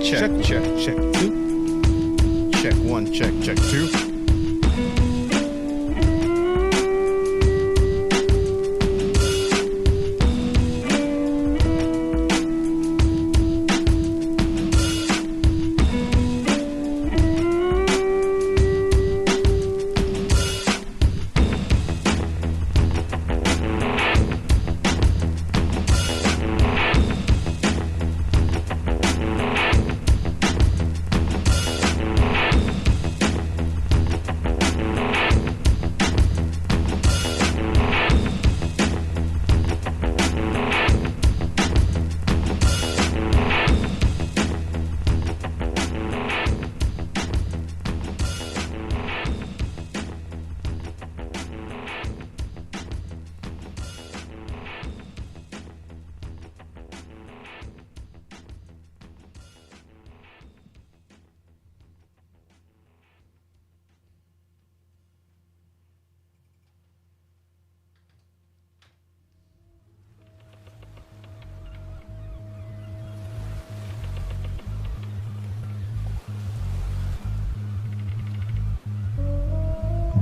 Check 2. Check 1, check 2.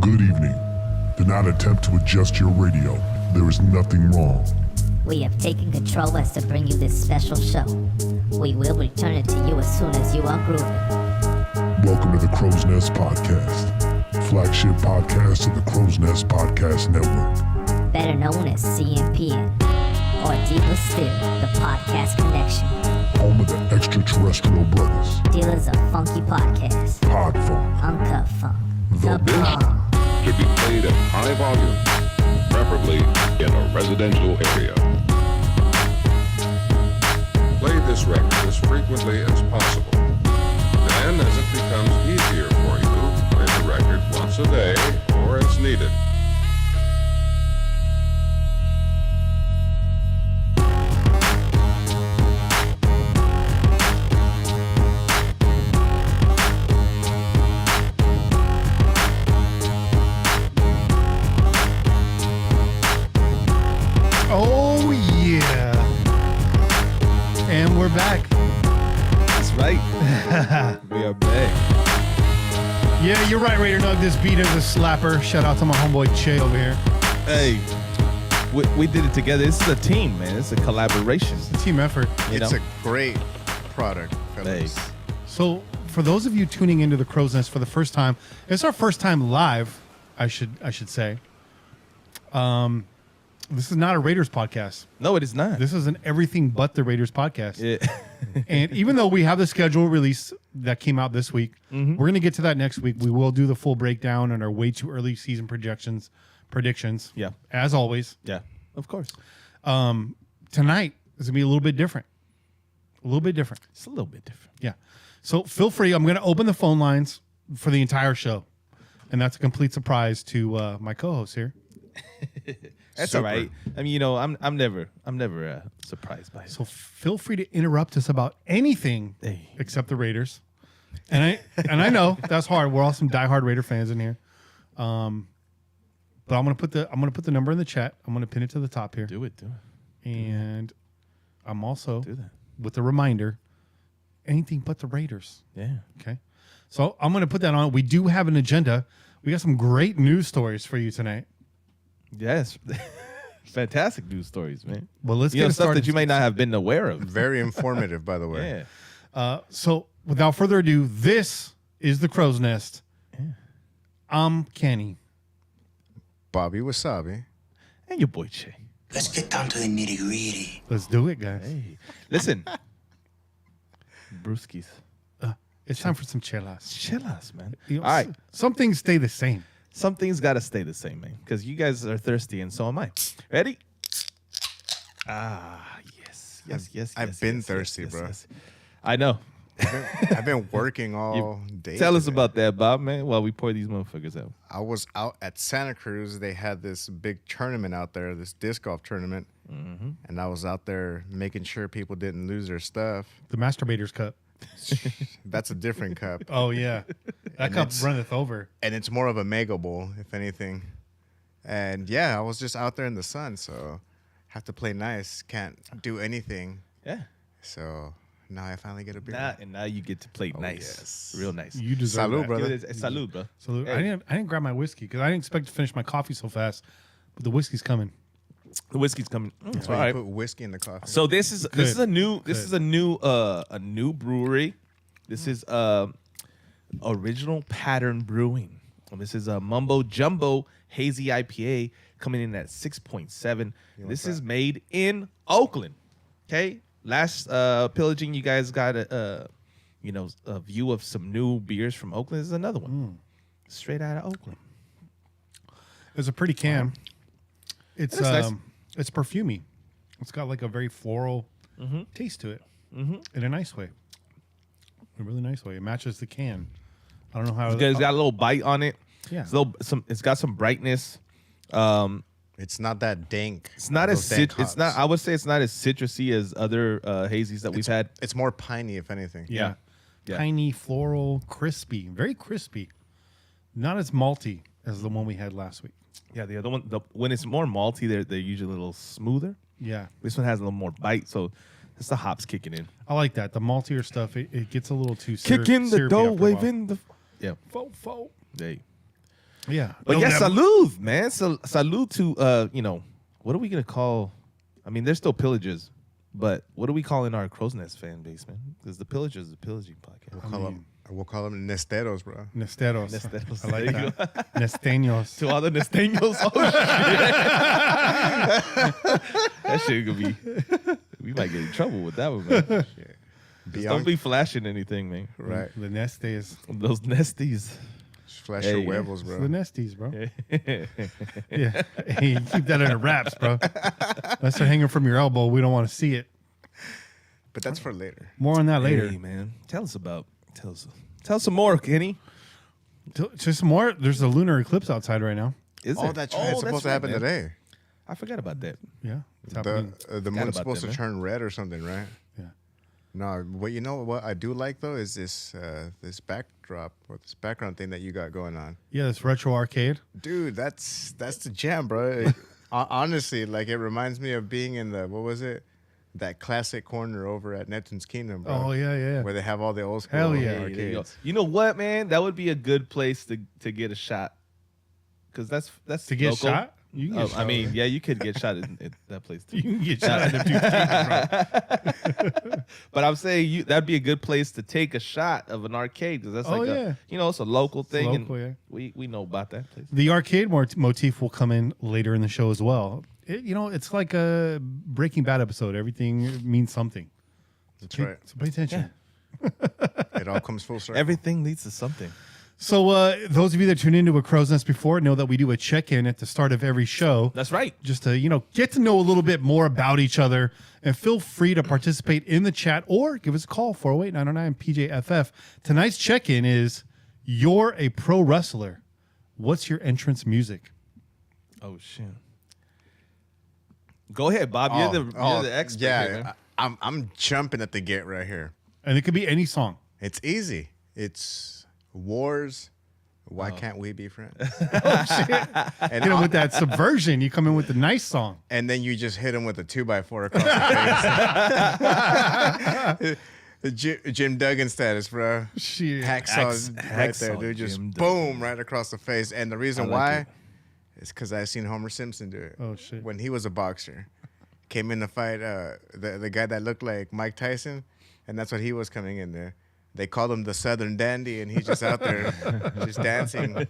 Good evening. Do not attempt to adjust your radio. There is nothing wrong. We have taken control as to bring you this special show. We will return it to you as soon as you are grooving. Welcome to the Crow's Nest Podcast, flagship podcast of the Crow's Nest Podcast Network. Better known as CMPN, or deeper still, the Podcast Connection. Home of the extraterrestrial brothers. Dealers of funky podcasts, Pod Funk. Uncut Funk, The The Bomb. Should be played at high volume, preferably in a residential area. Play this record as frequently as possible. Then, as it becomes easier for you, play the record once a day or as needed. Oh, yeah. And we're back. That's right. We are back. Yeah, you're right, Raider Nug. This beat is a slapper. Shout out to my homeboy Che over here. Hey, we did it together. This is a team, man. It's a collaboration. It's a team effort. It's a Great product, fellas. Hey. So, for those of you tuning into the Crow's Nest for the first time, it's our first time live, I should say. This is not a Raiders podcast. No, it is not. This is an everything but the Raiders podcast. Yeah. And even though we have the schedule release that came out this week, we're going to get to that next week. We will do the full breakdown on our way too early season predictions. Yeah. As always. Yeah, of course. Tonight is going to be a little bit different. A little bit different. It's a little bit different. Yeah. So feel free. I'm going to open the phone lines for the entire show. And that's a complete surprise to my co-host here. That's all right. I mean, I'm never surprised by it. So feel free to interrupt us about anything except the Raiders. And I know that's hard. We're all some diehard Raider fans in here. But I'm gonna put the number in the chat. I'm gonna pin it to the top here. Do it. And I'm also Do that. with a reminder, anything but the Raiders. Yeah. Okay. So I'm gonna put that on. We do have an agenda. We got some great news stories for you tonight. Yes. Fantastic news stories, man. Well, let's You get know, it stuff started. that you may not have been aware of. Very informative, by the way. Yeah. So without further ado, this is the Crow's Nest. Yeah. I'm Kenny. Bobby Wasabi. And your boy Che. Let's get down to the nitty gritty. Let's do it, guys. Hey. Listen. Brewskis. It's time for some chelas. Chillas, man. You know, All right. Some things stay the same. Some things got to stay the same, man. Because you guys are thirsty and so am I. Ready? Ah, yes. I've been thirsty, bro. yes. I know. I've been working all day. Tell us today. about that, Bob, man, while we pour these motherfuckers out. I was out at Santa Cruz. They had this big tournament out there, this disc golf tournament. And I was out there making sure people didn't lose their stuff. The Masturbator's Cup. That's a different cup. Oh, yeah. That cup runneth over. And it's more of a mega bowl, if anything. And yeah, I was just out there in the sun, so have to play nice. Can't do anything. Yeah. So Now I finally get a beer. And now you get to play nice, yes. real nice. You deserve Salud, that. brother. Salud, bro. So Hey. I didn't grab my whiskey because I didn't expect to finish my coffee so fast, but the whiskey's coming. The whiskey's coming. That's All why you right. put whiskey in the coffee. So this is a new brewery. This is Original Pattern Brewing. And this is a Mumbo Jumbo Hazy IPA coming in at 6.7. This is made in Oakland. Okay. Last pillaging, you guys got a view of some new beers from Oakland. This is another one, straight out of Oakland. It's a pretty can. It's nice. It's perfumey. It's got like a very floral taste to it, in a nice way. A really nice way. It matches the can. I don't know how. It's got a little bite on it. Yeah. It's got some brightness. It's not that dank. It's not those as dank it's not. hops. I would say it's not as citrusy as other hazies that we've had. It's more piney, if anything. Yeah. Yeah. Tiny, floral, crispy, very crispy. Not as malty as the one we had last week. Yeah, the other one, when it's more malty, they're usually a little smoother. Yeah. This one has a little more bite, so it's the hops kicking in. I like that. The maltier stuff, it gets a little too Kicking the syrupy dough, after a while. waving the. Yeah. Fo. Hey. Yeah. But No, yeah, never- salud, man. Salud to what are we gonna call? I mean, they're still pillagers, but what are we calling our Crow's Nest fan base, man? Because the pillagers is a pillaging podcast. We'll call them nesteros, bro. Nesteros. Nesteros. I like There you that. Nesteños. To all the Nesteños. Oh, shit. That shit could be. We might get in trouble with that one, man. Just don't be flashing anything, man. Right. The Nestes. Those nesties. Just flash Hey, your yeah. huevos, It's bro. the Nesties, bro. Yeah. Hey, you keep that under wraps, bro. Unless they're hanging from your elbow, we don't want to see it. But that's for later. More on that later. Hey, man. Tell us some more, Kenny. Just some more. There's a lunar eclipse outside right now. Is there? Oh, that's right. It's supposed to happen man. today. I forgot about that. Yeah. It's happening. The moon's about supposed that, to man. turn red or something, right? Yeah. No, but you know what I do like though is this backdrop or this background thing that you got going on, Yeah, this retro arcade. dude. That's the jam, bro. Honestly, like it reminds me of being in that classic corner over at Neptune's Kingdom, bro. Oh, yeah. where they have all the old school Hell yeah. There you go. arcades. You know what, man? That would be a good place to get a shot. Because that's To get local. shot? You can get shot. I mean, yeah, you could get shot at that place too. You can get shot at the dude's But I'm saying that'd be a good place to take a shot of an arcade because that's Oh, like yeah. it's a local thing. local, and yeah. we know about that place. The arcade motif will come in later in the show as well. It's like a Breaking Bad episode. Everything means something. That's right. So pay attention. It all comes full circle. Everything leads to something. So those of you that tuned into a Crow's Nest before know that we do a check-in at the start of every show. That's right. Just to, get to know a little bit more about each other. And feel free to participate in the chat or give us a call, 408-909-PJFF. Tonight's check-in is, you're a pro wrestler. What's your entrance music? Oh shit. Go ahead, Bob. You're the expert. Yeah, here, man. I'm jumping at the gate right here. And it could be any song. It's easy. It's Wars. Why can't we be friends? And with that subversion, you come in with the nice song. And then you just hit him with a 2x4 across the face. Jim Duggan status, bro. Shit. Hacksaw right there, Hacksaw dude. Just Jim boom, right across the face. And the reason I like why it. is because I seen Homer Simpson do it. Oh, shit. When he was a boxer, came in to fight the guy that looked like Mike Tyson, and that's what he was coming in there. They called him the Southern Dandy, and he's just out there just dancing.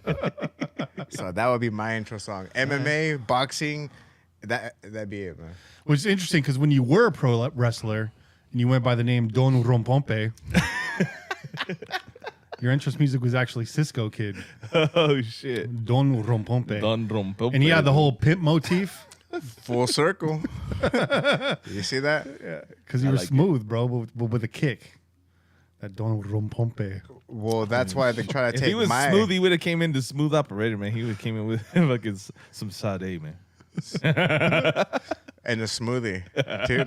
So that would be my intro song. MMA, boxing, that'd be it, man. Which is interesting because when you were a pro wrestler and you went by the name Don Rompompe, your entrance music was actually Cisco Kid. Oh shit. Don Rompompe. Don Rompo. And he had the whole pimp motif Full circle. You see that? because you were like it. smooth, bro, but with a kick. That Don Rompompe. Well, that's why they try to If take he was my. smooth, he would have came into smooth operator, man. He would have came in with fucking some Sade, man. And a smoothie, too.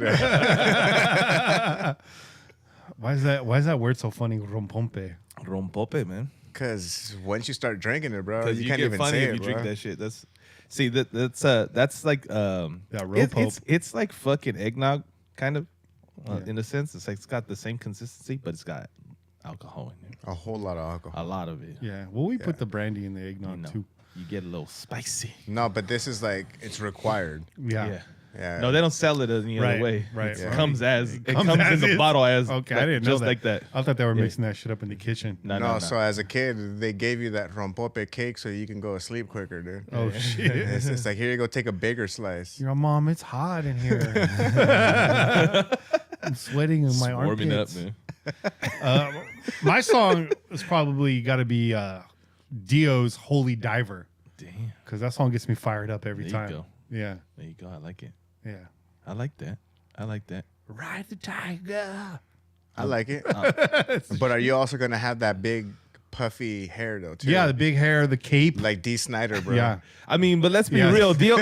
Why is that word so funny? Rompompe. Rompope, man. Because once you start drinking it, bro, Because you you can't get even funny say if it, you bro. drink that shit. That's like rope hope. it's like fucking eggnog, kind of. in a sense. It's like it's got the same consistency, but it's got alcohol in it. A whole lot of alcohol. A lot of it. Yeah. Well, we put the brandy in the eggnog You know, too. you get a little spicy. No, but this is like it's required. Yeah. Yeah. No, they don't sell it any Right, other way. right, It right. comes as it comes comes in as the is. bottle as Okay, like, I didn't know just that. like that. I thought they were Yeah. mixing that shit up in the kitchen. No, so as a kid, they gave you that rompope cake so you can go to sleep quicker, dude. Oh shit! It's like, here you go, take a bigger slice. You know, Mom, it's hot in here. I'm sweating in my warming up, armpits. man. My song is probably got to be Dio's "Holy Diver" Damn. because that song gets me fired up every There you time. go. Yeah, There you go. I like it. yeah. I like that. I like that. Ride the tiger. I like it. But are you also gonna have that big puffy hair though? Too? Yeah, the big hair, the cape. like D. Snyder, bro. Yeah, I mean, but let's be Yeah. real. Dio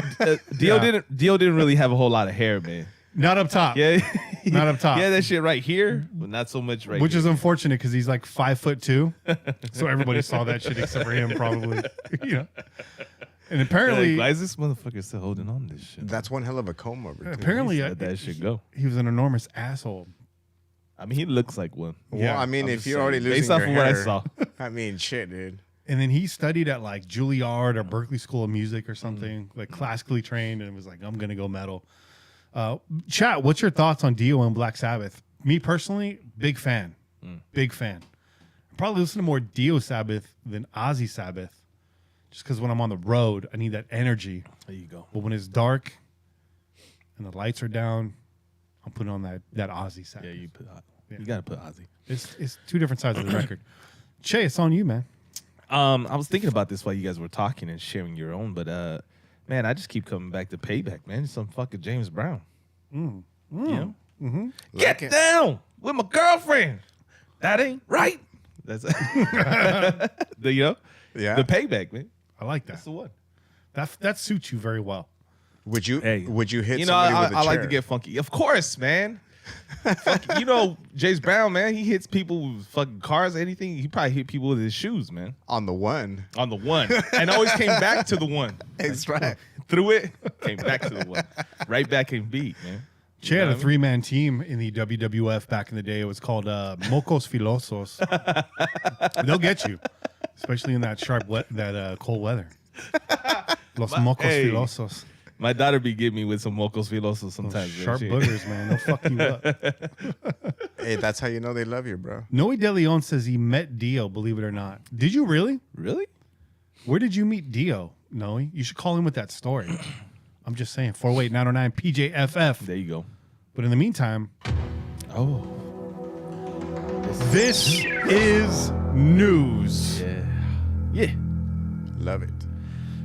Yeah. didn't really have a whole lot of hair, man. not up top. Yeah, Not up top. Yeah, that shit right here, but not so much right. Which here. is unfortunate because he's like 5'2", so everybody saw that shit except for him, probably. You know, and apparently, Like, why is this motherfucker still holding on to this shit? That's one hell of a comb over. Too. apparently, Let that shit go. he was an enormous asshole. I mean, he looks like one. Well, Yeah, I mean, I'm if just you're already saying, losing based off your of what I hair, saw. I mean, shit, dude. And then he studied at like Juilliard or Berklee School of Music or something, like classically trained, and was like, I'm gonna go metal. Chat, what's your thoughts on Dio and Black Sabbath? Me personally, big fan. Big fan. Probably listen to more Dio Sabbath than Ozzy Sabbath. Just because when I'm on the road, I need that energy. There you go. But when it's dark and the lights are down, I'm putting on that Ozzy Sabbath. Yeah, you gotta put Ozzy. It's two different sides of the record. Che, it's on you, man. I was thinking about this while you guys were talking and sharing your own, but man, I just keep coming back to Payback, man. Some fucking James Brown. You know? Get down with my girlfriend. That ain't right. That's the Yeah. the Payback, man. I like that. That's the one. That suits you very well. Would you? Hey. Would you hit You know, somebody with a I like chair? to get funky. Of course, man. You know, James Brown, man, he hits people with fucking cars, anything. He probably hit people with his shoes, man. on the one. On the one. And always came back to the one. That's right. Threw it, came back to the one. Right back in beat, man. Che You know had a what I mean? 3-man team in the WWF back in the day. It was called Mocos Filosos. They'll get you, especially in that cold weather. Los Mocos hey. Filosos. My daughter be giving me with some mocos filosos sometimes. man. Sharp She- boogers, man. They'll fuck you up. Hey, that's how you know they love you, bro. Noe De Leon says he met Dio, believe it or not. Did you really? Really? Where did you meet Dio, Noe? You should call him with that story. I'm just saying. 48909 PJFF. There you go. But in the meantime, Oh. this is news. Yeah. Yeah. Love it.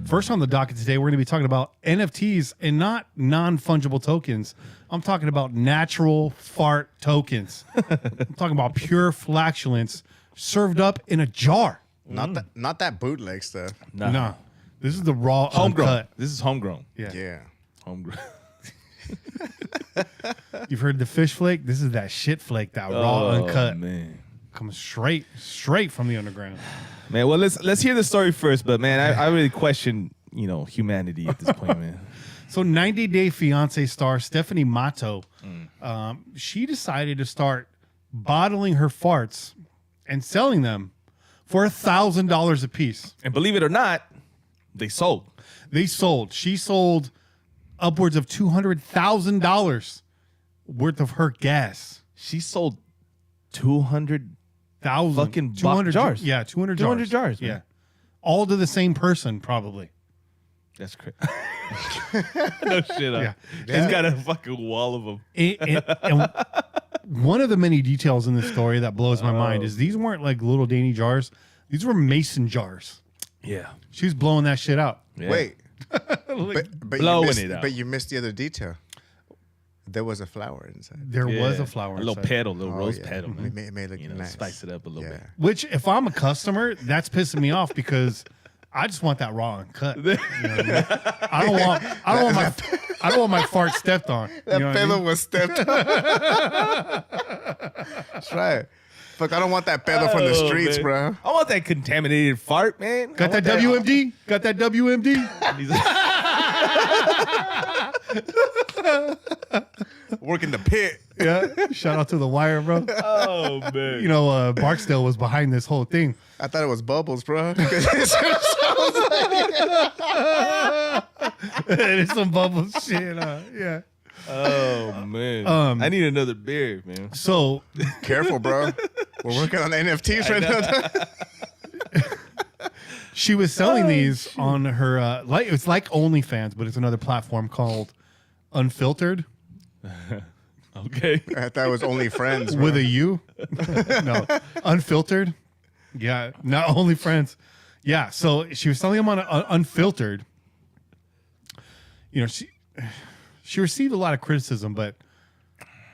First on the docket today, we're going to be talking about NFTs and not non-fungible tokens. I'm talking about natural fart tokens. I'm talking about pure flatulence served up in a jar. Not that bootleg stuff. Nah. No, this is the raw Homegrown. uncut. This is homegrown. Yeah. Yeah. Homegrown. You've heard the fish flake. This is that shit flake, that raw uncut, man. comes straight from the underground. Man, well, let's hear the story first. But man, I really question, humanity at this point, man. So 90 Day Fiancé star Stephanie Matto, she decided to start bottling her farts and selling them for $1,000 a piece. And believe it or not, they sold. She sold upwards of $200,000 worth of her gas. She sold 200. Fucking 200 jars. Yeah, 200 jars. 200 jars, man. Yeah. All to the same person, probably. That's crazy. No shit. Yeah. She's got a fucking wall of them. And one of the many details in this story that blows my mind is these weren't like little dainty jars. These were mason jars. Yeah. She was blowing that shit out. Yeah. Wait. But Blowing you missed, it out. But you missed the other detail. There was a flower inside. There was Yeah. a flower A little inside. petal, a little rose yeah. petal, man. It may look nice. Spice it up a little bit. Which, if I'm a customer, that's pissing me off because I just want that raw and cut. You know what I mean? I don't want my fart stepped on. That you know what I pedo mean? was stepped on. That's right. Fuck, I don't want that pedo from the Oh, streets, man. bro. I want that contaminated fart, man. Got that WMD? Got that WMD? Working the pit. Yeah. Shout out to The Wire, bro. Oh man. You know, Barksdale was behind this whole thing. I thought it was Bubbles, bro. There's some bubble shit. Yeah. Oh man. I need another beer, man. So Careful, bro. We're working on NFTs right now. she was selling these on her it's like OnlyFans, but it's another platform called Unfiltered Okay. I thought it was only friends, bro. with a U. No, Unfiltered. Yeah, not OnlyFriends. Yeah, so she was selling them on Unfiltered. You know, she received a lot of criticism, but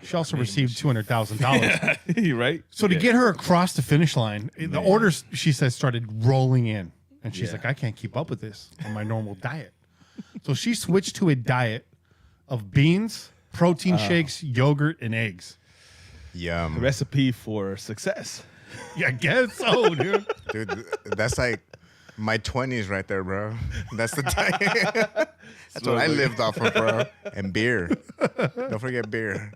she also received $200,000. You're right. So to get her across the finish line, the orders, she says, started rolling in. And she's like, I can't keep up with this on my normal diet. So she switched to a diet of beans, protein shakes, yogurt, and eggs. Yum. Recipe for success. Yeah, I guess so, dude. Dude, that's like my 20s right there, bro. That's the diet. That's what I lived off of, bro. And beer. Don't forget beer.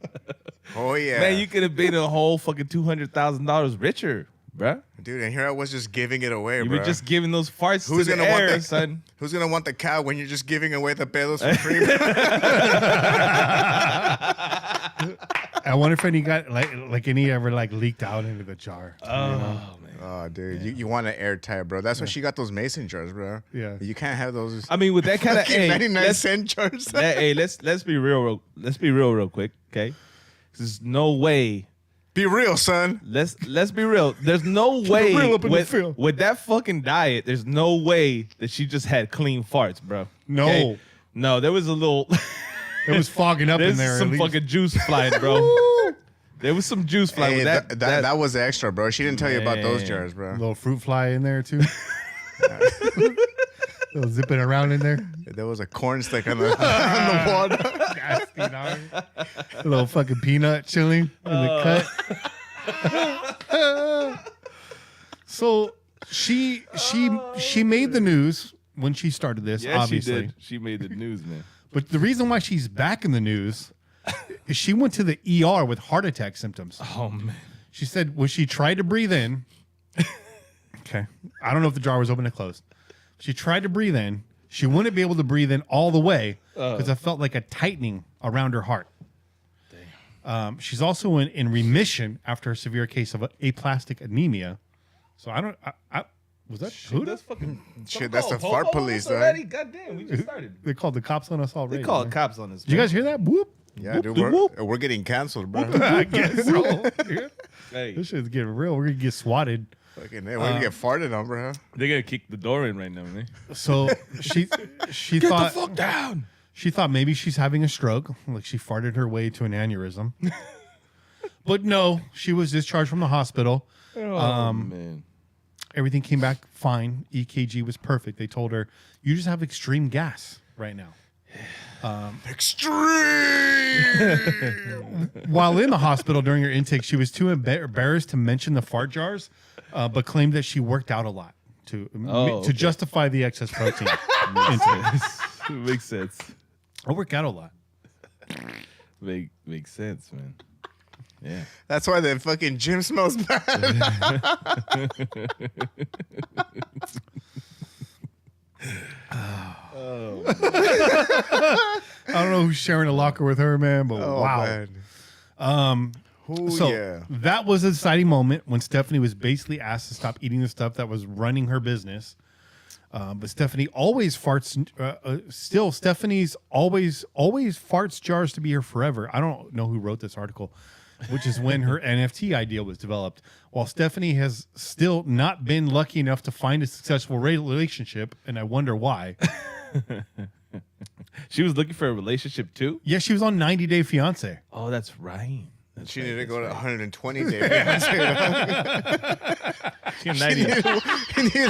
Oh, yeah. Man, you could have been a whole fucking $200,000 richer, bruh. Dude, and here I was just giving it away, You bro. were just giving those farts Who's to the gonna want air, that, son. Who's going to want the cow when you're just giving away the pedos for free? I wonder if any got like any ever like leaked out into the jar. Oh, man. Oh, dude. You want an airtight, bro. That's why she got those mason jars, bro. Yeah. You can't have those. I mean, with that kind of 99-cent jars. let's be real. Let's be real quick, okay? There's no way. Be real, son. Let's be real. There's no way real up in the field. with that fucking diet. There's no way that she just had clean farts, bro. No. Okay? No, there was a little. It was fogging up in There's there. some at least. fucking juice flying, bro. There was some juice flying. Hey, With that was extra, bro. She didn't tell you about those Man. jars, bro. Little fruit fly in there too. Little zipping around in there. There was a corn stick on the water. Nasty, dog. A little fucking peanut chilling in the cut. So she made the news when she started this, yeah, obviously. she did. She made the news, man. But the reason why she's back in the news is she went to the ER with heart attack symptoms. Oh man. She said when she tried to breathe in, okay, I don't know if the jar was open or closed. She tried to breathe in. She wouldn't be able to breathe in all the way because it felt like a tightening around her heart. She's also in remission after a severe case of aplastic anemia. So I don't. Was that Shit, who? that's fucking Shit, that's the Popo fart on police, us huh? already. Goddamn, we just started. They called the cops on us already. They called man. cops on us. Did you guys hear that? Whoop. Yeah, dude, we're getting canceled, bro. I guess so. Hey, This shit's getting real. We're gonna get swatted. Fucking, we're gonna get farted on, bro. they're gonna kick the door in right now, man. So she Get thought the fuck down. she thought maybe she's having a stroke, like she farted her way to an aneurysm. But no, she was discharged from the hospital. Oh man. Everything came back fine. EKG was perfect. They told her, you just have extreme gas right now. Extreme. While in the hospital during her intake, she was too embarrassed to mention the fart jars, but claimed that she worked out a lot to justify the excess protein intake. Makes sense. I work out a lot. Makes sense, man. Yeah. That's why the fucking gym smells bad. I don't know who's sharing a locker with her, man, but Oh, wow. man. Ooh, So yeah. that was a deciding moment when Stephanie was basically asked to stop eating the stuff that was running her business. But Stephanie always farts. Still, Stephanie's always farts jars to be here forever. I don't know who wrote this article, which is when her NFT idea was developed. While Stephanie has still not been lucky enough to find a successful relationship, and I wonder why. She was looking for a relationship too. Yeah, she was on 90 Day Fiance. Oh, that's right. She needed to go to 120 days. He needed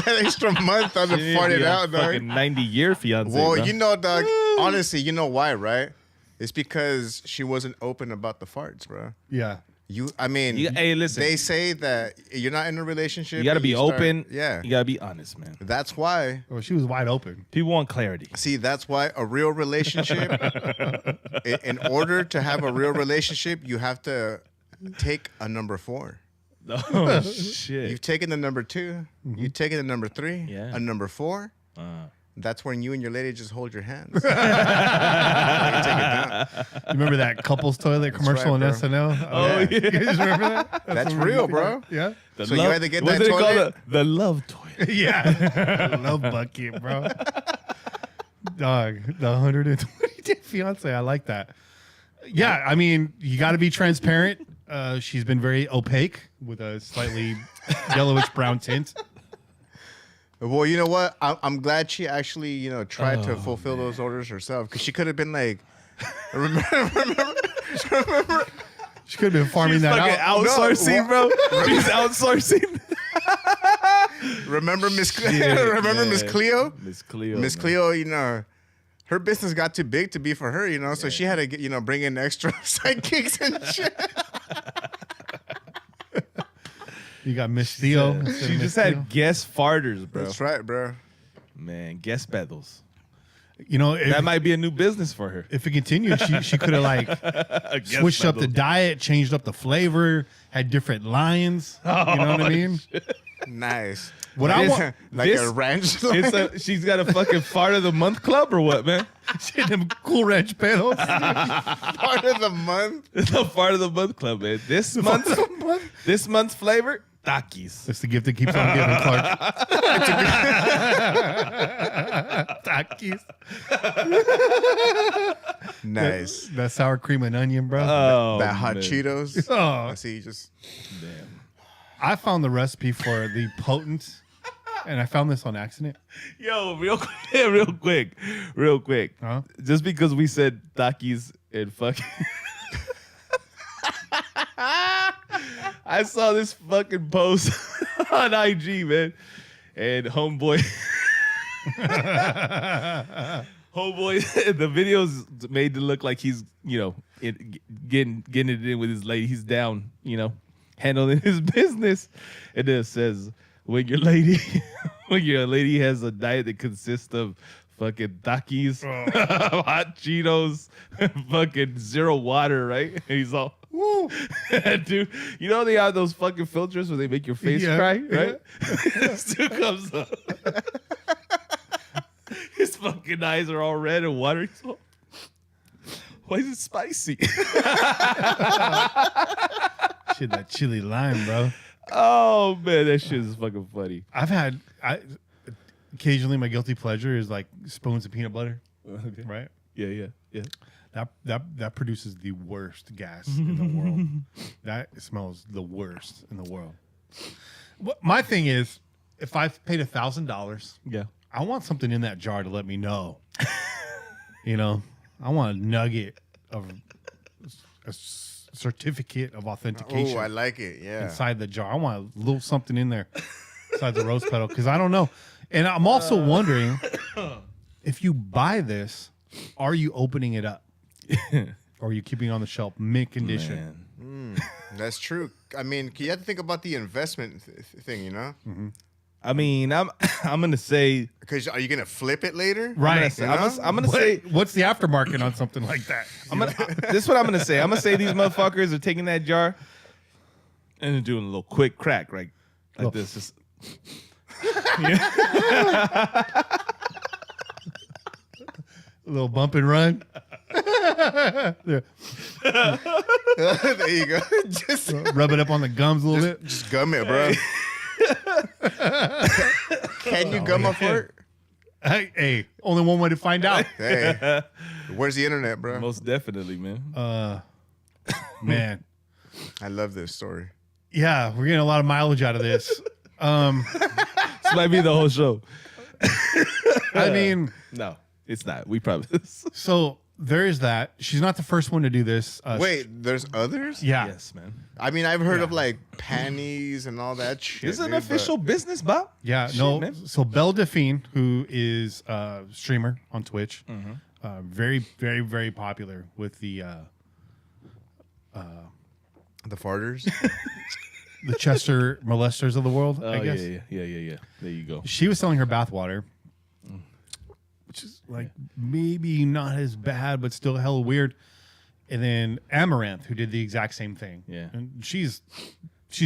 that extra month on to fart it out, dog. Fucking 90-year fiance. Well, bro. you know, dog, honestly, you know why, right? It's because she wasn't open about the farts, bro. Yeah. Hey, listen. They say that you're not in a relationship. You got to be open. Yeah. You got to be honest, man. That's why. Well, she was wide open. People want clarity. See, that's why a real relationship, in order to have a real relationship, you have to take a number 4. Oh, shit. You've taken the number 2. You've taken the number 3. Yeah. A number 4. That's when you and your lady just hold your hands. You take it down. You remember that couples toilet commercial right, on bro. SNL? Oh, yeah. You guys remember that? That's what real, we- bro. Yeah. So you either get what's that it called? toilet. The love toilet. Yeah. Love bucket, bro. Dog, the 120 Day Fiance. I like that. Yeah, I mean, you got to be transparent. She's been very opaque with a slightly yellowish brown tint. Well, you know what? I'm glad she actually, tried to fulfill those orders herself, because she could have been like, remember? She could have been farming that Fucking out. outsourcing, bro. She's outsourcing. Remember Miss Cleo? Shit, Remember Miss man. Cleo? Miss Cleo. Miss man. Cleo, her business got too big to be for her, so she had to get, bring in extra sidekicks and shit. You got Miss Theo. instead of She Miss just Theo. had guest farters, bro. That's right, bro. Man, guest bedels. If, That might be a new business for her. if it continued, she could have like Guest switched up the bedels. diet, changed up the flavor, had different lines. You know what I mean? Nice. What I want, Like this- a ranch. She's got a fucking fart of the month club or what, man? shit, them Cool Ranch pedals. part of the month. It's a fart of the month club, man. This month's flavor, Takis. That's the gift that keeps on giving, Clark. Takis. Nice. That sour cream and onion, bro. Oh, That hot man. Cheetos. Oh. I see you just. Damn. I found the recipe for the potent, and I found this on accident. Yo, real quick. Huh? Just because we said Takis and fucking. I saw this fucking post on IG, man. And homeboy. The video's made to look like he's, getting it in with his lady. He's down, handling his business. And then it says, when your lady has a diet that consists of fucking Takis, hot Cheetos, fucking zero water, right? And he's all, woo. Dude, they have those fucking filters where they make your face Yeah, cry, right? This dude comes up. His fucking eyes are all red and watery. He's all, why is it spicy? Shit, that chili lime, bro. Oh, man, that shit is fucking funny. Occasionally my guilty pleasure is like spoons of peanut butter, Okay. right? Yeah. That produces the worst gas in the world. That smells the worst in the world. My thing is, if I've paid $1,000, Yeah. I want something in that jar to let me know. I want a nugget of a certificate of authentication Oh, I like it. Yeah. inside the jar. I want a little something in there inside the rose petal, because I don't know. And I'm also wondering, if you buy this, are you opening it up? Or are you keeping it on the shelf mint condition? Man. That's true. I mean, you have to think about the investment thing, I mean, I'm gonna say, Because are you gonna flip it later? Right. I'm gonna say, What's the aftermarket on something like that? this is what I'm gonna say. I'm gonna say these motherfuckers are taking that jar and they're doing a little quick crack, right? Like this. Just, A little bump and run. There you go. Just Rub it up on the gums a little bit. Just gum it, bro. Can you gum a flirt? Hey, only one way to find out. Hey, where's the internet, bro? most definitely, man. Man. I love this story. Yeah, we're getting a lot of mileage out of this. This might be the whole show. I mean, No, it's not. We promise. so there is that. She's not the first one to do this. Wait, there's others? Yeah. Yes, man. I mean, I've heard of like panties and all that shit. It's an dude, official business, Bob. Yeah, Shit, no. man. So Belle Delphine, who is a streamer on Twitch, very, very, very popular with the The farters. The Chester molesters of the world, I guess. Yeah. There you go. She was selling her bathwater, which is like maybe not as bad, but still hella weird. And then Amaranth, who did the exact same thing. Yeah. And she's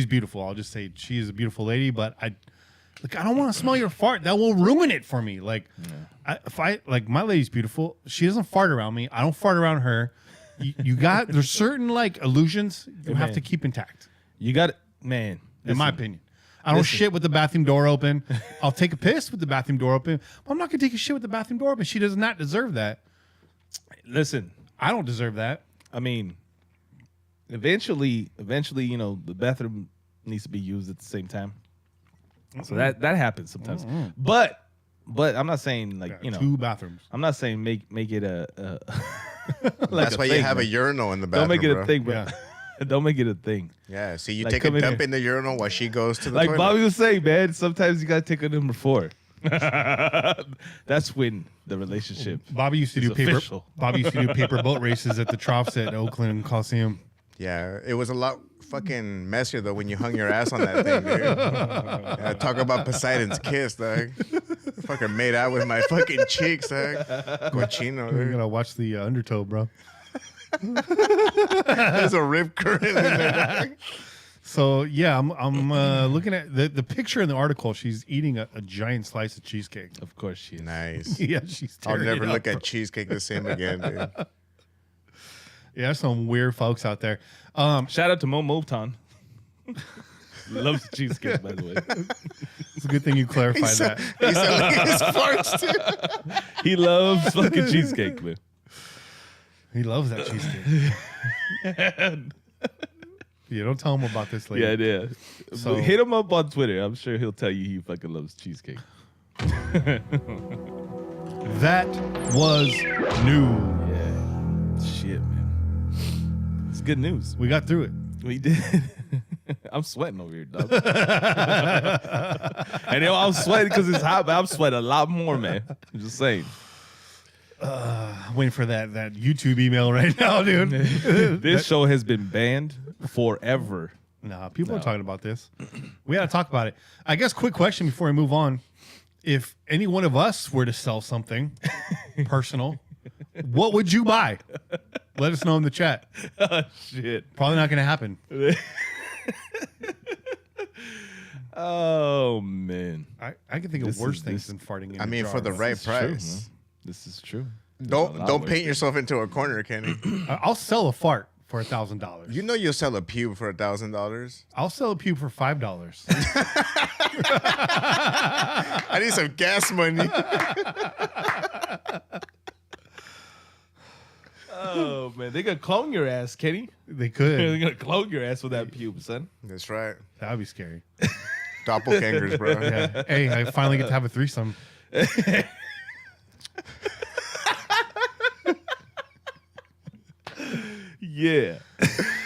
beautiful. I'll just say she's a beautiful lady, but I don't want to smell your fart. That will ruin it for me. Like, my lady's beautiful. She doesn't fart around me. I don't fart around her. There's certain like illusions you have to keep intact. You got, man. In my opinion. I don't shit with the bathroom door open. I'll take a piss with the bathroom door open. But I'm not going to take a shit with the bathroom door open. She does not deserve that. Listen, I don't deserve that. I mean, eventually, the bathroom needs to be used at the same time. So that happens sometimes. But I'm not saying like, 2 bathrooms. I'm not saying make it a like That's why you thing, have bro. a urinal in the bathroom. Don't make it bro. a thing, bro. Yeah. Don't make it a thing. Yeah, see, you Like, take a come in dump here. in the urinal while she goes to the Like toilet. Bobby was saying, man, sometimes you gotta take a number 4. That's when the relationship. Bobby used to It's do paper. official. Bobby used to do paper boat races at the troughs at Oakland Coliseum. Yeah, it was a lot fucking messier though when you hung your ass on that thing, dude. Yeah, talk about Poseidon's kiss, dog. Fucking made out with my fucking cheeks, dog. Cochino, You dude. gotta watch the undertow, bro. There's a rip current in there, dog. So yeah, I'm looking at the picture in the article. She's eating a giant slice of cheesecake. Of course she is. Nice. Yeah, she's. I'll tearing never it look up. at cheesecake the same again, dude. Yeah, there's some weird folks out there. Shout out to Mo Moton. Loves cheesecake, by the way. It's a good thing you clarified that. He said like his farts too. He loves fucking cheesecake, man. He loves that cheesecake. Yeah, don't tell him about this later. Yeah. So- Hit him up on Twitter. I'm sure he'll tell you he fucking loves cheesecake. That was new. Yeah. Shit, man. It's good news. We got through it. We did. I'm sweating over here, dog. And I'm sweating because it's hot, but I'm sweating a lot more, man. I'm just saying. I'm waiting for that YouTube email right now, dude. This show has been banned forever. Nah, people are talking about this. We got to talk about it. I guess quick question before we move on. If any one of us were to sell something personal, what would you buy? Let us know in the chat. Oh, shit. Probably not going to happen. Oh, man. I can think This of worse is- things this- than farting in I a mean, jar. for the right This is true, price. man. This is true. Don't paint yourself into a corner, Kenny. I'll sell a fart for $1,000. You know you'll sell a pube for $1,000. I'll sell a pube for $5. I need some gas money. Oh, man. They're going to clone your ass, Kenny. They They're could. going to clone your ass with that pube, son. That's right. That would be scary. Doppelgangers, bro. Yeah. Hey, I finally get to have a threesome. Yeah.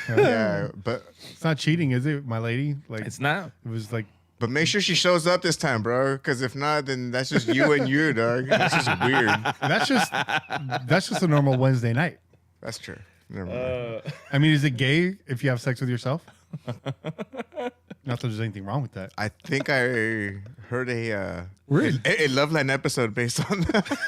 Yeah, but It's not cheating, is it, my lady? Like It's not. it was like make sure she shows up this time, bro. Because if not, then that's just you and you, dog. That's just weird. that's just a normal Wednesday night. That's true. Never mind. I mean, is it gay if you have sex with yourself? Not that there's anything wrong with that. I think I heard a We're- Loveline episode based on that.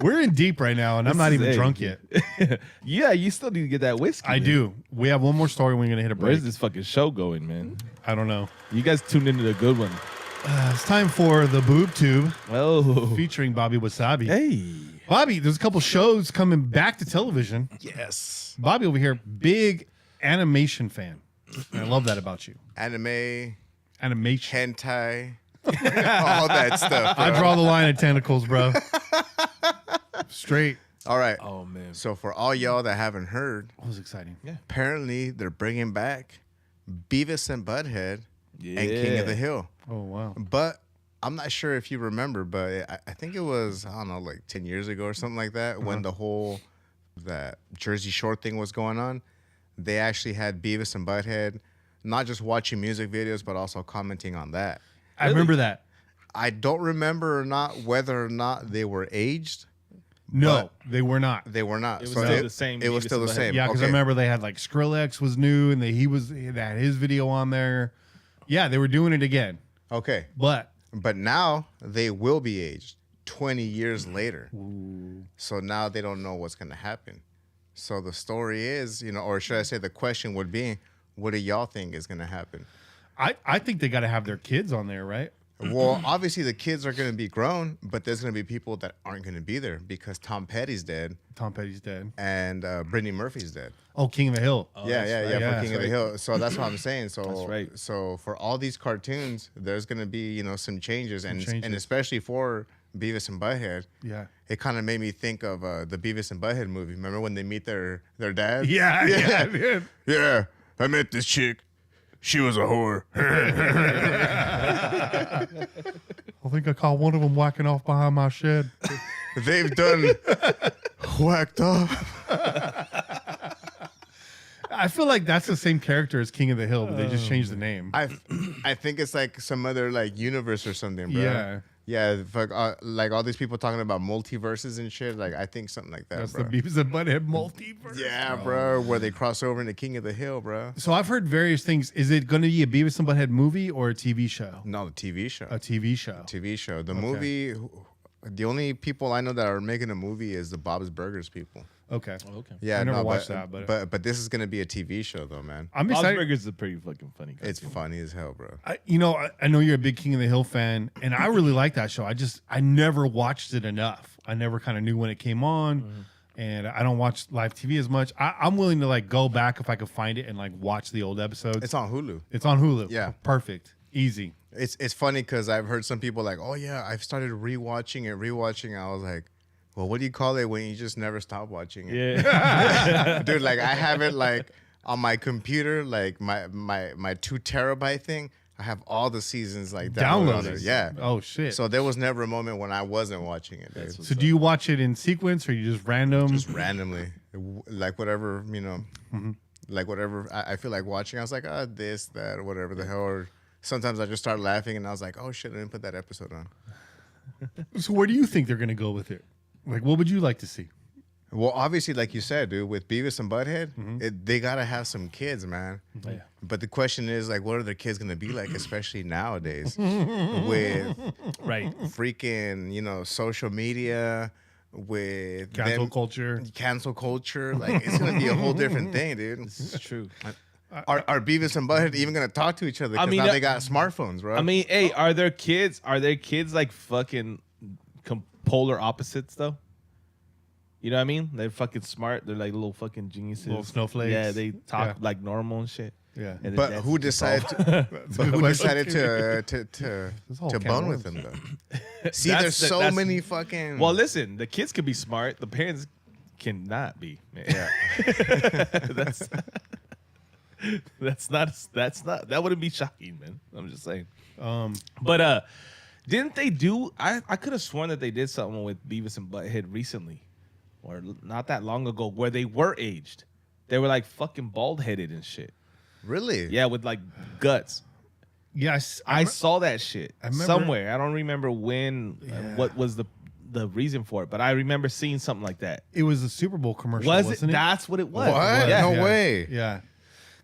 We're in deep right now, and I'm not This is even it. drunk yet. Yeah, you still need to get that whiskey. I man. do. We have one more story. We're gonna hit a break. Where's this fucking show going, man? I don't know. You guys tuned into the good one. It's time for the Boob Tube Oh. featuring Bobby Wasabi. Hey. Bobby, there's a couple shows coming back to television. Yes. Bobby over here, big animation fan. And I love that about you. Anime, Animation. hentai, all that stuff. Bro. I draw the line at tentacles, bro. Straight. All right. Oh, man. So for all y'all that haven't heard, That was exciting. Yeah. apparently they're bringing back Beavis and Butthead and King of the Hill. Oh, wow. But I'm not sure if you remember, but I think it was, I don't know, like 10 years ago or something like that, when the whole that Jersey Shore thing was going on. They actually had Beavis and Butthead not just watching music videos, but also commenting on that. I remember that. I don't remember or not whether or not they were aged, No, they were not. They were not. It was So still the same It was Beavis still the and Butthead. same. Yeah, because I Okay. remember they had like Skrillex was new and they had his video on there. Yeah, they were doing it again. Okay. But But now they will be aged 20 years later. So now they don't know what's going to happen. So the story is, or should I say the question would be, what do y'all think is going to happen? I think they got to have their kids on there, right? Well, obviously the kids are going to be grown, but there's going to be people that aren't going to be there because Tom Petty's dead Tom Petty's dead. and Brittany Murphy's dead. Oh, King of the Hill. Yeah, Yeah, for King of the Hill. So that's what I'm saying. So That's right. So for all these cartoons, there's going to be, some changes, and especially for Beavis and Butthead. Yeah. It kind of made me think of the Beavis and Butthead movie. Remember when they meet their dad? Yeah, dude. Yeah, I met this chick. She was a whore. I think I caught one of them whacking off behind my shed. They've done whacked off. I feel like that's the same character as King of the Hill, but they just changed the name. I think it's like some other like universe or something, bro. Yeah. Yeah, like all these people talking about multiverses and shit. Like I think something like that, That's bro. the Beavis and Butthead multiverse. Yeah, bro, where they cross over into King of the Hill, bro. So I've heard various things. Is it going to be a Beavis and Butthead movie or a TV show? No, the TV show. A TV show. TV show. The movie. The only people I know that are making a movie is the Bob's Burgers people. Okay. Okay. Yeah, I never no, watched that, but this is gonna be a TV show though, man. I'm Bob's excited. Burgers is a pretty fucking funny cartoon. It's funny as hell, bro. I know you're a big King of the Hill fan, and I really like that show. I never watched it enough. I never kind of knew when it came on, and I don't watch live TV as much. I'm willing to like go back if I could find it and like watch the old episodes. It's on Hulu. It's on Hulu. Yeah. Perfect. Easy. It's funny because I've heard some people like, oh yeah, I've started rewatching it. I was like, well, what do you call it when you just never stop watching it? Yeah. Dude, like I have it like on my computer, like my 2 terabyte thing. I have all the seasons like downloaded on Downloaded. it. Yeah. Oh shit. So there was never a moment when I wasn't watching it, dude. So do you watch it in sequence or you just random? Just randomly, like whatever, like whatever I feel like watching. I was like, this, that, or whatever the hell. Or sometimes I just start laughing and I was like, oh shit, I didn't put that episode on. So where do you think they're gonna go with it? Like, what would you like to see? Well, obviously, like you said, dude, with Beavis and Butthead, they gotta have some kids, man. Yeah. But the question is, like, what are their kids gonna be like, especially nowadays, with Right. freaking, social media, with Cancel culture. cancel culture. Like, it's gonna be a whole different thing, dude. This is true. Are Beavis and Butthead even gonna talk to each other? I Because mean, now they got smartphones, bro. I mean, hey, are their kids like fucking polar opposites though? You know what I mean? They're fucking smart. They're like little fucking geniuses. Little snowflakes. Yeah, they talk Yeah. like normal and shit. Yeah. And but that's who just decided? Who decided to whole can bone of with worms. them though? See, That's there's the- so that's- many fucking. Well, listen, the kids can be smart. The parents cannot be. Man. Yeah. That's not that wouldn't be shocking, man. I'm just saying. Um, But didn't they do? I could have sworn that they did something with Beavis and Butthead recently, or not that long ago, where they were aged. They were like fucking bald headed and shit. Really? Yeah, with like guts. yes. I saw that shit remember- somewhere. I don't remember when. What was the reason for it? But I remember seeing something like that. It was a Super Bowl commercial. Was wasn't it? That's what it was. What? Yeah. No way. Yeah.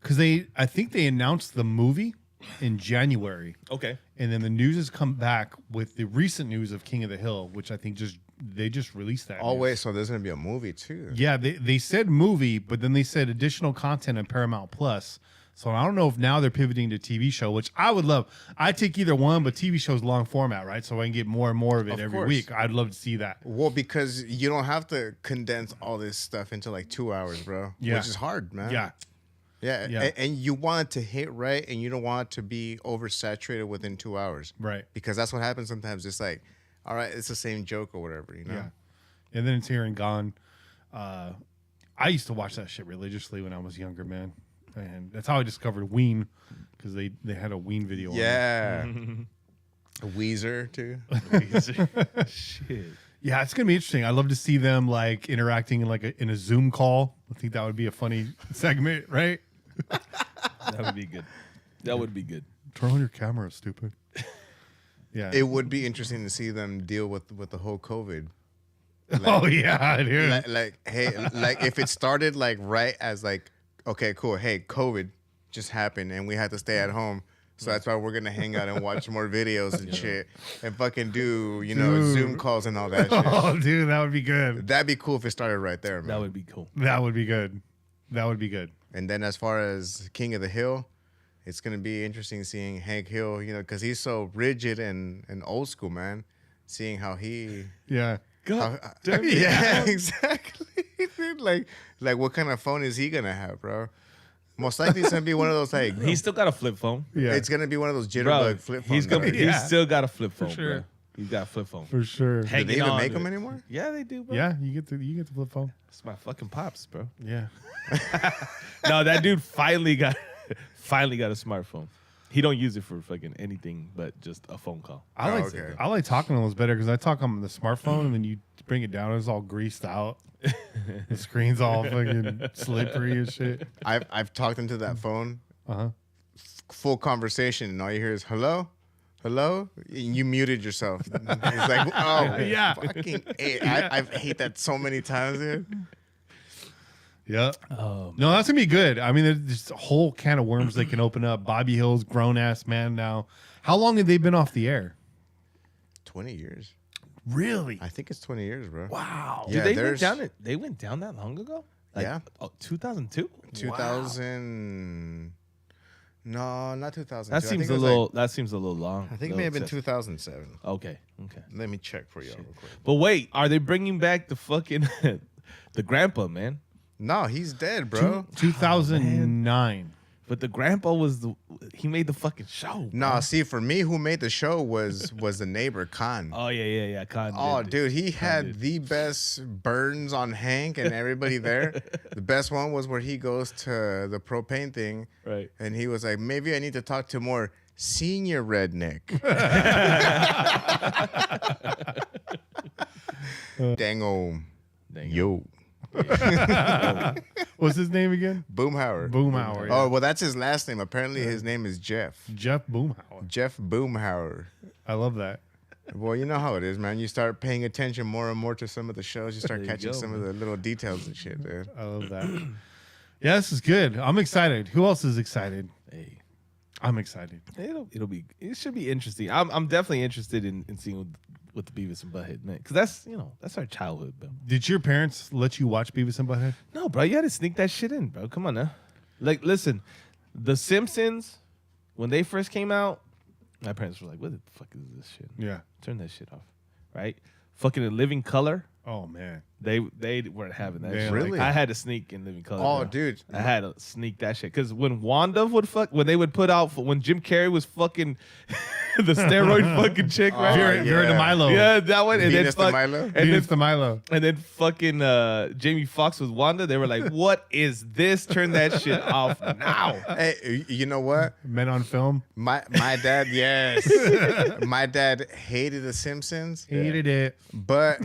Because I think they announced the movie in January, Okay. and then the news has come back with the recent news of King of the Hill, which I think they just released that. Oh news. wait, so there's gonna be a movie too. Yeah, they said movie, but then they said additional content on Paramount Plus. So I don't know if now they're pivoting to TV show, which I would love. I take either one, but TV show's long format, right? So I can get more and more of it Of every course. week. I'd love to see that. Well, because you don't have to condense all this stuff into like 2 hours, bro. Yeah. Which is hard, man. Yeah. Yeah. Yeah. And you want it to hit right, and you don't want it to be oversaturated within 2 hours. Right. Because that's what happens sometimes. It's like, all right, it's the same joke or whatever, you know? Yeah. And then it's here and gone. I used to watch that shit religiously when I was younger, man. And that's how I discovered Ween, because they had a Ween video on it. Yeah. Weezer too. Shit. Yeah, it's gonna be interesting. I'd love to see them like interacting in like in a Zoom call. I think that would be a funny segment, right? That would be good. That would be good. Turn on your camera, stupid. Yeah. It would be interesting to see them deal with the whole COVID. Oh yeah, dude. Like, hey, like if it started like right as like, okay, cool. Hey, COVID just happened and we had to stay at home. So that's why we're gonna hang out and watch more videos and shit, and fucking do Zoom calls and all that shit. Oh, dude, that would be good. That'd be cool if it started right there, man. That would be cool. That would be good. That would be good. And then as far as King of the Hill, it's gonna be interesting seeing Hank Hill, because he's so rigid and old school, man. Seeing how he, Yeah. yeah, exactly. Dude, like what kind of phone is he gonna have, bro? Most likely it's gonna be one of those like He's still got a flip phone. Yeah. it's gonna be one of those Bro, jitterbug flip phones. he's Yeah. still got a flip phone, sure. bro. He's got a flip phone. For sure. Do Hanging they even on make to them it. anymore? Yeah, they do, bro. Yeah, you get the flip phone. It's my fucking pops, bro. Yeah. No, that dude finally got a smartphone. He don't use it for fucking anything but just a phone call. I like okay. I like talking on those better because I talk on the smartphone and then you bring it down, it's all greased out. The screen's all fucking slippery and shit. I've talked into that phone, Uh-huh. full conversation, and all you hear is hello, hello. And you muted yourself. It's like, oh Yeah. fucking I hate that so many times, dude. Yeah. No, that's gonna be good. I mean, there's just a whole can of worms they can open up. Bobby Hill's grown ass man now. How long have they been off the air? 20 years. Really? I think it's 20 years, bro. Wow. Yeah, Dude, there's they went down that long ago? Yeah. 2002? 2000. No, not 2000. That seems a little long. I think it may have been 2007. Okay. Let me check for you real quick. But wait, are they bringing back the fucking the grandpa, man? No, he's dead, bro. 2009. But the grandpa he made the fucking show. No, see, for me, who made the show was the neighbor Khan. Oh yeah. Oh, dude, he had the best burns on Hank and everybody there. The best one was where he goes to the propane thing, Right. and he was like, maybe I need to talk to more senior redneck. Dango. Yo. What's his name again? Boomhauer. Boomhauer. Yeah. Oh, well, that's his last name. Apparently, his name is Jeff. Jeff Boomhauer. Jeff Boomhauer. I love that. Well, you know how it is, man. You start paying attention more and more to some of the shows. You start There you catching go, some of the little details and shit, dude. I love that. Yeah, this is good. I'm excited. Who else is excited? Hey, I'm excited. it should be interesting. I'm definitely interested in seeing what the Beavis and Butthead meant, because that's our childhood, bro. Did your parents let you watch Beavis and Butthead? No, bro, you had to sneak that shit in, bro. Come on now. Like, listen, The Simpsons, when they first came out, my parents were like, "What the fuck is this shit? Yeah. Turn that shit off." Right? Fucking In Living Color, Oh man. they weren't having that. They shit. Really? I had to sneak In Living Color. Oh, bro. dude. I had to sneak that shit because when Wanda would when they would put out when Jim Carrey was fucking the steroid fucking chick, right? Vera DeMilo. Yeah, that one. And Venus then DeMilo? Venus DeMilo. and then fucking Jamie Foxx was Wanda. They were like, "What is this? Turn that shit off now." Hey, you know what? Men on Film. My dad, yes. My dad hated The Simpsons, Hated it. but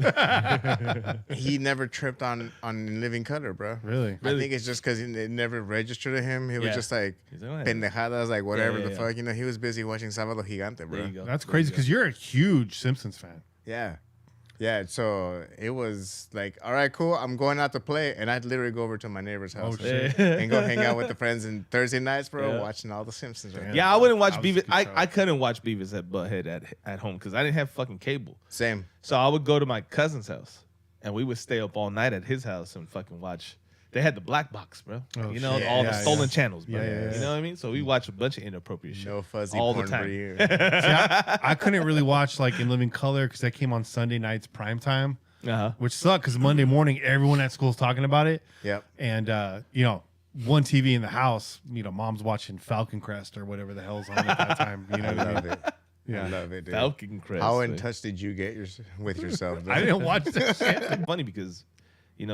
he never tripped on In Living Color, bro. Really? I think it's just because it never registered to him. He was Yeah. just like He's like, "Whatever." pendejadas, like whatever Yeah, the yeah. fuck. He was busy watching Sábado Gigante, bro. There you go. That's There crazy you go. because you're a huge Simpsons fan. Yeah. Yeah, so it was like, all right, cool. I'm going out to play, and I'd literally go over to my neighbor's house shit. and go hang out with the friends. And Thursday nights, bro, Yeah. watching all the Simpsons. Right? Yeah, I wouldn't watch That was a Beavis. good show. I couldn't watch Beavis at Butthead at home because I didn't have fucking cable. Same. So I would go to my cousin's house, and we would stay up all night at his house and fucking watch. They had the black box, bro. Oh, all shit. the Yeah, stolen yeah. channels, bro. Yeah, yeah, yeah. You know what I mean? So we watch a bunch of inappropriate shit. No fuzzy all the porn time. for you. See, I couldn't really watch like In Living Color because that came on Sunday nights prime time, Uh-huh. which sucked because Monday morning everyone at school's talking about it. Yep. And one TV in the house, mom's watching Falcon Crest or whatever the hell's on at that time. You know I what I love mean? it. Yeah. I love it, dude. Falcon Crest. How in man. touch did you get with yourself? Bro? I didn't watch that shit. Funny because,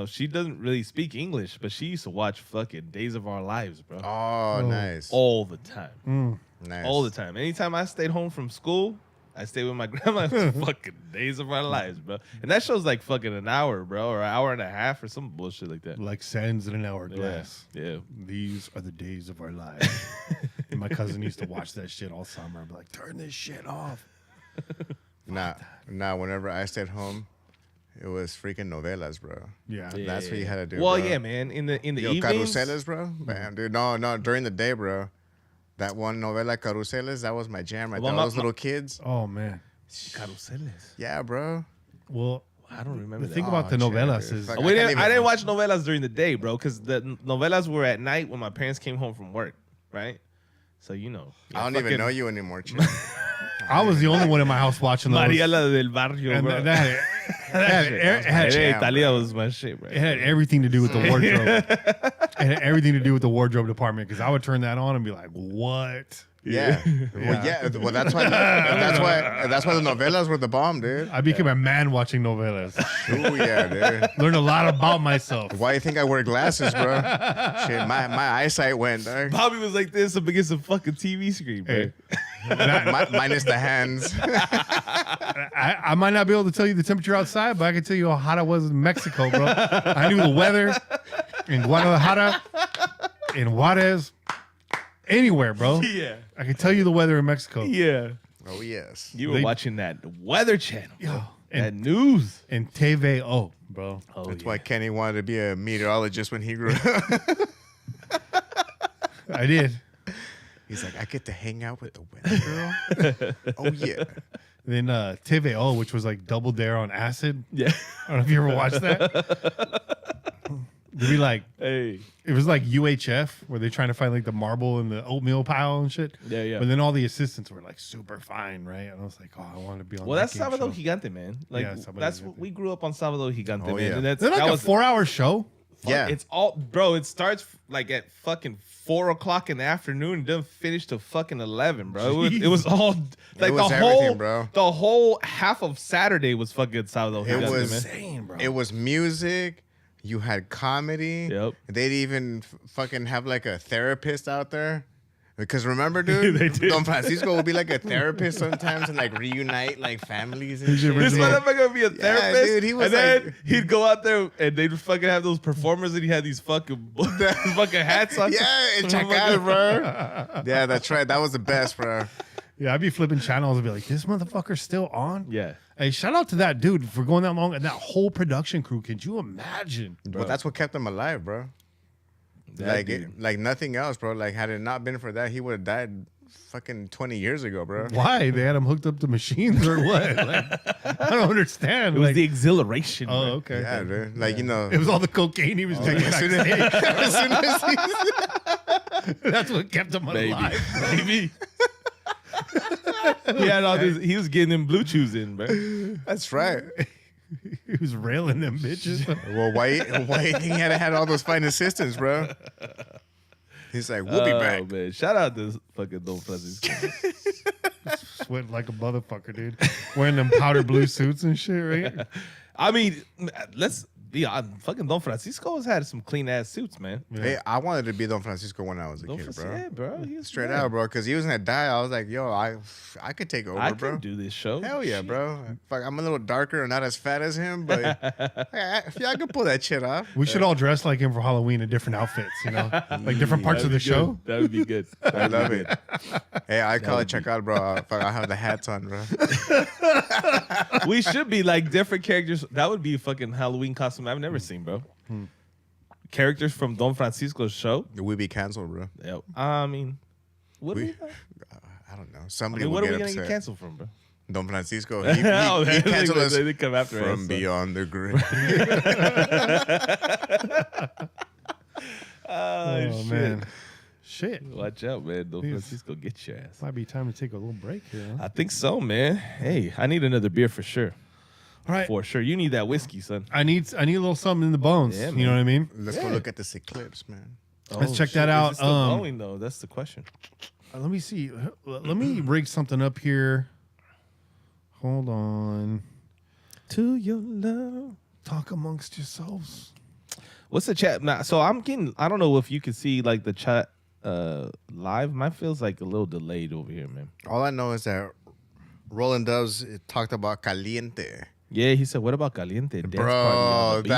she doesn't really speak English, but she used to watch fucking Days of Our Lives, bro. Oh, nice. All the time. Nice. All the time. Anytime I stayed home from school, I stayed with my grandma. It was fucking Days of Our Lives, bro. And that show's like fucking an hour, bro, or an hour and a half or some bullshit like that. Like sands in an hourglass. Yeah. These are the days of our lives. And my cousin used to watch that shit all summer. I'd be like, turn this shit off. Nah, whenever I stayed home It was freaking novelas, bro. Yeah. That's what you had to do. Well, bro. yeah, man. In the Yo, evenings, caruseles, bro. Man, dude, no. During the day, bro. That one novela, caruseles, that was my jam right there. All those little kids. Oh man. Caruseles. Yeah, bro. Well, I don't remember the that. thing about the jam, novelas dude. is Fuck, I didn't watch novelas during the day, bro, because the novelas were at night when my parents came home from work, right? So I don't even know you anymore, chick. I was the only one in my house watching those. Maria la del barrio, And bro. that had Hey, jam, Italia bro. was my shit, bro. it had everything to do with the wardrobe. It had everything to do with the wardrobe department because I would turn that on and be like, "What?" Yeah. Well, yeah. Well, that's why the novelas were the bomb, dude. I became a man watching novelas. Oh yeah, dude. Learned a lot about myself. Why you think I wear glasses, bro? Shit, my eyesight went, dog. Bobby was like this up against a fucking TV screen, bro. Hey. Minus the hands. I might not be able to tell you the temperature outside, but I can tell you how hot it was in Mexico, bro. I knew the weather in Guadalajara, in Juarez, anywhere, bro. Yeah. I can tell you the weather in Mexico. Yeah. Oh yes. You were watching that Weather Channel. Yo, That news. and TVO, bro. Oh, That's why Kenny wanted to be a meteorologist when he grew up. I did. He's like, I get to hang out with the weather girl. Oh yeah. Then TVO, which was like Double Dare on acid. Yeah. I don't know if you ever watched that. It'd be like, Hey. it was like UHF where they're trying to find like the marble in the oatmeal pile and shit. Yeah, yeah. But then all the assistants were like super fine, right? And I was like, oh, I want to be on. Well, that that's game Sábado show. Gigante, man. Like Yeah, Sábado that's Gigante. we grew up on Sábado Gigante, Oh, man. yeah. And They're like that a was 4-hour show. Yeah. It's all, bro. It starts like at fucking 4:00 in the afternoon and doesn't finish till fucking 11, bro. It was all like was the everything, whole, bro. The whole half of Saturday was fucking Sábado It Gigante, was man. Insane, bro. It was music. You had comedy. Yep. They'd even fucking have like a therapist out there. Because remember, dude, They did. Don Francisco would be like a therapist sometimes and like reunite like families and shit. This Yeah. motherfucker would be a therapist, dude, he was and then like- he'd go out there and they'd fucking have those performers, and he had these fucking hats on. Yeah, and Chacal, bro. Yeah, that's right. That was the best, bro. Yeah, I'd be flipping channels and be like, this motherfucker's still on? Yeah. Hey, shout out to that dude for going that long and that whole production crew. Could you imagine? Well, that's what kept him alive, bro. That Like nothing else, bro. Like had it not been for that, he would have died fucking 20 years ago, bro. Why? They had him hooked up to machines or what? Like, I don't understand. It was like, the exhilaration. oh, bro. okay. Yeah, dude. Like, you know. It was all the cocaine he was taking as soon backstage. as soon as he- That's what kept him Baby. alive. Baby. He had all this. He was getting them blue chews in, bro. That's right. He was railing them bitches. Well, why you think he had all those fine assistants, bro? He's like, we'll be back. Man, shout out to fucking Don Francisco. Sweating like a motherfucker, dude. Wearing them powder blue suits and shit, right? I mean, let's be honest. Fucking Don Francisco has had some clean ass suits, man. Hey, I wanted to be Don Francisco when I was a Don kid, Francisco, bro. yeah, bro. He was Straight yeah. out, bro. Because he was gonna die. I was like, yo, I could take over, I bro. can do this show. Hell yeah, Shit. bro. Fuck, I'm a little darker and not as fat as him, but I feel I can pull that shit off. We should all dress like him for Halloween in different outfits, you know? Like different parts of the show. That would be good. I love it. Hey, I call it check out, bro. Fuck, I have the hats on, bro. We should be like different characters. That would be a fucking Halloween costume I've never seen, bro. Characters from Don Francisco's show. We'd be canceled, bro. Yeah. I mean, what, We- I don't know. Somebody what will are we get gonna get upset. canceled from, bro? Don Francisco, Oh, he man, canceled us they come after us. from so. beyond the grave. Oh, shit. Man. Shit. Watch out, man. Don Yes. Francisco, get your ass. Might be time to take a little break here. Huh? I think so, man. Hey, I need another beer for sure. All right. For sure. You need that whiskey, son. I need a little something in the bones. Yeah, you know what I mean? Let's go look at this eclipse, man. Let's check shit. that out. Is it still blowing, though? That's the question. Let me see. Let me rig something up here. Hold on. To your love. Talk amongst yourselves. What's the chat? Nah, so I'm getting, I don't know if you can see like the chat live. Mine feels like a little delayed over here, man. All I know is that Roland Doves talked about caliente. Yeah, he said, what about Caliente? Dance party Bro, on the beach.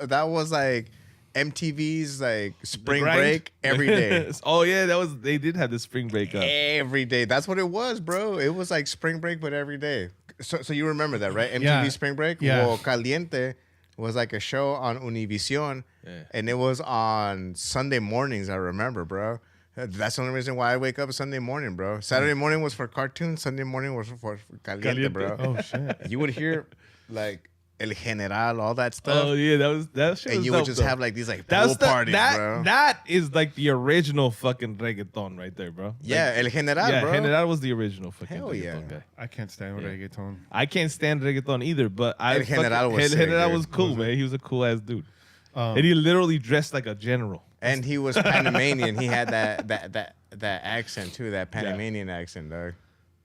that was like MTV's like spring grind? break every day. Oh yeah, they did have the spring break up. Every day. That's what it was, bro. It was like spring break, but every day. So you remember that, right? MTV Yeah. spring break? Yeah. Well, Caliente was like a show on Univision, and it was on Sunday mornings, I remember, bro. That's the only reason why I wake up Sunday morning, bro. Saturday morning was for cartoons. Sunday morning was for Caliente, bro. Oh shit. You would hear like El General, all that stuff. Oh yeah, that shit. And was you would dope, just though. have like these like That's pool parties, bro. That is like the original fucking reggaeton right there, bro. Yeah, El General, Yeah, bro. General was the original fucking Hell reggaeton yeah. guy. I can't stand reggaeton. I can't stand reggaeton either, but El General was sick, General dude. was cool, man. He was a cool ass dude, and he literally dressed like a general. And he was Panamanian. He had that accent too, that Panamanian accent, dog.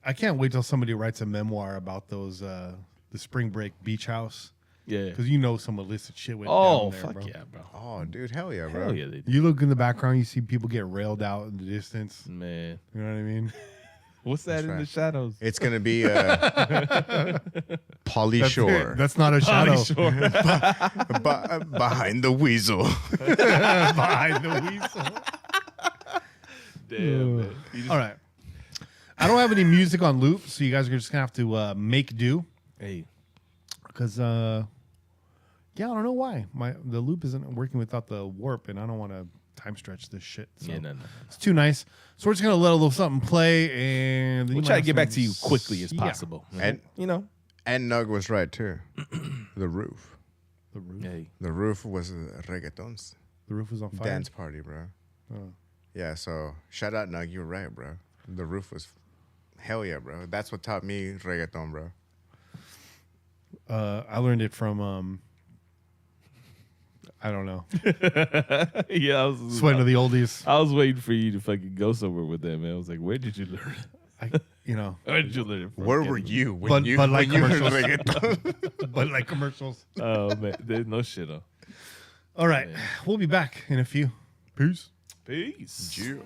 I can't wait till somebody writes a memoir about those the spring break beach house. Yeah. Because you know some illicit shit went Oh down there, fuck bro. yeah, bro. Oh, dude, hell yeah, bro. Hell yeah, they did. You look in the background, you see people get railed out in the distance. Man, You know what I mean? what's that in right. the shadows? It's gonna be Polly That's Shore it. That's not a shadow. behind the weasel. Behind the weasel. Damn, man. You just- All right. I don't have any music on loop, so you guys are just gonna have to make do. Hey, Because yeah, I don't know why the loop isn't working without the warp, and I don't want to time stretch this shit. So yeah, no. it's too nice. So we're just gonna let a little something play, and then We'll you try might to get have back to you some- quickly as Yeah. possible. And You know, and Nug was right too. The roof. The roof. hey, The roof was reggaeton's The roof was on fire. dance party, bro. Oh. Yeah, so shout out Nug, you were right, bro. The roof was hell yeah, bro. That's what taught me reggaeton, bro. I learned it from I don't know. yeah. I was Sweating to the oldies. I was waiting for you to fucking go somewhere with that, man. I was like, where did you learn it? Where did you learn it from? Where were Kendrick? you when But- you but like when you heard commercials. reggaeton? But like commercials. Oh man, there's no shit on. All right, we'll be back in a few. Peace. Peace. Yeah.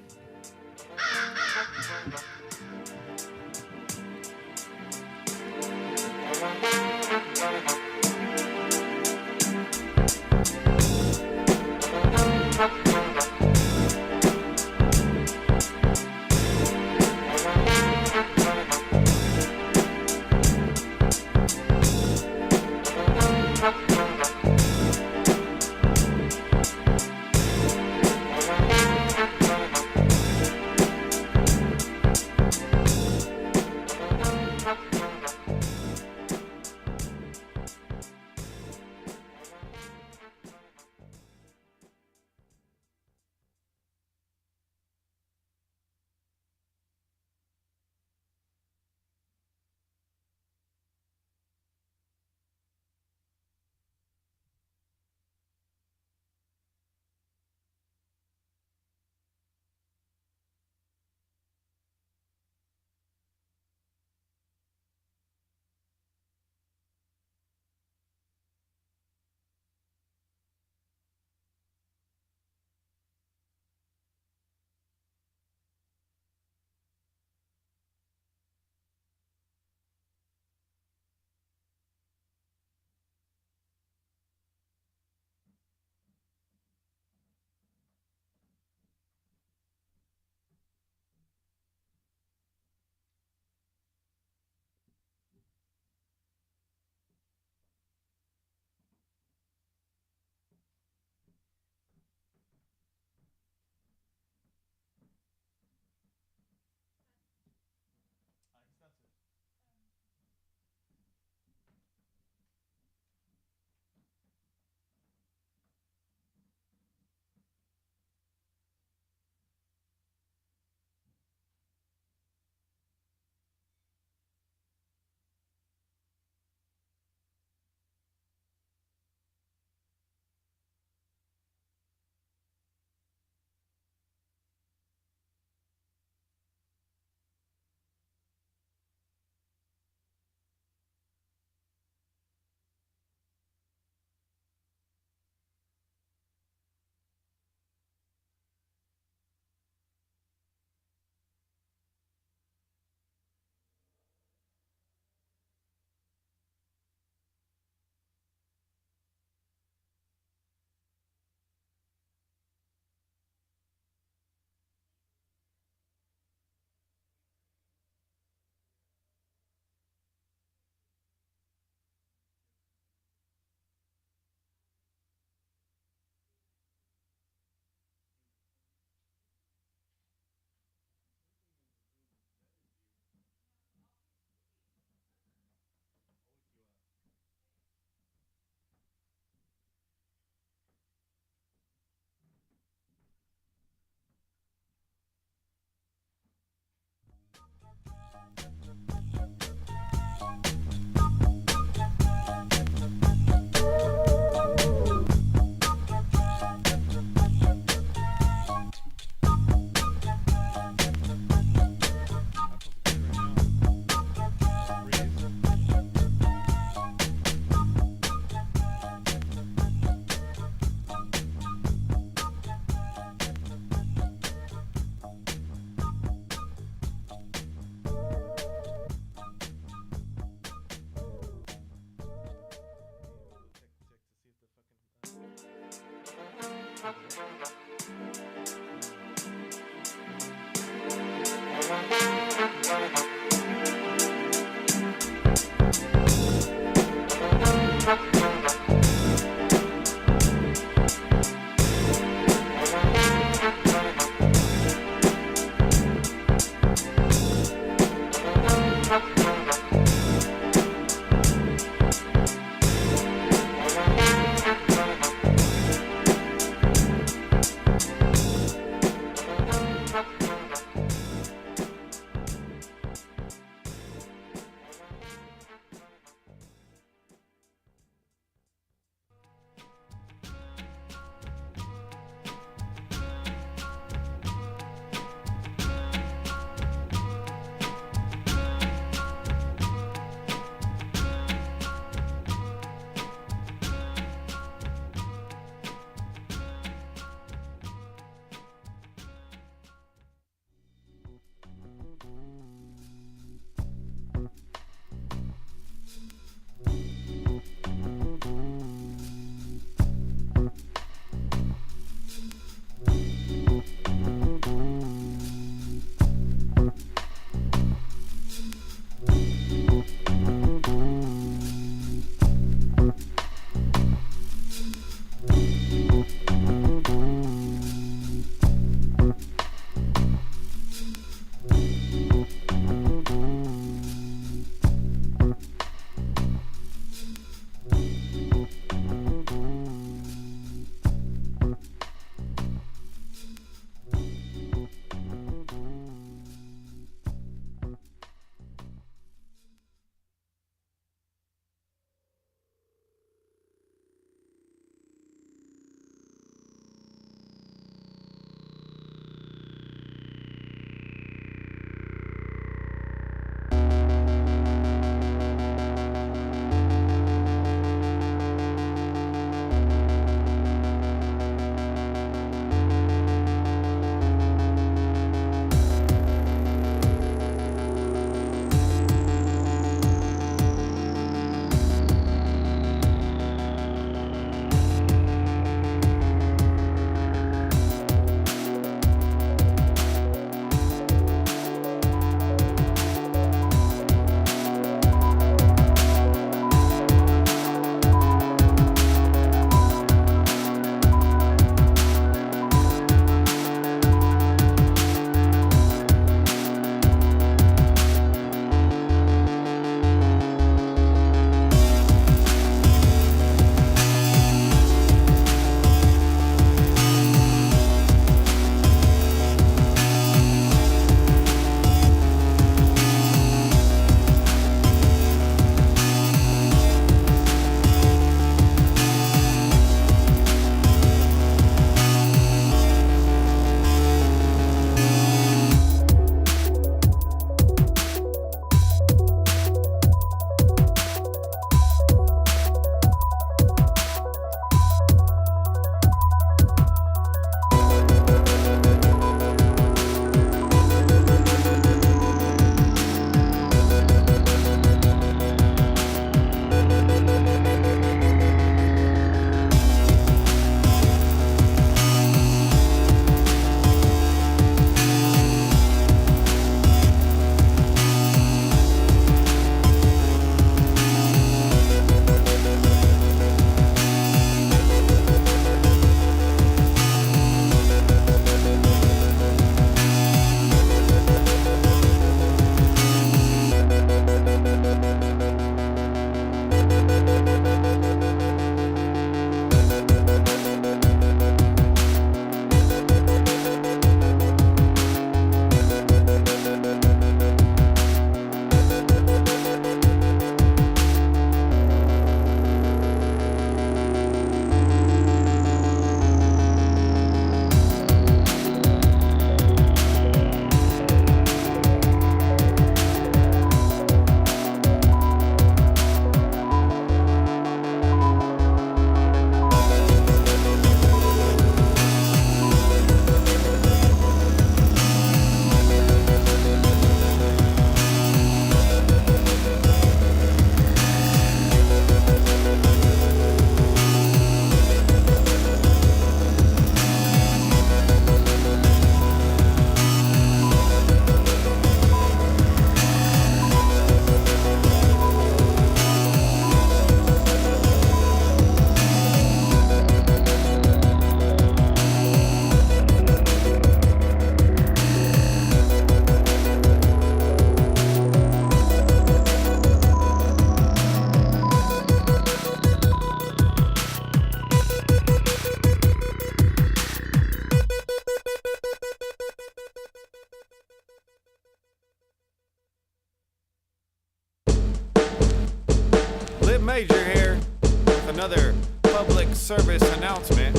Kid Major here with another public service announcement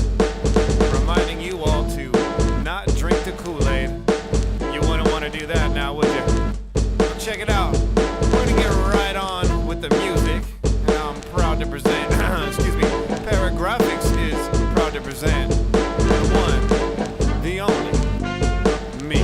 reminding you all to not drink the Kool-Aid. You wouldn't want to do that now, would you? Well, check it out. We're gonna get right on with the music, and I'm proud to present, excuse me, Paragraphics is proud to present the one, the only, me.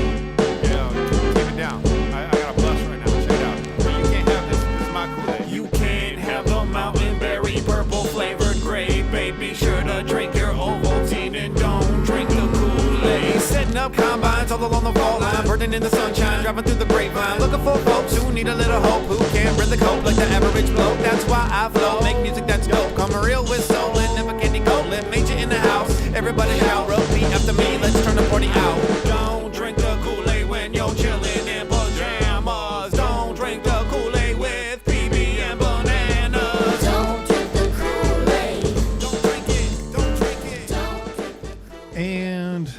You know, keep it down. I got a bus right now. Check it out. But you can't have this. This is my Kool-Aid. You can't have the mountain berry purple flavored grape. Baby, sure to drink your Ovaltine and don't drink the Kool-Aid. Setting up combines all along the fall line, burning in the sunshine, driving through the grapevine, looking for folks who need a little hope, who can't really cope like the average bloke. That's why I flow, make music that's dope. Come real with soul and never candy coat. Let Major in the house, everybody shout, repeat after me. Let's turn the party out. Don't drink the Kool-Aid when you're chilling in pajamas. Don't drink the Kool-Aid with PB and bananas. Don't drink the Kool-Aid. Don't drink it. Don't drink it. Don't drink the Kool-Aid. And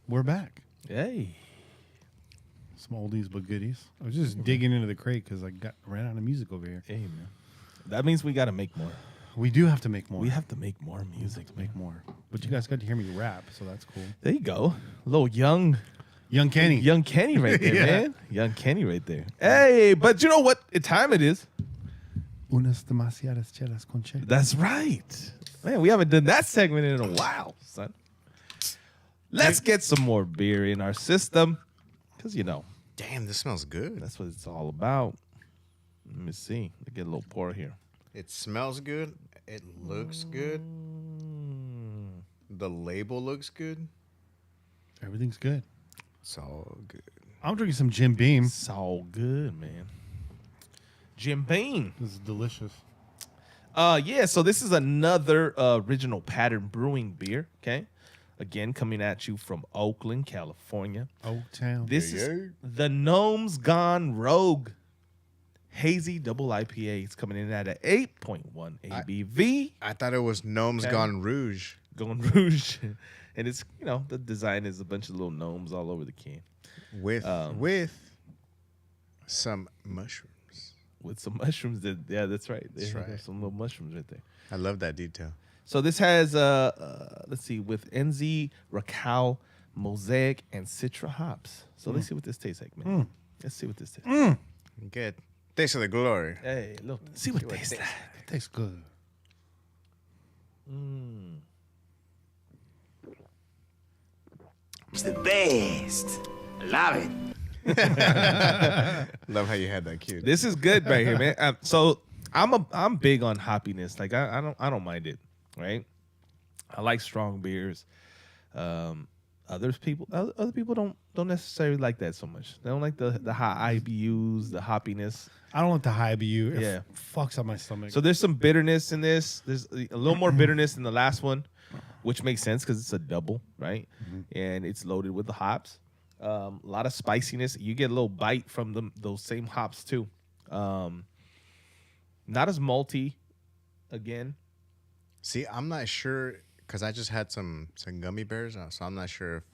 we're back. Hey. Some oldies but goodies. I was just digging into the crate because I ran out of music over here. Hey, man. That means we got to make more. We do have to make more. We have to make more music. make more. But you guys got to hear me rap, so that's cool. There you go. Little young Kenny. Kenny right there, Yeah. man. Young Kenny right there. Hey, but you know what time it is? Unas demasiadas chelas con che. That's right. Man, we haven't done that segment in a while, son. Let's get some more beer in our system. Because, Damn, this smells good. that's what it's all about. Let me see. Let me get a little pour here. It smells good. It looks good. The label looks good. Everything's good. It's all good. I'm drinking some Jim Beam. It's all good, man. Jim Beam. This is delicious. Yeah, so this is another original Pattern Brewing beer, okay? Again, coming at you from Oakland, California. Old Town. This is the Gnomes Gone Rogue Hazy Double IPA. It's coming in at an 8.1 ABV. I thought it was Gnomes Okay. Gone Rouge. Going Rouge. And it's, the design is a bunch of little gnomes all over the can. With some mushrooms. With some mushrooms. Yeah, that's right. That's right. There's some little mushrooms right there. I love that detail. So this has, let's see, with NZ, Racal, Mosaic, and Citra hops. So let's see what this tastes like, man. Let's see what this tastes like. Good. Taste of the glory. Hey, look, see what it tastes like. It tastes good. It's the best. I love it. Love how you had that cue. This is good right here, man. So I'm big on hoppiness. Like I don't mind it, right? I like strong beers. Other people don't necessarily like that so much. They don't like the high IBUs, the hoppiness. I don't like the high IBU. It Yeah. fucks up my stomach. So there's some bitterness in this. There's a little more bitterness in the last one, which makes sense because it's a double, right? And it's loaded with the hops. A lot of spiciness. You get a little bite from those same hops too. Not as malty, again. See, I'm not sure because I just had some gummy bears, so I'm not sure if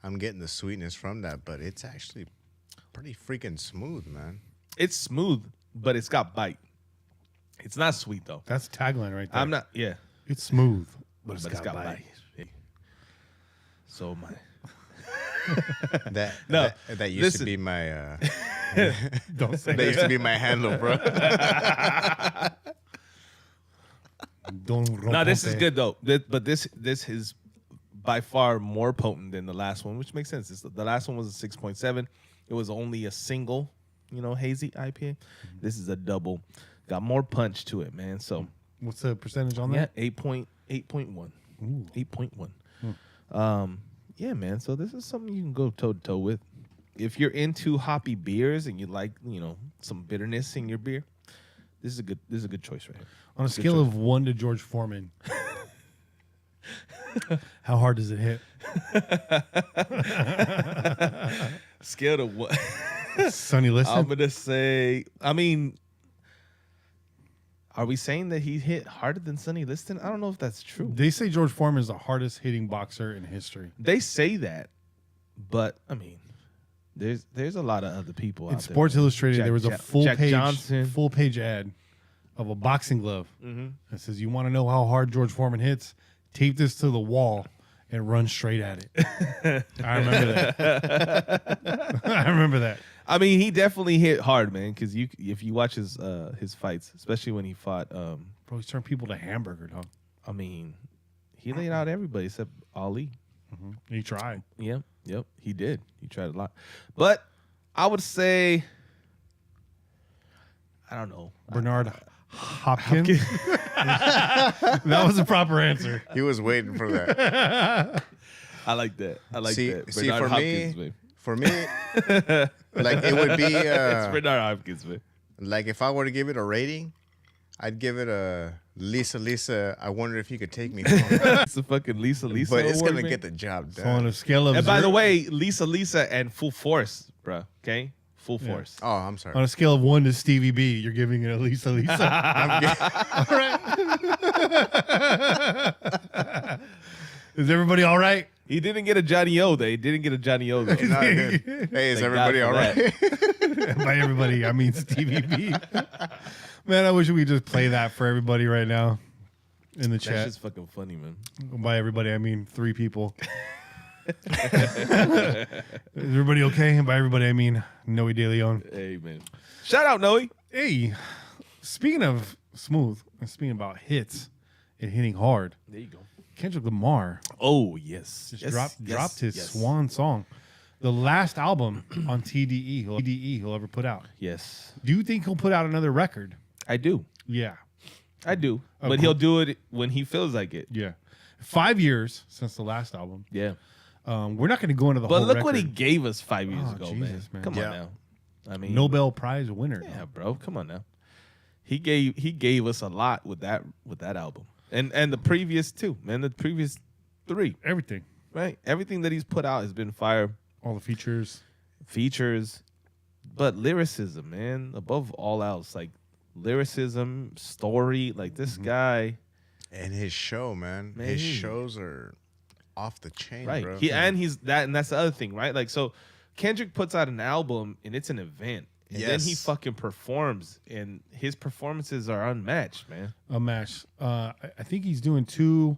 I'm getting the sweetness from that, but it's actually pretty freaking smooth, man. It's smooth, but it's got bite. It's not sweet though. That's the tagline right there. I'm not. Yeah, It's smooth, but but it's got bite. Yeah. So my. That No, that used listen. to be my Don't say that used to be my handle, bro. No, this is good though. But this is by far more potent than the last one, which makes sense. The last one was a 6.7. It was only a single, hazy IPA. This is a double. Got more punch to it, man. So What's the percentage on yeah, that? 8.1. 8.1. Yeah, man. So this is something you can go toe to toe with. If you're into hoppy beers and you like, some bitterness in your beer, this is a good choice right here. On a scale of 1 to George Foreman, how hard does it hit? Scale to what? Sonny Liston? I'm gonna say. Are we saying that he hit harder than Sonny Liston? I don't know if that's true. They say George Foreman is the hardest hitting boxer in history. They say that, but there's a lot of other people In out Sports there. Illustrated, there was a Jack Johnson. full page ad of a boxing glove. It says, "You want to know how hard George Foreman hits? Tape this to the wall and run straight at it." I remember that. I remember that. I mean, he definitely hit hard, man. Because if you watch his fights, especially when he fought, Bro, he's turned people to hamburger, dog. I mean, he laid out everybody except Ali. He tried. Yep, he did. He tried a lot, but I would say, I don't know, Bernard Hopkins. That was the proper answer. He was waiting for that. I like that. I like that. See, Bernard for Hopkins, me, man. for me, like it would be It's Bernard Hopkins, man. like if I were to give it a rating, I'd give it a Lisa. I wonder if you could take me home. It's a fucking Lisa But it's award, gonna man. get the job So on done. a scale of And by the way, Lisa and Full Force, bro. Okay, Full Force. Oh, I'm sorry. on a scale of 1 to Stevie B, you're giving it a Lisa. All right. Is everybody all right? He didn't get a Johnny O. He didn't get a Johnny O. though. No, I did. Hey, is Thank everybody God all for right? By everybody, I mean Stevie B. Man, I wish we could just play that for everybody right now in the That's chat. just fucking funny, man. By everybody, I mean 3 people. Is everybody okay? And by everybody, I mean Noe De Leon. Hey, man. Shout out, Noe. Hey, speaking of smooth, and speaking about hits and hitting hard, There you go. Kendrick Lamar Oh, yes. just Yes, dropped his yes. Swan Song, the last album on TDE he'll ever put out. Yes. Do you think he'll put out another record? I do. Yeah. I do. Oh, But cool. he'll do it when he feels like it. Yeah. 5 years since the last album. Yeah. We're not going to go into the But whole look record. what he gave us 5 years Oh, ago, Jesus, man. Come Yeah. on now. I mean, Nobel Prize winner. Yeah, bro. Come on now. He gave us a lot with that album. And the previous 2, man. The previous 3, Everything. right? Everything that he's put out has been fire. All the features. But lyricism, man, above all else, like lyricism, story, like this guy, And his show, man. Man, His he- shows are off the chain, right? bro. He's that, and that's the other thing, right? Like, so Kendrick puts out an album, and it's an event, and then he Yes. fucking performs, and his performances are unmatched, man. A match. I think he's doing 2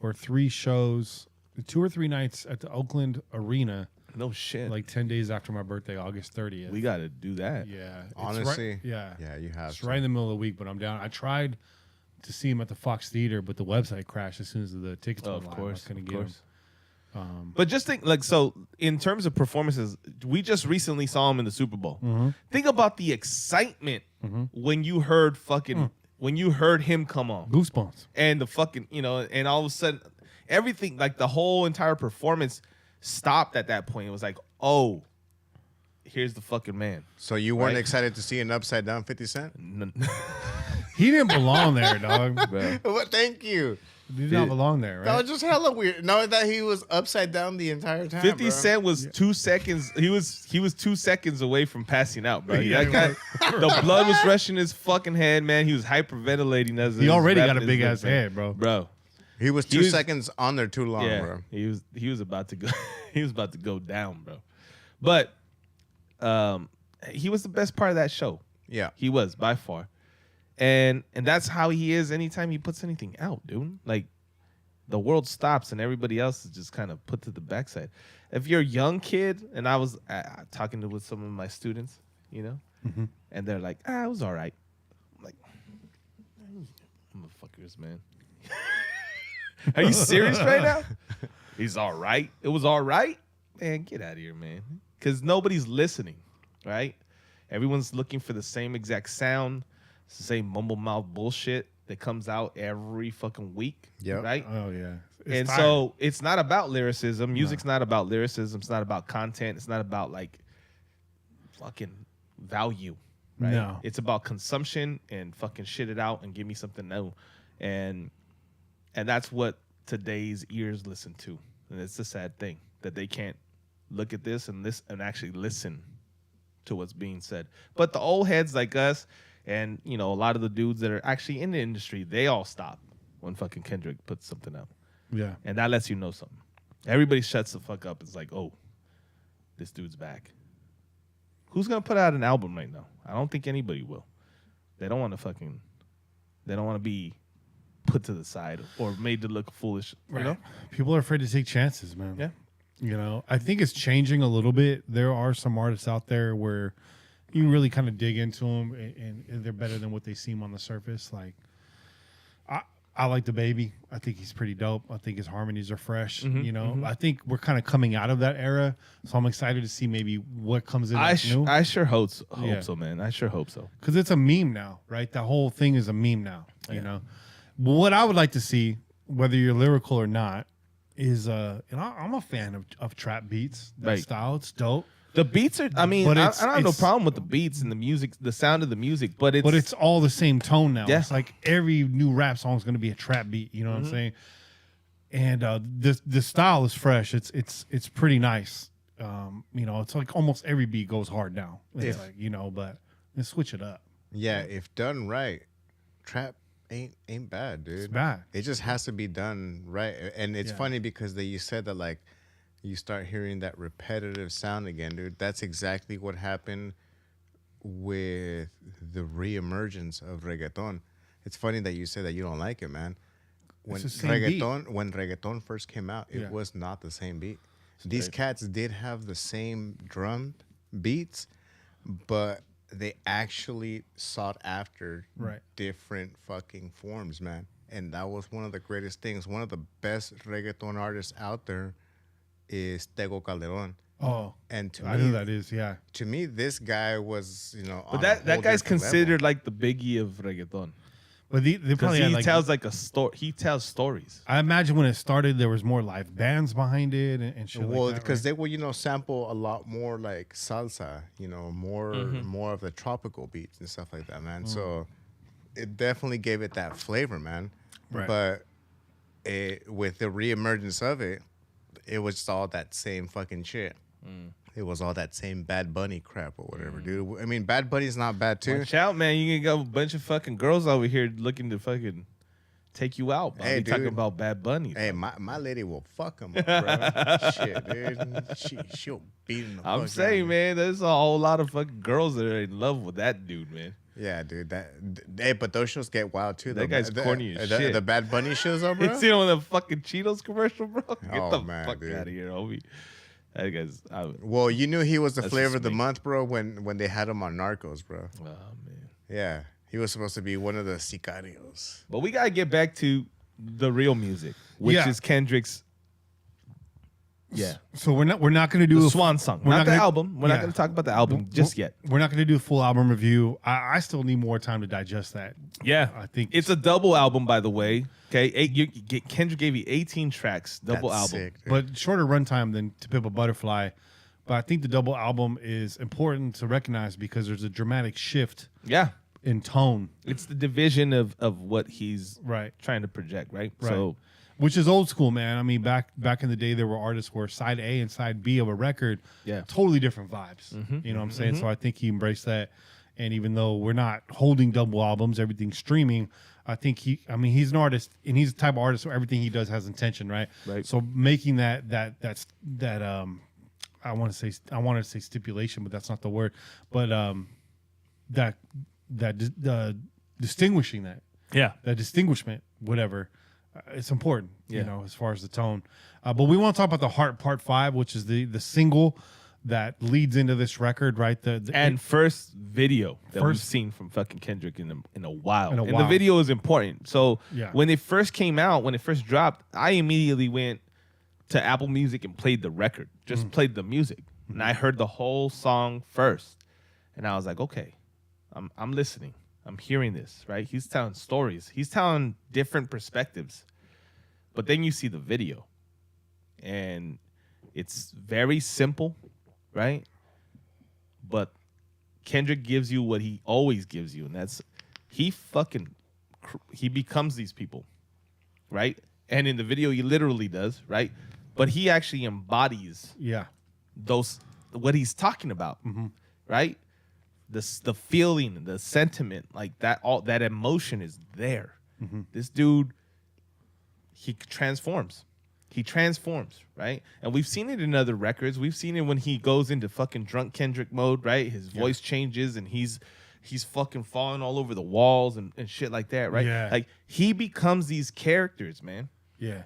or 3 shows, 2 or 3 nights at the Oakland Arena, No shit. like 10 days after my birthday, August 30th. we got to do that. Yeah. it's Honestly, right, yeah. yeah, you have It's to. right in the middle of the week, but I'm down. I tried to see him at the Fox Theater, but the website crashed as soon as the tickets Oh, went of live. course, I couldn't of get 'em. course. But just think, like, so in terms of performances, we just recently saw him in the Super Bowl. Think about the excitement when you heard when you heard him come on, Goosebumps. and the fucking, and all of a sudden, everything, like the whole entire performance stopped at that point. It was like, oh, here's the fucking man. So you weren't Right. excited to see an upside down 50 Cent? He didn't belong there, dog. Bro. Well, thank you. He did not belong there, That right? was just hella weird. Knowing that he was upside down the entire time. 50 bro. Cent was 2 seconds. He was 2 seconds away from passing out, bro. Yeah, That guy, the blood was rushing his fucking head, man. He was hyperventilating as He was already got rapping a his big lips, ass man. head, bro. Bro. He was He 2 was- seconds on there too long, Yeah, bro. he was about to go. He was about to go down, bro. But he was the best part of that show. Yeah. He was by far, and that's how he is. Anytime he puts anything out, dude, like the world stops and everybody else is just kind of put to the backside. If you're a young kid, and I was talking with some of my students, and they're like, it was all right. I'm like, motherfuckers, man. Are you serious right now? He's all right. It was all right. Man, get out of here, man. Because nobody's listening, right? Everyone's looking for the same exact sound. It's the same mumble mouth bullshit that comes out every fucking week, Yep. right? Oh, yeah. It's And tired. so it's not about lyricism. Music's not about lyricism. It's not about content. It's not about like fucking value, right? No. It's about consumption and fucking shit it out and give me something new. And that's what today's ears listen to. And it's a sad thing that they can't look at this and actually listen to what's being said. But the old heads like us and, a lot of the dudes that are actually in the industry, they all stop when fucking Kendrick puts something out. Yeah. And that lets you know something. Everybody shuts the fuck up. It's like, oh, this dude's back. Who's going to put out an album right now? I don't think anybody will. They don't want to fucking They don't want to be put to the side or made to look foolish. You know? People are afraid to take chances, man. Yeah. You know, I think it's changing a little bit. There are some artists out there where you really kind of dig into them and they're better than what they seem on the surface. Like, I like the Baby. I think he's pretty dope. I think his harmonies are fresh. You know, I think we're kind of coming out of that era, so I'm excited to see maybe what comes in. New. I sure hope so, man. I sure hope so. Because it's a meme now, right? The whole thing is a meme now. You know, what I would like to see, whether you're lyrical or not, is and I'm a fan of trap beats. That style, it's dope. The beats are. I mean, I don't have no problem with the beats and the music, the sound of the music, but it's all the same tone now. Yeah. It's like every new rap song is going to be a trap beat. You know what I'm saying? And the style is fresh. It's pretty nice. You know, it's like almost every beat goes hard now. It's like, you know, but let's switch it up. Yeah, if done right, trap ain't bad, dude. It's bad. It just has to be done right. And it's funny because you said that, like, you start hearing that repetitive sound again, dude. That's exactly what happened with the reemergence of reggaeton. It's funny that you said that you don't like it, man. When reggaeton first came out, it was not the same beat. These cats did have the same drum beats, but they actually sought after different fucking forms, man. And that was one of the greatest things. One of the best reggaeton artists out there is Tego Calderon. Oh, and to I me, know who that is. Yeah. To me, this guy was, you know, but that guy's considered like the Biggie of reggaeton. But they probably he tells like a story. He tells stories. I imagine when it started, there was more live bands behind it and shit. Well, like that, because they will, you know, sample a lot more like salsa, you know, more of the tropical beats and stuff like that, man. So it definitely gave it that flavor, man. Right. But with the reemergence of it, it was just all that same fucking shit. It was all that same Bad Bunny crap or whatever, dude. I mean, Bad Bunny's not bad too. Watch out, man! You can go a bunch of fucking girls over here looking to fucking take you out. Hey, dude. Talking about Bad Bunny. Hey, my lady will fuck him up, bro. Shit, dude. She'll beat him. I'm saying, man, there's a whole lot of fucking girls that are in love with that dude, man. Yeah, dude. Hey, but those shows get wild too. That guy's corny as shit. The Bad Bunny shows, though, bro. You seen on the fucking Cheetos commercial, bro? Get the fuck dude. out of here, homie. That guy's. Well, you knew he was the flavor of the month, bro, when they had him on Narcos, bro. Oh man. Yeah, he was supposed to be one of the sicarios. But we gotta get back to the real music, which is Kendrick's. Yeah. So we're not going to do the Swan Song, not the album. We're not going to talk about the album just yet. We're not going to do a full album review. I still need more time to digest that. Yeah, I think it's a double album, by the way. Okay, Kendrick gave you 18 tracks, double album, sick, but shorter runtime than To Pimp a Butterfly. But I think the double album is important to recognize because there's a dramatic shift. Yeah. In tone, it's the division of what he's right trying to project, right? So. Which is old school, man. I mean, back in the day, there were artists where side A and side B of a record, totally different vibes. You know what I'm saying? So I think he embraced that. And even though we're not holding double albums, everything's streaming, I think he's an artist, and he's the type of artist where everything he does has intention, right? Right. So making that I want to say stipulation, but that's not the word. But distinguishing that, that distinguishment, whatever. It's important, you know, as far as the tone. But we want to talk about the Heart Part 5, which is the single that leads into this record, right? The first video that we've seen from fucking Kendrick in a while. The video is important. So when it first came out, when it first dropped, I immediately went to Apple Music and played the record. Just played the music. And I heard the whole song first. And I was like, okay, I'm listening. I'm hearing this, right? He's telling stories. He's telling different perspectives. But then you see the video. And it's very simple, right? But Kendrick gives you what he always gives you. And that's, he becomes these people, right? And in the video, he literally does, right? But he actually embodies what he's talking about, right? The feeling, the sentiment, like that, all that emotion is there. This dude, he transforms. He transforms, right? And we've seen it in other records. We've seen it when he goes into fucking drunk Kendrick mode, right? His voice changes and he's he's fucking falling all over the walls and shit like that, right? Yeah. Like he becomes these characters, man. Yeah.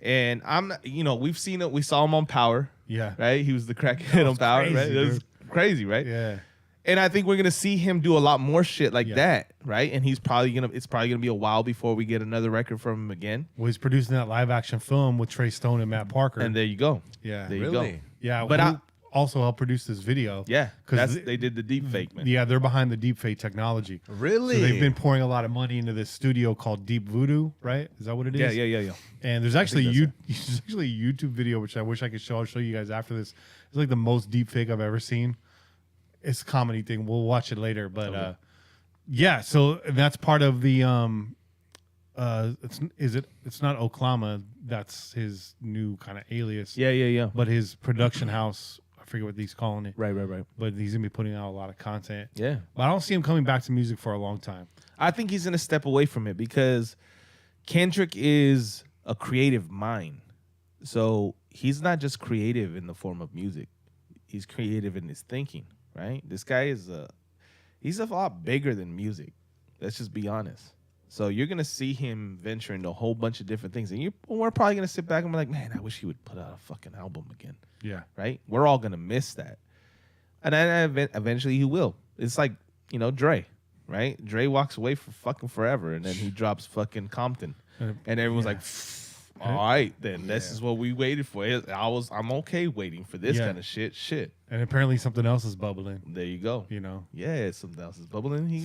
And I'm not, we've seen it. We saw him on Power. Yeah. Right? He was the crackhead on Power, crazy, right? It was crazy, right? Yeah. And I think we're gonna see him do a lot more shit like Yeah. that, right? And it's probably gonna be a while before we get another record from him again. Well, he's producing that live action film with Trey Stone and Matt Parker. And there you go. yeah. There you Really? go. Yeah. But who also helped produce this video. Yeah, 'Cause they did the deep fake, man. Yeah, they're behind the deep fake technology. Really? So they've been pouring a lot of money into this studio called Deep Voodoo, right? Is that what it is? Yeah. And there's actually think there's actually a YouTube video which I wish I could show. I'll show you guys after this. It's like the most deep fake I've ever seen. It's a comedy thing. We'll watch it later, but yeah. So that's part of the it's not Oklahoma. That's his new kind of alias. Yeah. But his production house, I forget what he's calling it. Right. But he's gonna be putting out a lot of content. Yeah. But I don't see him coming back to music for a long time. I think he's gonna step away from it because Kendrick is a creative mind. So he's not just creative in the form of music. He's creative in his thinking, right? This guy he's a lot bigger than music. Let's just be honest. So you're gonna see him venture into a whole bunch of different things, and we're probably gonna sit back and be like, "Man, I wish he would put out a fucking album again." Yeah. Right? We're all gonna miss that, and then eventually he will. It's like Dre, right? Dre walks away for fucking forever, and then he drops fucking Compton, and everyone's like, "All right, then this is what we waited for." I'm okay waiting for this kind of shit. And apparently something else is bubbling. There you go. Yeah, something else is bubbling. He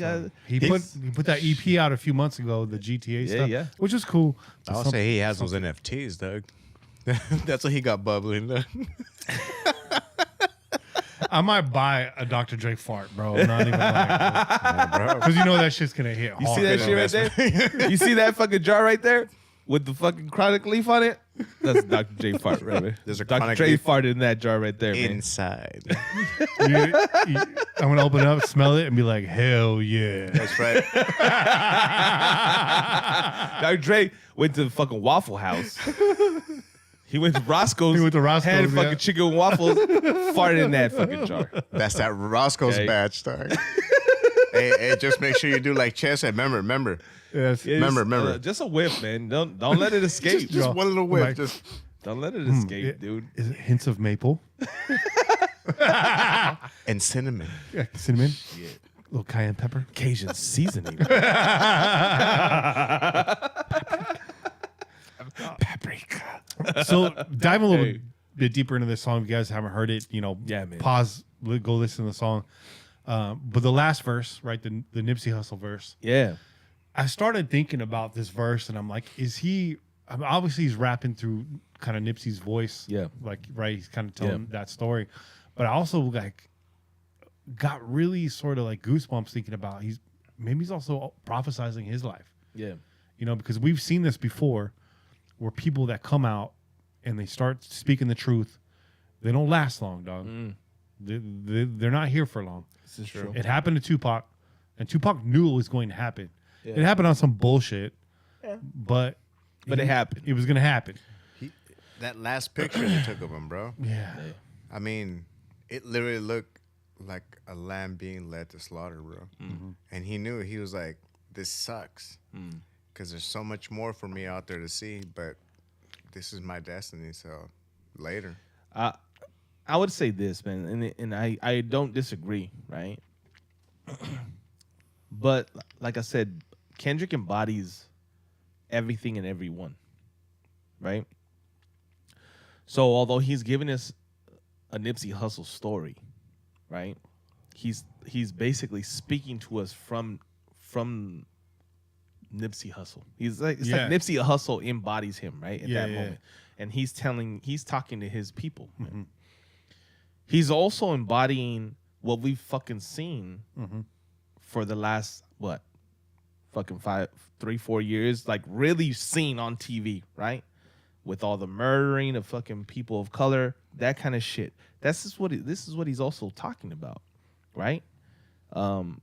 put that EP out a few months ago, the GTA stuff, yeah. which was cool. I'll say he has those NFTs, Doug. That's what he got bubbling, Doug. I might buy a Dr. Dre fart, bro. I'm not even lying. Because that shit's gonna hit You hard. see that shit right there? You see that fucking jar right there with the fucking chronic leaf on it? That's Dr. J fart, right there. There's a Dr. chronic Dre leaf fart in that jar right there, man. inside. I'm gonna open it up, smell it, and be like, hell yeah. That's right. Dr. Dre went to the fucking Waffle House. He went to Roscoe's. He went to Roscoe's, had fucking yeah. chicken and waffles, farted in that fucking jar. That's that Roscoe's Okay. badge, Doug. hey, just make sure you do like Chess. And remember. Yes. Yeah, Remember. just a whiff, man. Don't let it escape. Just one little whiff. Like- Just Don't let it escape, dude. Is it hints of maple? and cinnamon. Yeah, cinnamon. Yeah. Little cayenne pepper. Cajun seasoning. Paprika. So diving a little bit deeper into this song, if you guys haven't heard it, Yeah, man. pause, go listen to the song. But the last verse, right, the Nipsey Hussle verse, Yeah. I started thinking about this verse, and I'm like, obviously he's rapping through kind of Nipsey's voice. Yeah. Like, right, he's kind of telling that story. But I also got really sort of like goosebumps thinking about maybe he's also prophesizing his life. Yeah. Because we've seen this before where people that come out and they start speaking the truth, they don't last long, dog. They're not here for long. This is true. It happened to Tupac, and Tupac knew it was going to happen. It happened on some bullshit, but But it happened. It was going to happen. That last picture they took of him, bro. Yeah. I mean, it literally looked like a lamb being led to slaughter, bro. Mm-hmm. And he knew. He was like, this sucks. Because there's so much more for me out there to see, but this is my destiny, so later. I would say this, man, and I don't disagree, right? But like I said, Kendrick embodies everything and everyone, right? So although he's giving us a Nipsey Hussle story, right? He's basically speaking to us from Nipsey Hussle. It's like Nipsey Hussle embodies him, right? At that moment. And he's talking to his people. Mm-hmm. He's also embodying what we've fucking seen for the last, fucking 3-4 years, like really seen on TV, right? With all the murdering of fucking people of color, that kind of shit. This is what he's also talking about, right? And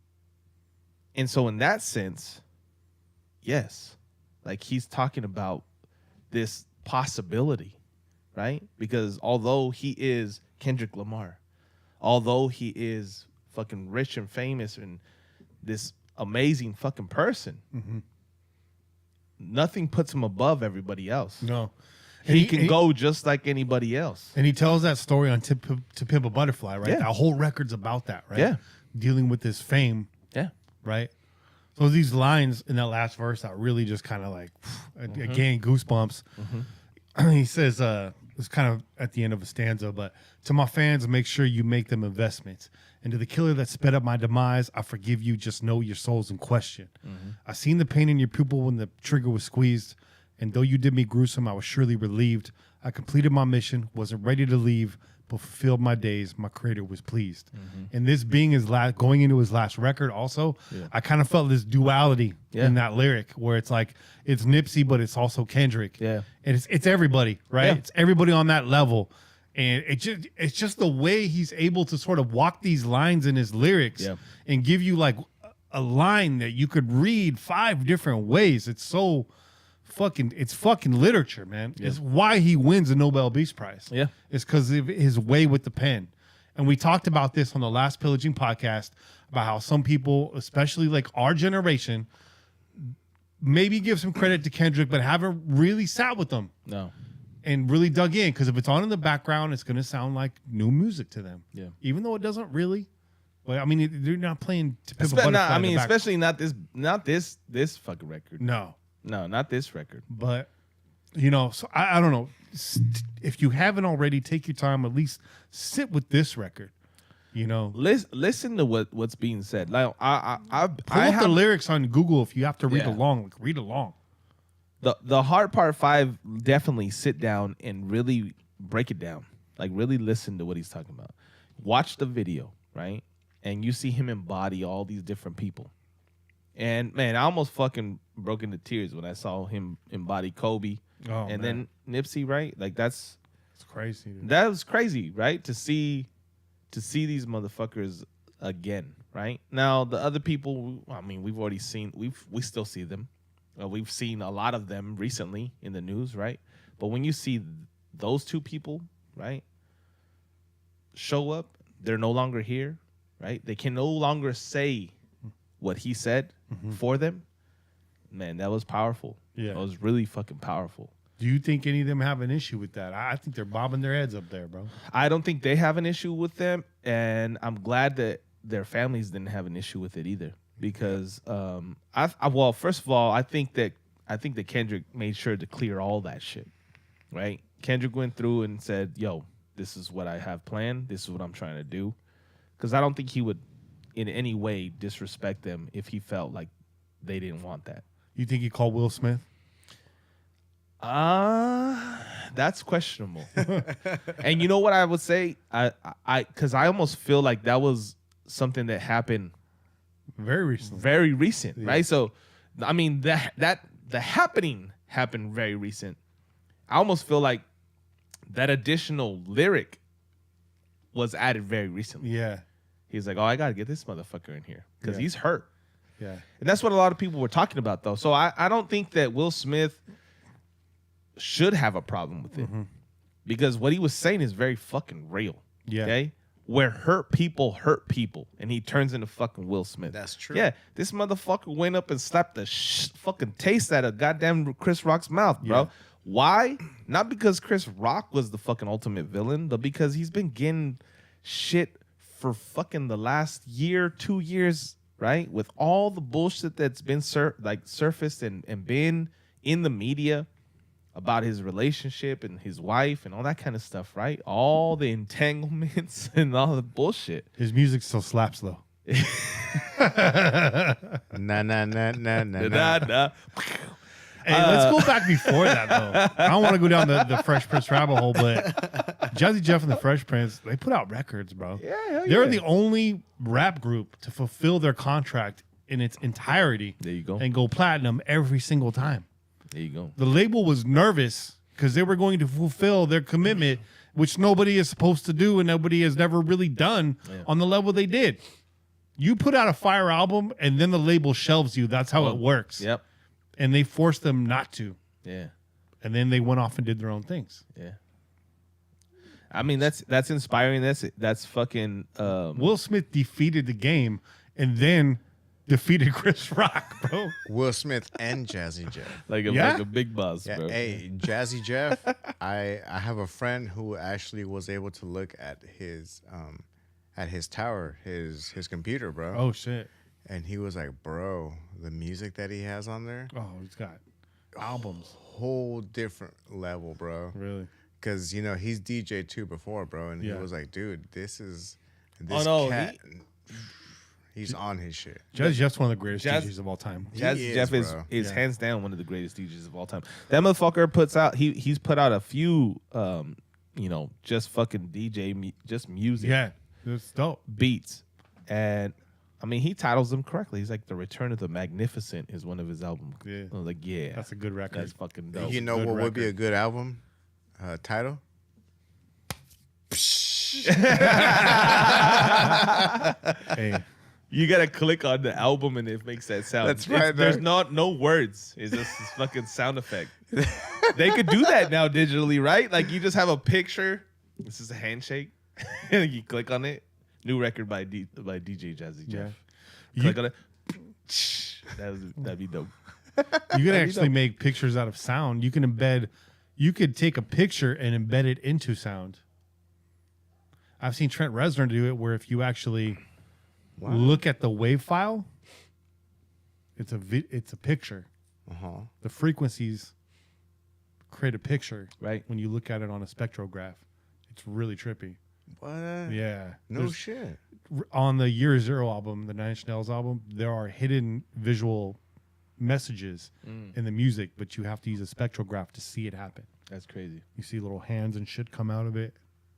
so in that sense, yes, like he's talking about this possibility, right? Because although he is Kendrick Lamar, although he is fucking rich and famous and this amazing fucking person. Mm-hmm. Nothing puts him above everybody else. No. He can go just like anybody else. And he tells that story on To Pimp a Butterfly, right? Yeah. That whole record's about that, right? Yeah. Dealing with this fame, Yeah. right? So these lines in that last verse that really just kind of like, again, goosebumps. He says, it's kind of at the end of a stanza, but to my fans, make sure you make them investments. And to the killer that sped up my demise, I forgive you, just know your soul's in question. I seen the pain in your pupil when the trigger was squeezed. And though you did me gruesome, I was surely relieved. I completed my mission, wasn't ready to leave, but fulfilled my days. My creator was pleased. And this being his last, going into his last record also, I kind of felt this duality in that lyric where it's like, it's Nipsey, but it's also Kendrick. Yeah. And it's everybody, right? Yeah. It's everybody on that level. And it's just the way he's able to sort of walk these lines in his lyrics and give you like a line that you could read 5 different ways. It's so it's fucking literature, man. It's why he wins the Nobel Peace Prize. Yeah. It's because of his way with the pen. And we talked about this on the last Pillaging podcast about how some people, especially like our generation, maybe give some credit to Kendrick, but haven't really sat with them. No. And really dug in, because if it's on in the background, it's going to sound like new music to them. Yeah. Even though it doesn't really. But I mean, they're not playing To Pimp a Butterfly. I in the mean, back- especially not this fucking record. No. No, not this record. But, you know, so I don't know. If you haven't already, take your time. At least sit with this record. You know, Listen to what's being said. Like I pull up the have lyrics on Google if you have to read Yeah. along. Like, read along. the hard part 5. Definitely sit down and really break it down. Like really listen to what he's talking about. Watch the video, right? And you see him embody all these different people. And man, I almost fucking broke into tears when I saw him embody Kobe Oh, and man. then Nipsey, right? Like It's crazy. Dude. that was crazy, right? To see these motherfuckers again, right? Now the other people, I mean, we've already seen, we still see them. We've seen a lot of them recently in the news, right? But when you see those 2 people, right, show up, they're no longer here, right? They can no longer say what he said for them. Man, that was powerful. Yeah. That was really fucking powerful. Do you think any of them have an issue with that? I think they're bobbing their heads up there, bro. I don't think they have an issue with them, and I'm glad that their families didn't have an issue with it either. Because, well, first of all, I think that Kendrick made sure to clear all that shit, right? Kendrick went through and said, "Yo, this is what I have planned. This is what I'm trying to do," because I don't think he would, in any way, disrespect them if he felt like they didn't want that. You think he called Will Smith? That's questionable. And you know what I would say? Because I almost feel like that was something that happened Very recent. right? So, I mean, the happening happened very recent. I almost feel like that additional lyric was added very recently. Yeah. He's like, "Oh, I got to get this motherfucker in here because Yeah. he's hurt." Yeah. And that's what a lot of people were talking about, though. So I don't think that Will Smith should have a problem with it because what he was saying is very fucking real. Yeah. Okay? Where hurt people, and he turns into fucking Will Smith. That's true. Yeah, this motherfucker went up and slapped the fucking taste out of goddamn Chris Rock's mouth, bro. Yeah. Why? Not because Chris Rock was the fucking ultimate villain, but because he's been getting shit for fucking the last year, 2 years, right? With all the bullshit that's been surfaced and been in the media about his relationship and his wife and all that kind of stuff, right? All the entanglements and all the bullshit. His music still slaps, though. Nah. Nah. Hey, let's go back before that, though. I don't want to go down the Fresh Prince rabbit hole, but Jazzy Jeff and the Fresh Prince, they put out records, bro. Yeah, hell They're yeah. the only rap group to fulfill their contract in its entirety. There you go. And go platinum every single time. There you go. The label was nervous because they were going to fulfill their commitment, which nobody is supposed to do and nobody has never really done on the level they did. You put out a fire album and then the label shelves you. That's how it works. Yep. And they forced them not to. Yeah. And then they went off and did their own things. Yeah. I mean, that's inspiring. That's fucking. Will Smith defeated the game, and then defeated Chris Rock, bro. Will Smith and Jazzy Jeff. like Yeah? a big boss, Yeah, bro. hey, Jazzy Jeff. I have a friend who actually was able to look at his tower, his computer, bro. Oh shit. And he was like, bro, the music that he has on there, Oh, he's got albums. whole different level, bro. Really? Because he's DJ too before, bro, and Yeah. he was like, dude, this no, cat. He's on his shit. Jazzy Jeff's one of the greatest Jazz- DJs of all time. Jeff He Jeff is, is bro. hands down one of the greatest DJs of all time. That motherfucker puts out he's put out a few just fucking just music Yeah, it's dope. beats, and I mean he titles them correctly. He's like The Return of the Magnificent is one of his albums. Yeah. I was like, yeah, That's a good record. that's fucking dope. You know good what would be a record. good album title? Hey, You gotta click on the album and it makes that sound. That's right, There's there. no words. It's just this fucking sound effect. They could do that now digitally, right? Like you just have a picture. This is a handshake, and you click on it. New record by DJ Jazzy Jeff. You- Click on it. That'd be dope. you can actually make pictures out of sound. You could take a picture and embed it into sound. I've seen Trent Reznor do it where if you actually look at the wave file, it's a picture. The frequencies create a picture, Right. when you look at it on a spectrograph. It's really trippy. What? Yeah. No There's- shit. On the Year Zero album, the Nine Inch Nails album, there are hidden visual messages in the music, but you have to use a spectrograph to see it happen. That's crazy. You see little hands and shit come out of it.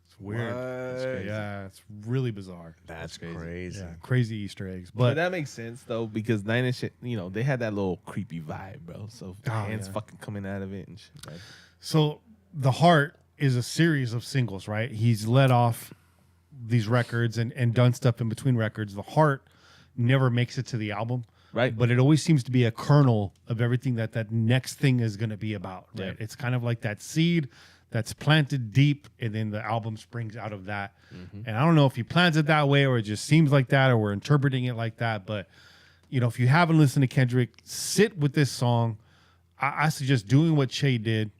It's weird. What? Yeah, it's really bizarre. That's crazy. crazy. Yeah, crazy Easter eggs. But But that makes sense though because Nine Inch, they had that little creepy vibe, bro. So hands yeah. fucking coming out of it and shit. Right? so The Heart is a series of singles, right? He's let off these records and done stuff in between records. The Heart never makes it to the album. Right. But it always seems to be a kernel of everything that next thing is going to be about, right? Yeah. It's kind of like that seed that's planted deep, and then the album springs out of that. And I don't know if he plans it that way or it just seems like that or we're interpreting it like that. But, if you haven't listened to Kendrick, sit with this song. I suggest doing what Che did.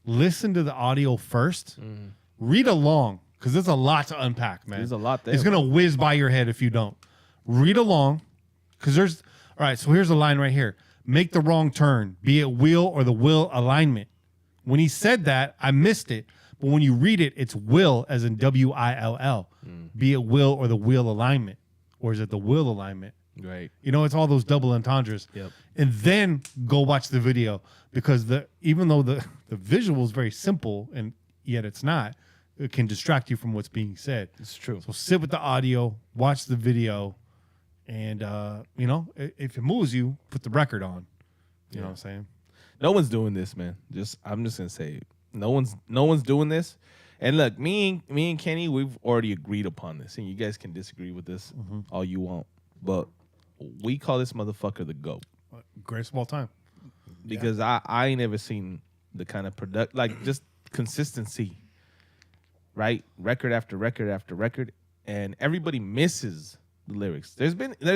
Listen to the audio first. Read along, because there's a lot to unpack, man. There's a lot there. It's going to whiz by your head if you don't. Read along, because there's... All right, so here's the line right here. Make the wrong turn, be it wheel or the will alignment. When he said that, I missed it. But when you read it, it's will as in W-I-L-L. Be it will or the wheel alignment. Or is it the will alignment? Right. It's all those double entendres. Yep. And then go watch the video because even though the visual is very simple and yet it's not, it can distract you from what's being said. It's true. So sit with the audio, watch the video, and if it moves you, put the record on. You know what I'm saying? No one's doing this, man. I'm just gonna say it. No one's doing this. And look, me and Kenny, we've already agreed upon this, and you guys can disagree with this all you want, but we call this motherfucker the GOAT Greatest of all time. because I ain't never seen the kind of just consistency, right? Record after record after record, and everybody misses the lyrics. There's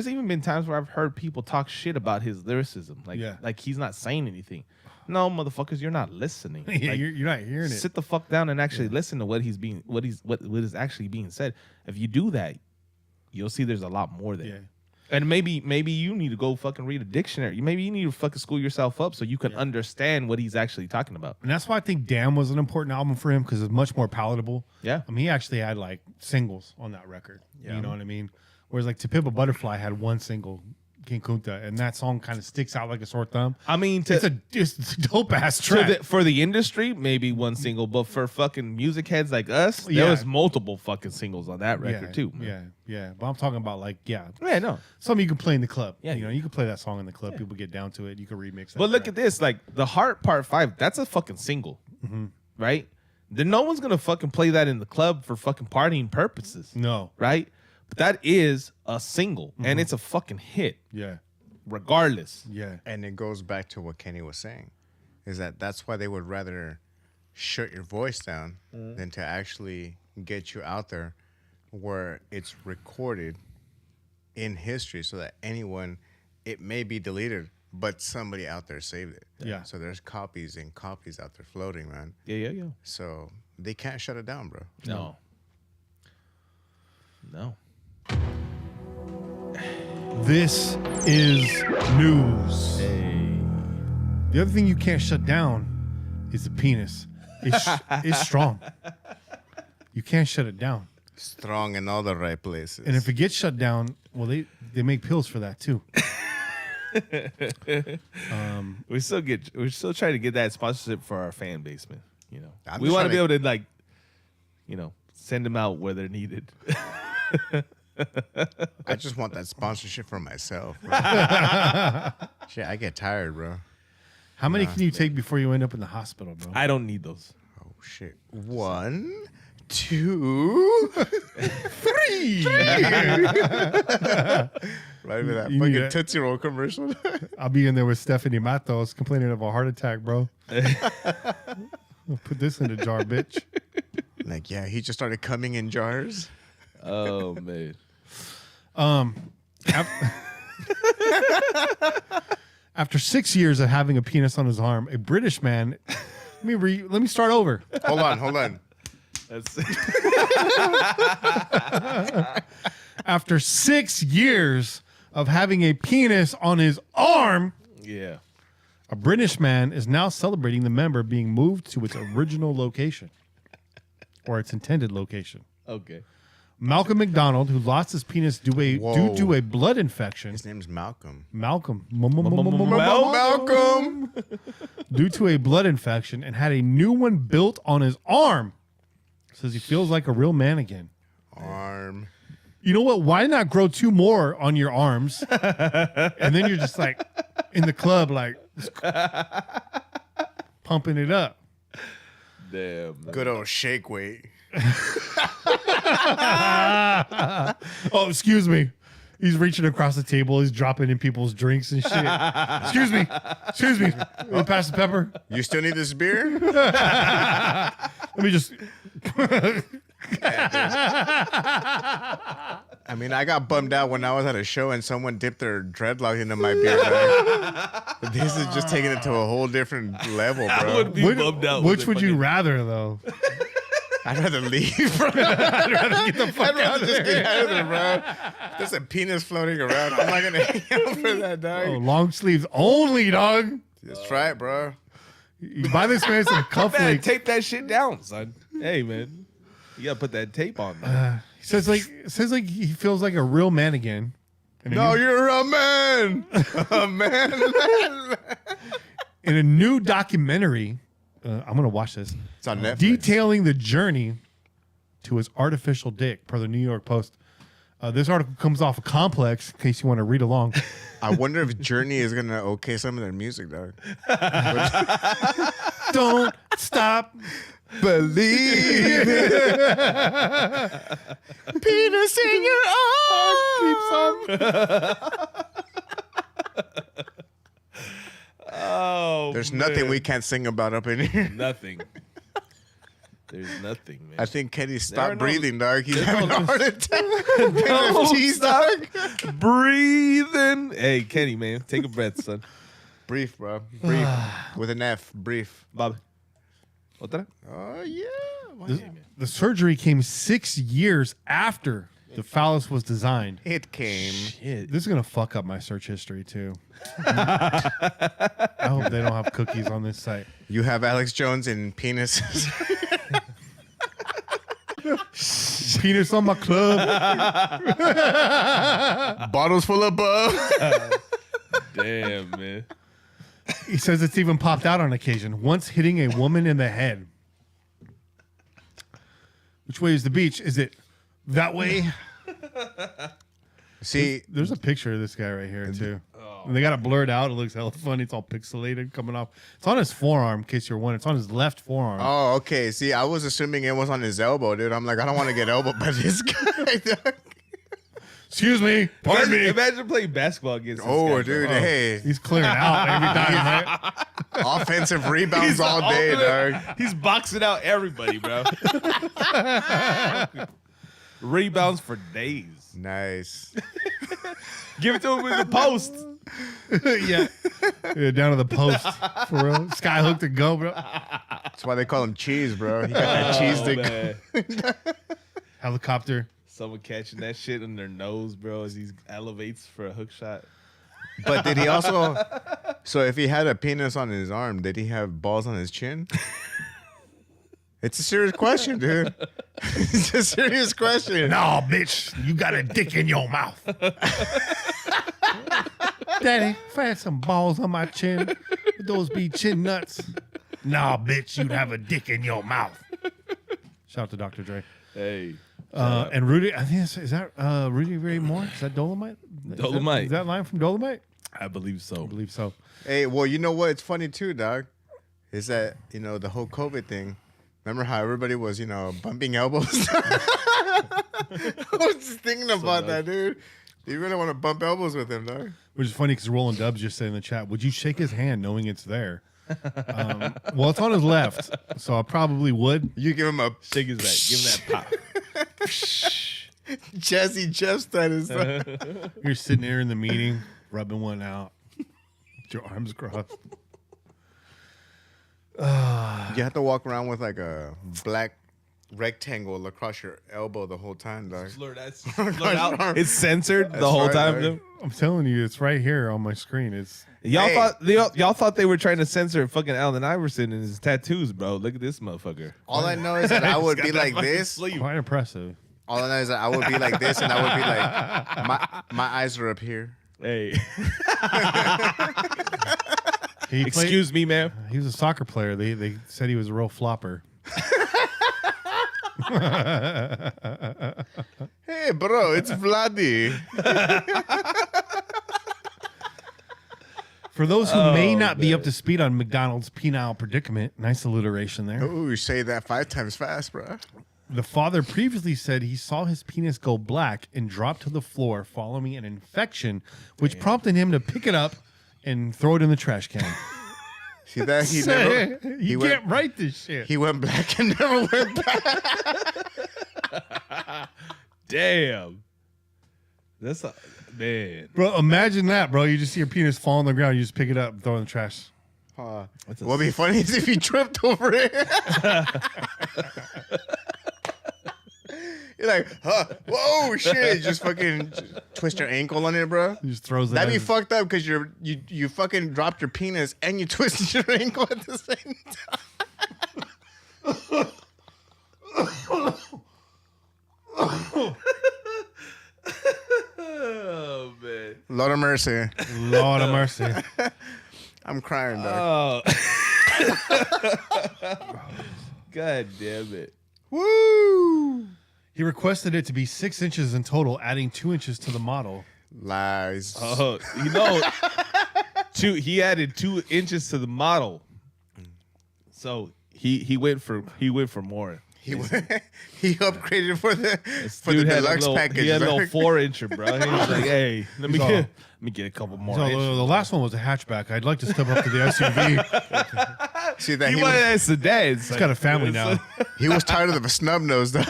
even been times where I've heard people talk shit about his lyricism, like he's not saying anything. No, motherfuckers, you're not listening. Yeah, Like, you're not hearing it. sit the fuck down and actually listen to what is actually being said. If you do that, you'll see there's a lot more there. Yeah. And maybe you need to go fucking read a dictionary. Maybe you need to fucking school yourself up so you can understand what he's actually talking about. And that's why I think Damn was an important album for him because it's much more palatable. Yeah. I mean, he actually had like singles on that record. You know what I mean? Whereas like To Pimp a Butterfly had one single, King Kunta, and that song kind of sticks out like a sore thumb. I mean, It's a dope ass track. for the industry, maybe one single, but for fucking music heads like us, Yeah. there was multiple fucking singles on that record too. Man. Yeah. But I'm talking about like, Yeah, no. something you can play in the club. Yeah. You can play that song in the club. People get down to it. You can remix that. But look track. at this, like The Heart Part 5, that's a fucking single, right? Then no one's gonna fucking play that in the club for fucking partying purposes, No. right? But that is a single, and it's a fucking hit, Yeah. regardless. Yeah. And it goes back to what Kenny was saying, is that's why they would rather shut your voice down than to actually get you out there where it's recorded in history so that anyone it may be deleted, but somebody out there saved it. Yeah. So there's copies and copies out there floating, man. Yeah. So they can't shut it down, bro. No. This is news. The other thing you can't shut down is the penis. It's strong. You can't shut it down. Strong in all the right places. And if it gets shut down, well, they make pills for that too. We're still trying to get that sponsorship for our fan base, man. You know, I'm we just want to be trying able to, like, you know, send them out where they're needed. I just want that sponsorship for myself. Bro. Shit, I get tired, bro. How many can you take before you end up in the hospital, bro? I don't need those. Oh shit. 1, 2, 3. Right with that You need fucking it. Tootsie Roll commercial. I'll be in there with Stephanie Matos complaining of a heart attack, bro. Put this in the jar, bitch. Like, yeah, he just started coming in jars. Oh man. After 6 years of having a penis on his arm, a British man. Let me start over. Hold on. That's After 6 years of having a penis on his arm, yeah. a British man is now celebrating the member being moved to its original location or its intended location. Okay. Malcolm McDonald, who lost his penis due to a blood infection. His name's Malcolm. Malcolm. Malcolm. Due to a blood infection and had a new one built on his arm. Says he feels like a real man again. Arm. You know what? Why not grow 2 more on your arms? And then you're just like in the club, like pumping it up. Damn. Man. Good old shake weight. Oh, excuse me. He's reaching across the table. He's dropping in people's drinks and shit. Excuse me. Want to pass the pepper? You still need this beer? Let me just. I mean, I got bummed out when I was at a show and someone dipped their dreadlock into my beer bag. But this is just taking it to a whole different level, I bro. would be bummed out. Which would you rather, though? I'd rather leave, bro. I'd rather get the fuck I'd rather out of just there. get out of there, bro. There's a penis floating around. I'm not going to hang out for that, dog. Oh, long sleeves only, dog. That's right, bro. You buy this man some Man, cufflinks. tape that shit down, son. Hey, man. You gotta put that tape on, man. He says like he feels like a real man again. And No, you're a man. A man. in a new documentary, I'm gonna watch this. It's on Netflix. Detailing the journey to his artificial dick, per the New York Post. This article comes off of Complex, in case you want to read along. I wonder if Journey is going to okay some of their music, dog. Don't stop. Believe it. Penis in your arm. Oh, There's man. nothing we can't sing about up in here. Nothing. There's nothing, man. I think Kenny There are stopped no- breathing, dog. He's there's having no- a heart attack. NFTs, dog. Breathing. Hey, Kenny, man, take a breath, son. Brief, bro. Brief. With an F. Brief. Bob. Otra? Oh, yeah. The surgery came 6 years after the phallus was designed. It came. Shit. This is gonna fuck up my search history too. I hope they don't have cookies on this site. You have Alex Jones and penises. Penis on my club. Bottles full of bub. Damn, man. He says it's even popped out on occasion, once hitting a woman in the head. Which way is the beach? Is it that way? See, There's a picture of this guy right here too. And they got it blurred out. It looks hella funny. It's all pixelated coming off. It's on his forearm, in case you're wondering. It's on his left forearm. oh, okay. See, I was assuming it was on his elbow, dude. I'm like, I don't want to get elbowed by this guy. dog. Excuse me. Pardon me. Imagine playing basketball against this Oh, guy, dude. bro. Hey, He's clearing out every time, right? offensive rebounds He's all day, ultimate- dog. He's boxing out everybody, bro. Rebounds for days. Nice. Give it to him in the post. yeah. Down to the post. For real. Sky hooked to go, bro. That's why they call him cheese, bro. He got that cheese stick. Helicopter. Someone catching that shit in their nose, bro, as he elevates for a hook shot. But did he also? So if he had a penis on his arm, did he have balls on his chin? It's a serious question, dude. It's a serious question. No, bitch, you got a dick in your mouth. Daddy, if I had some balls on my chin, would those be chin nuts? Nah, bitch, you'd have a dick in your mouth. Shout out to Dr. Dre. Hey. And Rudy, I think is that Rudy Ray Moore? Is that Dolomite? Dolomite. Is that line from Dolomite? I believe so. I believe so. Hey, well, you know what? It's funny too, dog. Is that the whole COVID thing? Remember how everybody was, bumping elbows? I was just thinking about that, dude. You really want to bump elbows with him, dog? Which is funny because Roland Dubs just said in the chat, would you shake his hand knowing it's there? Well, it's on his left, so I probably would. You give him a Shake his back. Give him that pop. Jazzy Jeff status. You're sitting there in the meeting, rubbing one out, with your arms crossed. You have to walk around with like a black rectangle across your elbow the whole time, dog. Slur out. It's censored the whole right, time. dog. Dude. I'm telling you, it's right here on my screen. It's Y'all thought they were trying to censor fucking Allen Iverson and his tattoos, bro. Look at this motherfucker. All I know is that I would be like this. Sleeve. quite impressive. All I know is that I would be like this, and I would be like, my eyes are up here. Hey, He excuse me, ma'am. He was a soccer player. They said he was a real flopper. Hey, bro, it's Vladdy. For those who may not be up to speed on McDonald's penile predicament, nice alliteration there. Ooh, say that 5 times fast, bro. The father previously said he saw his penis go black and drop to the floor following an infection, which prompted him to pick it up and throw it in the trash can. See that? You can't write this shit. He went black and never went back. Damn. That's a man. Bro, imagine that, bro. You just see your penis fall on the ground. You just pick it up and throw it in the trash. What'd be funny is if he tripped over it. You're like, whoa, shit. Just fucking twist your ankle on it, bro. He just throws it That'd be in. fucked up because you fucking dropped your penis and you twisted your ankle at the same time. Oh man. Lord of mercy. Lord of mercy. I'm crying, dog. God damn it. Woo! He requested it to be 6 inches in total, adding 2 inches to the model. Lies. Oh, he added 2 inches to the model. So he went for more. He upgraded for the Dude had deluxe package. He had a little dog. 4-incher, bro. He was like, "Hey, let me get a couple more." So inches. the last one was a hatchback. I'd like to step up to the SUV. See that He wanted a sedan. He's got a family now. he was tired of the snub nose, dog.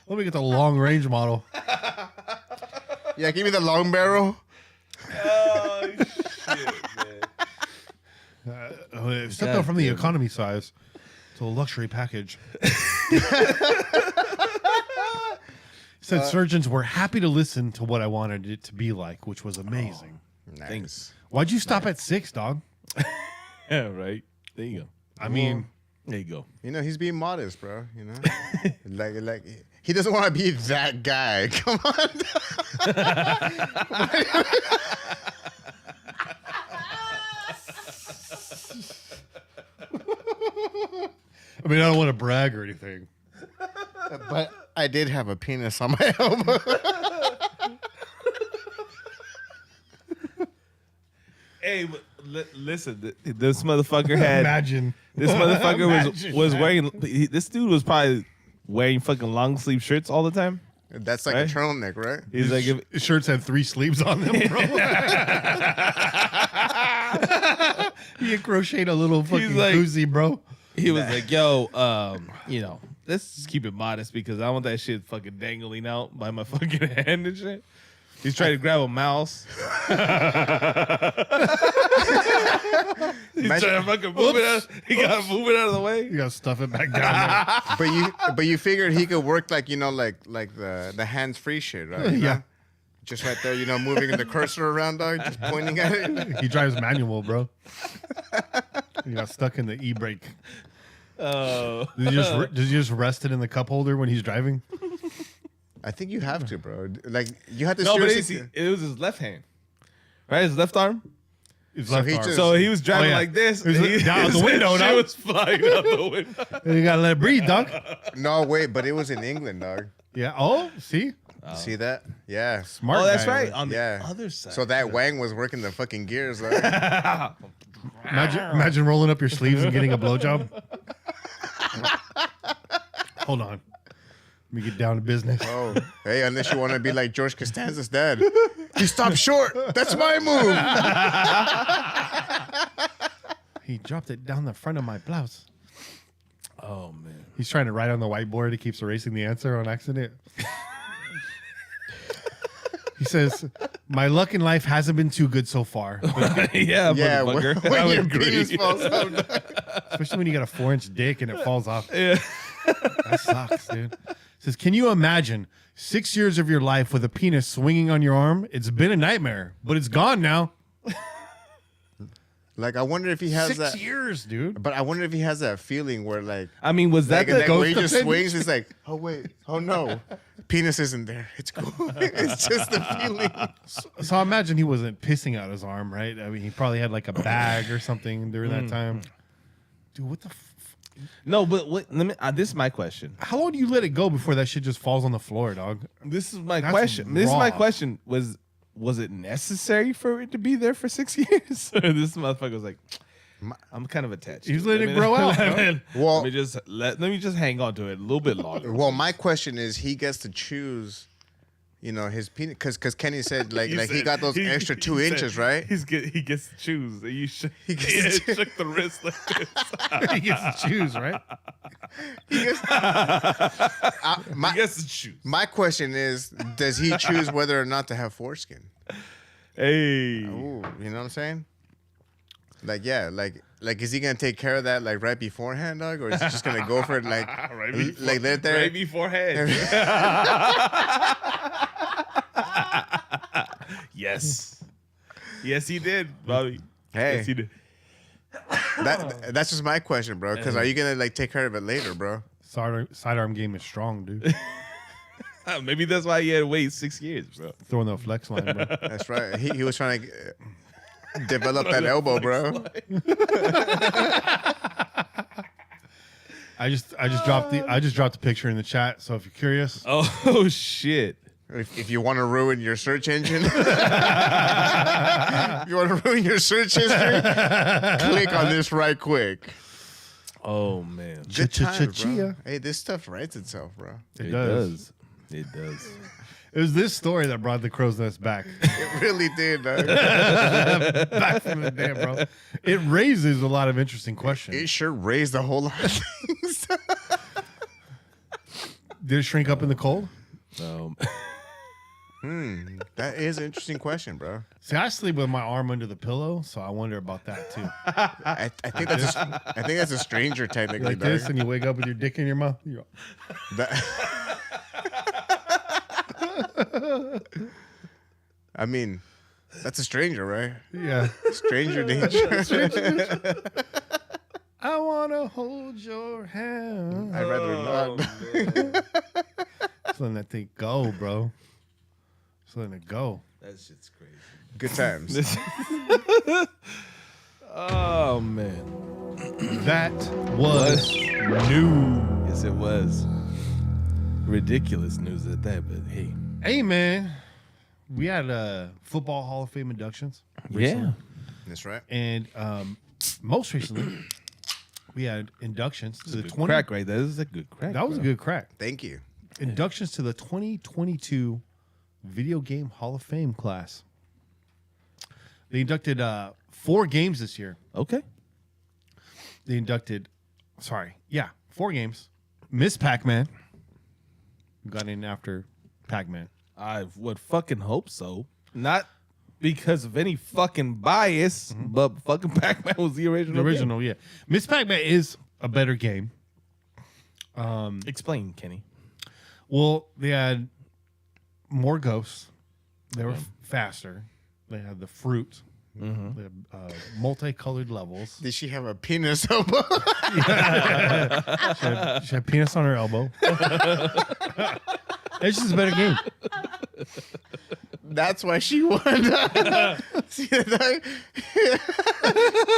Let me get the long range model. Yeah, give me the long barrel. Oh shit, man. Stepped up from the economy size to a luxury package. Said surgeons were happy to listen to what I wanted it to be like, which was amazing. Nice. Why'd you stop at 6, dog? Yeah, right. There you go. I mean, There you go. He's being modest, bro. like he doesn't want to be that guy. Come on. I don't want to brag or anything. But I did have a penis on my elbow. Hey, but listen. This motherfucker had. Imagine. This motherfucker Imagine was that. wearing. This dude was probably wearing fucking long sleeve shirts all the time. That's like Right? a turtleneck, right? He's like, His shirts had 3 sleeves on them, bro. He had crocheted a little fucking like- koozie, bro. he was like, yo, let's just keep it modest because I want that shit fucking dangling out by my fucking hand and shit. He's trying to grab a mouse. He's trying to fucking move it out. He got to move it out of the way. You gotta stuff it back down there. But you figured he could work like like the hands free shit, right? Yeah. Just right there, moving the cursor around, dog, just pointing at it. He drives manual, bro. He got stuck in the e-brake. Oh. Does he just rest it in the cup holder when he's driving? I think you have to, bro. Like you have to. No, but seriously- it was his left hand. Right? His left arm? His So left he arm. just- So he was driving Oh, yeah. like this. He was down out the window, She dog. was flying out the window. You gotta let it breathe, dog. No, wait, but it was in England, dog. Yeah. Oh, see? See that? Yeah. Smart Oh, that's guy. right. On Yeah. the other side. So that Wang was working the fucking gears, dog. Imagine rolling up your sleeves and getting a blowjob. Hold on. Let me get down to business. Oh, hey, unless you want to be like George Costanza's dad. He stopped short. That's my move. He dropped it down the front of my blouse. Oh, man. He's trying to write on the whiteboard. He keeps erasing the answer on accident. He says, "My luck in life hasn't been too good so far, Yeah, Yeah, when, motherfucker. when I would your agree. penis falls out. especially when you got a 4-inch dick and it falls off. Yeah. That sucks, dude." Says, "Can you imagine 6 years of your life with a penis swinging on your arm? It's been a nightmare, but it's gone now. Like, I wonder if he has 6 that. years, dude. But I wonder if he has that feeling where, like, I mean, was that like the where he ghost just of it? swings. It's like, oh wait, oh no, penis isn't there. It's cool. It's just the feeling. So I imagine he wasn't pissing out his arm, right? I mean, he probably had like a bag or something during that time. Dude, what the? No, but what, let me. This is my question. How long do you let it go before that shit just falls on the floor, dog? This is my That's question. This is my raw. question. Was it necessary for it to be there for 6 years? Or this motherfucker was like, I'm kind of attached. He's to letting it grow out, bro. Well- let me just hang on to it a little bit longer. Well, my question is, he gets to choose, his penis, because Kenny said like he got those extra 2 inches, right? He gets to choose. You shook, He gets to shook the wrist like this. He gets to choose, right? He gets, He gets to choose. my question is, does he choose whether or not to have foreskin? Hey, Ooh, you know what I'm saying? Like, yeah, like is he gonna take care of that like right beforehand, dog, or is he just gonna go for it like like let there? right beforehand. Yes, yes, he did, Bobby. Hey. Yes, he did. That's just my question, bro. Because are you gonna like take care of it later, bro? Sidearm game is strong, dude. Maybe that's why he had to wait 6 years, bro. Throwing the flex line, bro. That's right. He was trying to develop that elbow, bro. I just dropped the picture in the chat. So if you're curious, Oh shit. If you want to ruin your search engine, if you want to ruin your search history, click on this right quick. Oh man. Good times, bro. Chia. Hey, this stuff writes itself, bro. it does. It does. It was this story that brought the crow's nest back. It really did, dog. Back from the day, bro. It raises a lot of interesting questions. It sure raised a whole lot of things. Did it shrink up in the cold? That is an interesting question, bro. See, I sleep with my arm under the pillow, so I wonder about that too. I think that's a stranger technically, Like this, dog. and you wake up with your dick in your mouth. You're- That- I mean, that's a stranger, right? Yeah. Stranger danger. I wanna hold your hand. I'd rather not. Just letting that thing go, bro. Just letting it go. That shit's crazy. Good times. Oh man. That was news. Yes, it was. Ridiculous news at that, but hey. Hey, man. We had football Hall of Fame inductions. Yeah. That's right. And most recently, we had inductions to the Good 20. crack right there. This is a good crack. That was a good crack. Thank you. Inductions to the 2022 Video Game Hall of Fame class. They inducted 4 games this year. Okay. They inducted, 4 games. Miss Pac-Man got in after Pac-Man. I would fucking hope so. Not because of any fucking bias, but fucking Pac-Man was the original. The original, yeah. Miss Pac-Man is a better game. Explain, Kenny. Well, they had more ghosts. They were faster. They had the fruit. They had multicolored levels. Did she have a penis elbow? She had penis on her elbow. It's just a better game. That's why she won. See,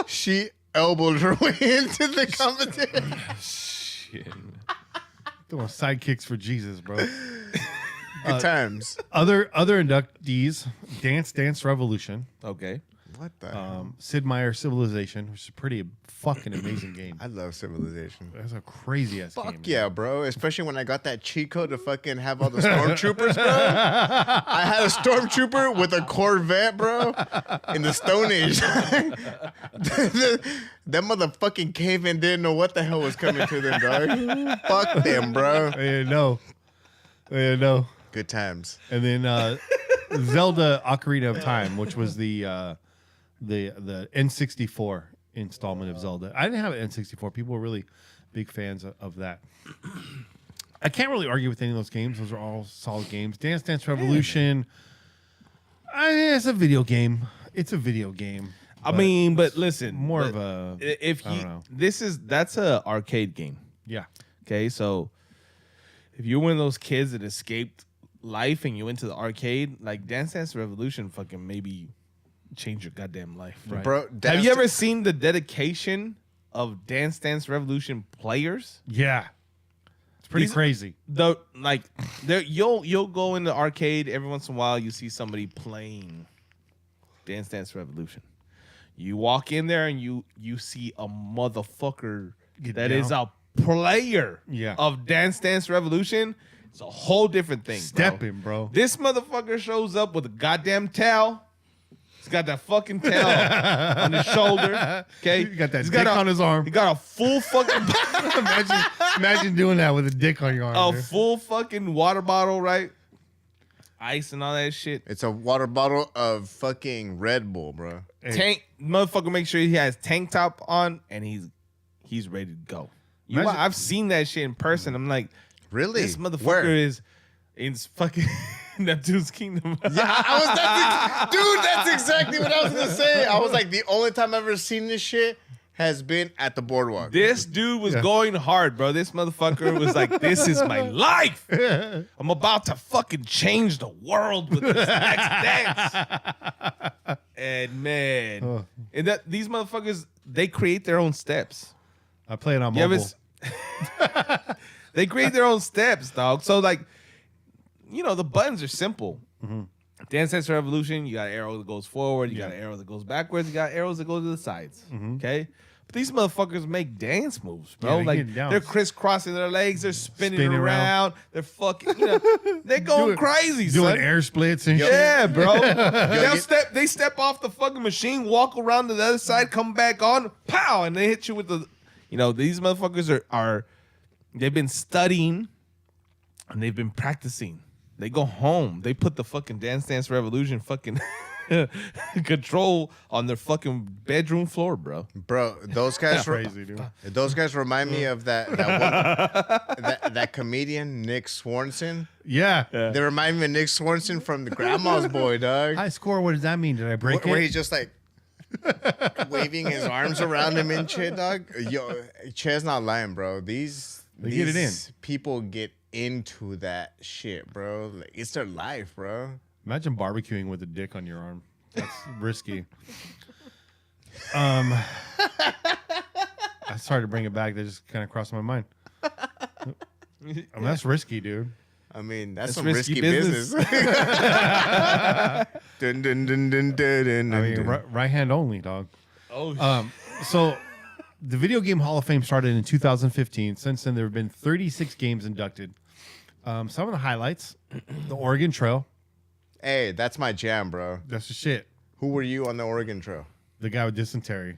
she elbowed her way into the competition. Shit. Doing sidekicks for Jesus, bro. Good times. Other inductees: Dance Revolution, Okay. What the? Sid Meier's Civilization, which is a pretty fucking amazing game. I love Civilization. That's a crazy ass game. Fuck yeah, bro. Especially when I got that cheat code to fucking have all the stormtroopers, bro. I had a stormtrooper with a Corvette, bro, in the Stone Age. That motherfucking caveman didn't know what the hell was coming to them, dog. Fuck them, bro. No. Good times. And then Zelda Ocarina of Time, which was the N64 installment of Zelda. I didn't have an N64. People were really big fans of that. I can't really argue with any of those games. Those are all solid games. Dance Revolution. It's a video game. It's a video game. I mean, but listen, more of a. If I don't you know. that's a arcade game. Yeah. Okay, so if you're one of those kids that escaped life and you went to the arcade, like Dance Revolution fucking maybe change your goddamn life. Right. Bro, Have you ever seen the dedication of Dance Revolution players? Yeah. It's pretty These- crazy. You'll go in the arcade every once in a while, you see somebody playing Dance Revolution. You walk in there and you see a motherfucker Get that down. is a player Yeah. of Dance Revolution. It's a whole different thing. Stepping, bro. This motherfucker shows up with a goddamn towel. He's got that fucking towel on his shoulder. Okay, He got that He's dick on his arm. He got a full fucking Imagine doing that with a dick on your arm. a dude. full fucking water bottle, right? Ice and all that shit. It's a water bottle of fucking Red Bull, bro. Tank motherfucker, make sure he has tank top on and he's ready to go. Imagine- I've seen that shit in person. I'm like, Really? this motherfucker Where? is in fucking Neptune's Kingdom. That's exactly what I was gonna say. I was like, the only time I've ever seen this shit has been at the boardwalk. This dude was going hard, bro. This motherfucker was like, this is my life. I'm about to fucking change the world with this next dance. And man, and these motherfuckers, they create their own steps. I play it on You ever mobile. they create their own steps, dog. So like, the buttons are simple. Dance Dance Revolution, you got an arrow that goes forward, you got an arrow that goes backwards, you got arrows that go to the sides. Okay? But these motherfuckers make dance moves, bro. Yeah, they like get down. they're crisscrossing their legs, they're spinning Spinning around, they're fucking, they're going crazy, Doing son. air splits and shit. Yeah, bro. They step off the fucking machine, walk around to the other side, come back on, pow, and they hit you with the, these motherfuckers are they've been studying and they've been practicing. They go home, they put the fucking Dance Revolution fucking control on their fucking bedroom floor, bro. Bro, those guys Crazy, dude. Those guys remind me of that comedian Nick Swanson. Yeah. They remind me of Nick Swanson from the Grandma's Boy, dog. High score. What does that mean? Did I break Where it? he's just like waving his arms around him and shit, dog. Yo, Chad's not lying, bro. These get it in. people get into that shit, bro. Like, it's their life, bro. Imagine barbecuing with a dick on your arm. That's risky. I started to bring it back. That just kind of crossed my mind. That's risky, dude. I mean, that's It's some risky business. Dun, dun, dun, dun, dun, dun, I mean, dun. right hand only, dog. Oh, So the Video Game Hall of Fame started in 2015. Since then, there have been 36 games inducted. Some of the highlights, the Oregon Trail. Hey, that's my jam, bro. That's the shit. Who were you on the Oregon Trail? The guy with dysentery.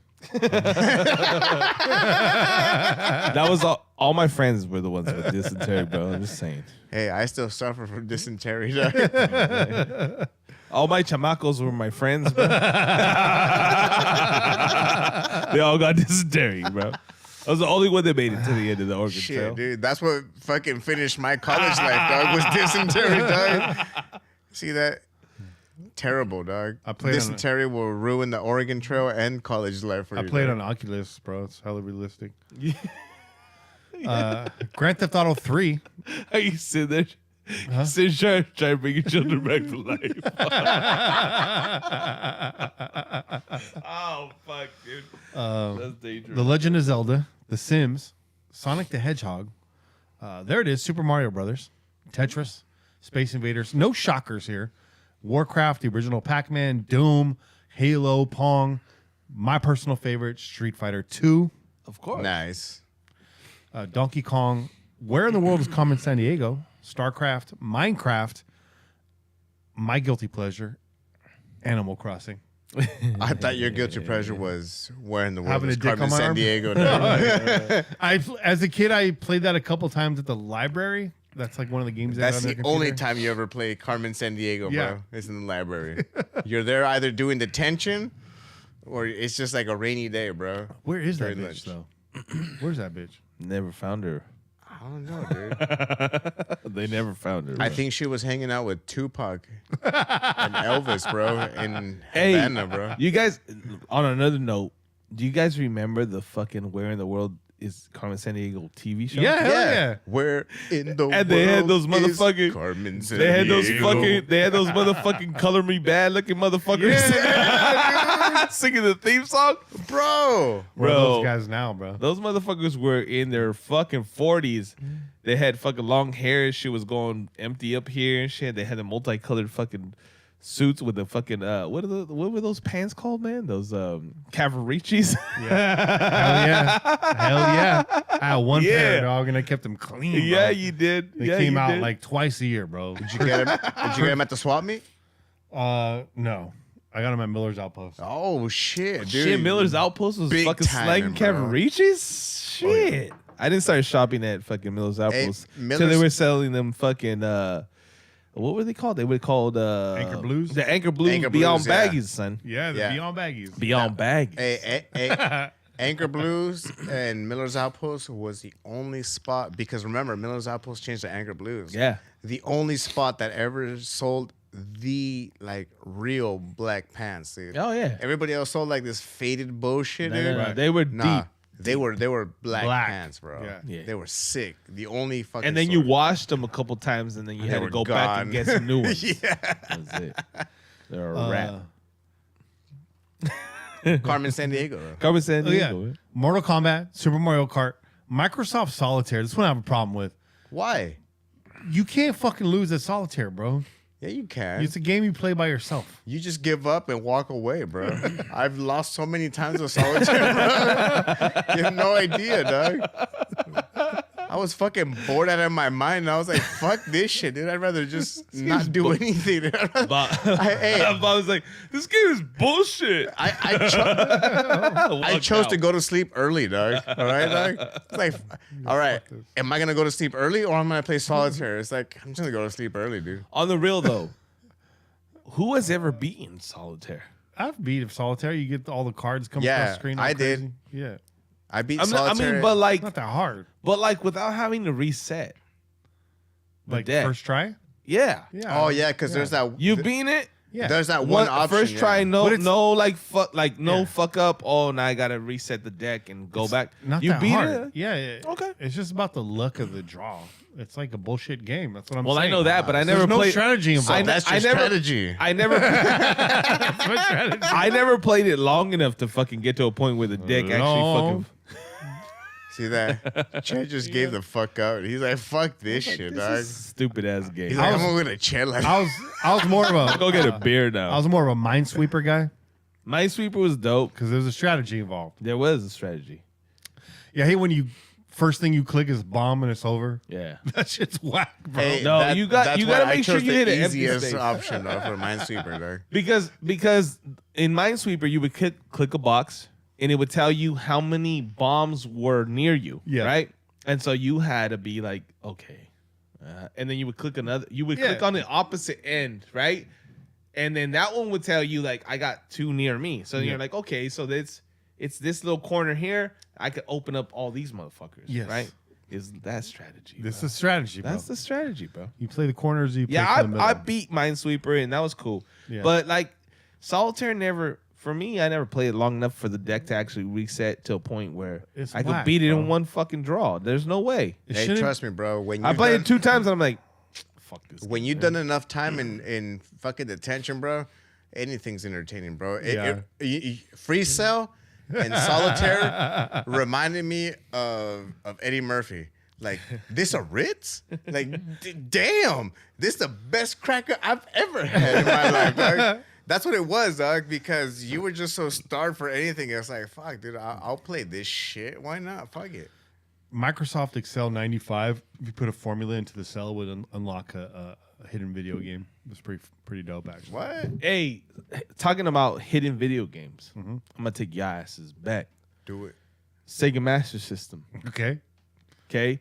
That was all my friends were the ones with dysentery, bro. I'm just saying. Hey, I still suffer from dysentery, dog. All my chamacos were my friends, bro. They all got dysentery, bro. I was the only one that made it to the end of the Oregon Trail. Shit, dude. That's what fucking finished my college life, dog, was dysentery, dog. See that? Terrible, dog. Dysentery will ruin the Oregon Trail and college life for you. I played dog. on Oculus, bro. It's hella realistic. Grand Theft Auto 3. How you sit there? Sit trying to bring your children back to life. Oh, fuck, dude. That's dangerous. The Legend of Zelda, The Sims, Sonic the Hedgehog. There it is, Super Mario Brothers, Tetris, Space Invaders. No shockers here. Warcraft, the original Pac-Man, Doom, Halo, Pong. My personal favorite, Street Fighter 2. Of course. Nice. Donkey Kong. Where in the world is Carmen San Diego? StarCraft, Minecraft. My guilty pleasure, Animal Crossing. I thought your guilty pleasure was where in the world Having is a dick Carmen on my San arm? Diego. dog. As a kid, I played that a couple times at the library. That's like one of the games. they had That's on the their only computer. time you ever play Carmen San Diego, bro. Yeah. It's in the library. You're there either doing detention or it's just like a rainy day, bro. Where is that During bitch lunch. though? Where's that bitch? Never found her. I don't know, dude. They never found her. I bro. think she was hanging out with Tupac and Elvis, bro, in Hey, Havana, bro. you guys, on another note, do you guys remember the fucking Where in the World is Carmen San Diego TV show? Yeah, hell yeah. Where in the And they had those world is motherfucking- Carmen San They had those Diego? motherfucking color me bad looking motherfuckers singing the theme song. Bro. Where are Bro. those guys now, bro? Those motherfuckers were in their fucking 40s. They had fucking long hair. Shit was going empty up here and shit. They had the multicolored fucking suits with the fucking what were those pants called, man? Those Cavariccis. Hell yeah. Hell yeah. I had one pair, Yeah. dog, and I kept them clean. Bro. Yeah, you did. They yeah, came you out did. like twice a year, bro. Did you get him at the swap meet? No. I got them at Miller's Outpost. Oh shit, dude. Shit, Miller's Outpost was Big fucking timing, slanging bro. Cavariccis. Shit. I didn't start shopping at fucking Miller's Outpost until they Miller's- were selling them fucking what were they called? They were called Anchor Blues? The Anchor Blues Anchor Beyond Blues, yeah. Baggies, son. Yeah, the Yeah. Beyond Baggies. Beyond Baggies. Hey, Anchor Blues and Miller's Outpost was the only spot, because remember, Miller's Outpost changed to Anchor Blues. Yeah. The only spot that ever sold the like real black pants, dude. Oh yeah. Everybody else sold like this faded bullshit, No, dude. no, no. They were Nah, deep. They were black pants, bro. Yeah. Yeah. They were sick. The only fucking. And then you sort. washed them a couple times, and then you And had they to were go back and gone. get some new ones. Yeah. That's it. They're a wrap. Carmen San Diego. Bro. Carmen San Oh, yeah. Diego. man. Mortal Kombat, Super Mario Kart, Microsoft Solitaire. This one I have a problem with. Why? You can't fucking lose at Solitaire, bro. Yeah, you can. It's a game you play by yourself. You just give up and walk away, bro. I've lost so many times with solitaire, bro. You have no idea, dog. I was fucking bored out of my mind. And I was like, fuck this shit, dude. I'd rather just not do anything. Dude. Bob Hey, was like, "This game is bullshit." I chose to go to sleep early, dog. All right, dog. It's like, all right, am I gonna go to sleep early or am I gonna play solitaire? It's like, I'm just gonna go to sleep early, dude. On the real though, who has ever beaten Solitaire? I've beat Solitaire. You get all the cards coming Yeah, across the screen. all I did. crazy. Yeah. I beat I solitaire. mean, but like, Not that hard. without having to reset. The Like deck. first try? Yeah. Yeah. oh yeah, because there's that. You beaten it? Yeah. There's that one option. first try, yeah. no, But it's- no, like fuck, like no Yeah. fuck up. Oh, now I gotta reset the deck and go back. Not you that beat hard. it? Yeah. Okay. It's just about the luck of the draw. It's like a bullshit game. That's what I'm Well, saying. I know that, but I There's never no played. strategy involved. I, That's I your never, strategy. I never, That's my strategy. I never played it long enough to fucking get to a point where the deck actually No. fucking. See that? Chad just gave the fuck out. He's like, fuck this shit, dog. Stupid ass game. He's like, I'm gonna chill. Like, I was more of a Go get a beer now. I was more of a Minesweeper guy Minesweeper was dope. because there's a strategy involved. There was a strategy. Yeah, I hate when you first thing you click is bomb and it's over. Yeah. That shit's whack, bro. hey, No, that- you got- that's you why gotta I make sure chose you the hit an empty easiest space. option though for Minesweeper, dog. Because in Minesweeper you would click a box and it would tell you how many bombs were near you. Yeah. Right. And so you had to be like, okay, and then you would click another. You would click on the opposite end, right? And then that one would tell you like, I got 2 near me. So you're like, okay, so it's this little corner here. I could open up all these motherfuckers. Yes. Right. Is that strategy? This is strategy, bro. That's the strategy, bro. You play the corners. You play Yeah, for the middle. I beat Minesweeper, and that was cool. Yeah. But like Solitaire never, for me, I never played it long enough for the deck to actually reset to a point where It's I could whack, beat it bro. in one fucking draw. There's no way. It Hey, shouldn't- trust me, bro. When I you played it 2 times, and I'm like, fuck this. when you've done enough time in fucking detention, bro, anything's entertaining, bro. Free Cell and Solitaire reminded me of Eddie Murphy. Like, this a Ritz? Like, damn, this the best cracker I've ever had in my life, dog. That's what it was, dog, because you were just so starved for anything. It's like, fuck, dude, I'll play this shit. Why not? Fuck it. Microsoft Excel 95. If you put a formula into the cell, would unlock a hidden video game. It was pretty dope, actually. What? Hey, talking about hidden video games, I'm gonna take your asses back. Do it. Sega Master System. Okay. Okay.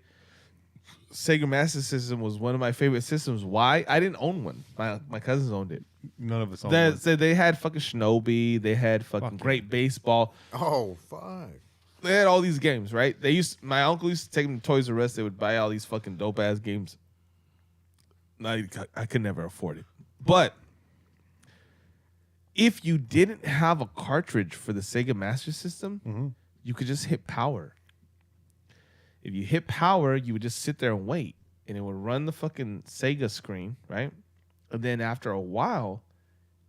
Sega Master System was one of my favorite systems. Why? I didn't own one. My cousins owned it. None of us own They, one. so they had fucking Shinobi. They had fucking Great Baseball. Oh, fuck. They had all these games, right? My uncle used to take them to Toys R Us. They would buy all these fucking dope ass games. I could never afford it. But if you didn't have a cartridge for the Sega Master System, you could just hit power. If you hit power, you would just sit there and wait, and it would run the fucking Sega screen, right? And then after a while,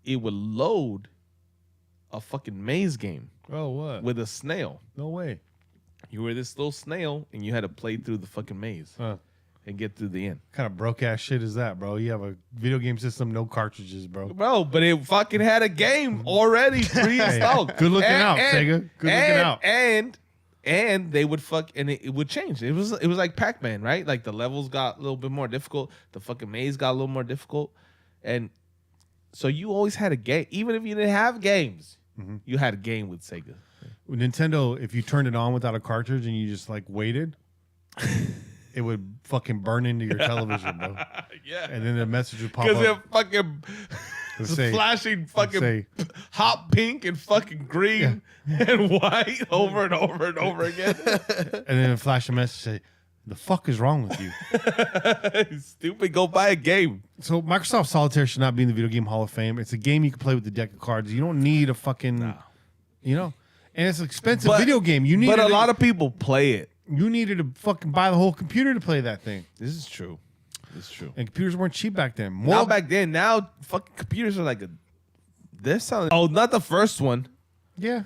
it would load a fucking maze game Oh, what? with a snail. No way. You were this little snail, and you had to play through the fucking maze Huh. and get through the end. Kind of broke ass shit is that, bro? You have a video game system, no cartridges, bro. Bro, but it fucking had a game already pre-installed. Good looking out, Sega. Good looking out. And they would it would change. It was like Pac-Man, right? Like the levels got a little bit more difficult. The fucking maze got a little more difficult. And so you always had a game. Even if you didn't have games, you had a game with Sega. With Nintendo, if you turned it on without a cartridge and you just like waited, it would fucking burn into your television, bro. Yeah. And then the message would pop Because up. it fucking Say- flashing fucking say- hot pink and fucking green and white over and over and over again. And then it flash a message say, "The fuck is wrong with you?" Stupid, go buy a game. So Microsoft Solitaire should not be in the Video Game Hall of Fame. It's a game you can play with the deck of cards. You don't need a fucking, you know, and it's an expensive video game. You need, But a lot of people play it. you needed to fucking buy the whole computer to play that thing. This is true. It's true. And computers weren't cheap back then. Now back then, now fucking computers are like they're selling. Oh, not the first one. Yeah,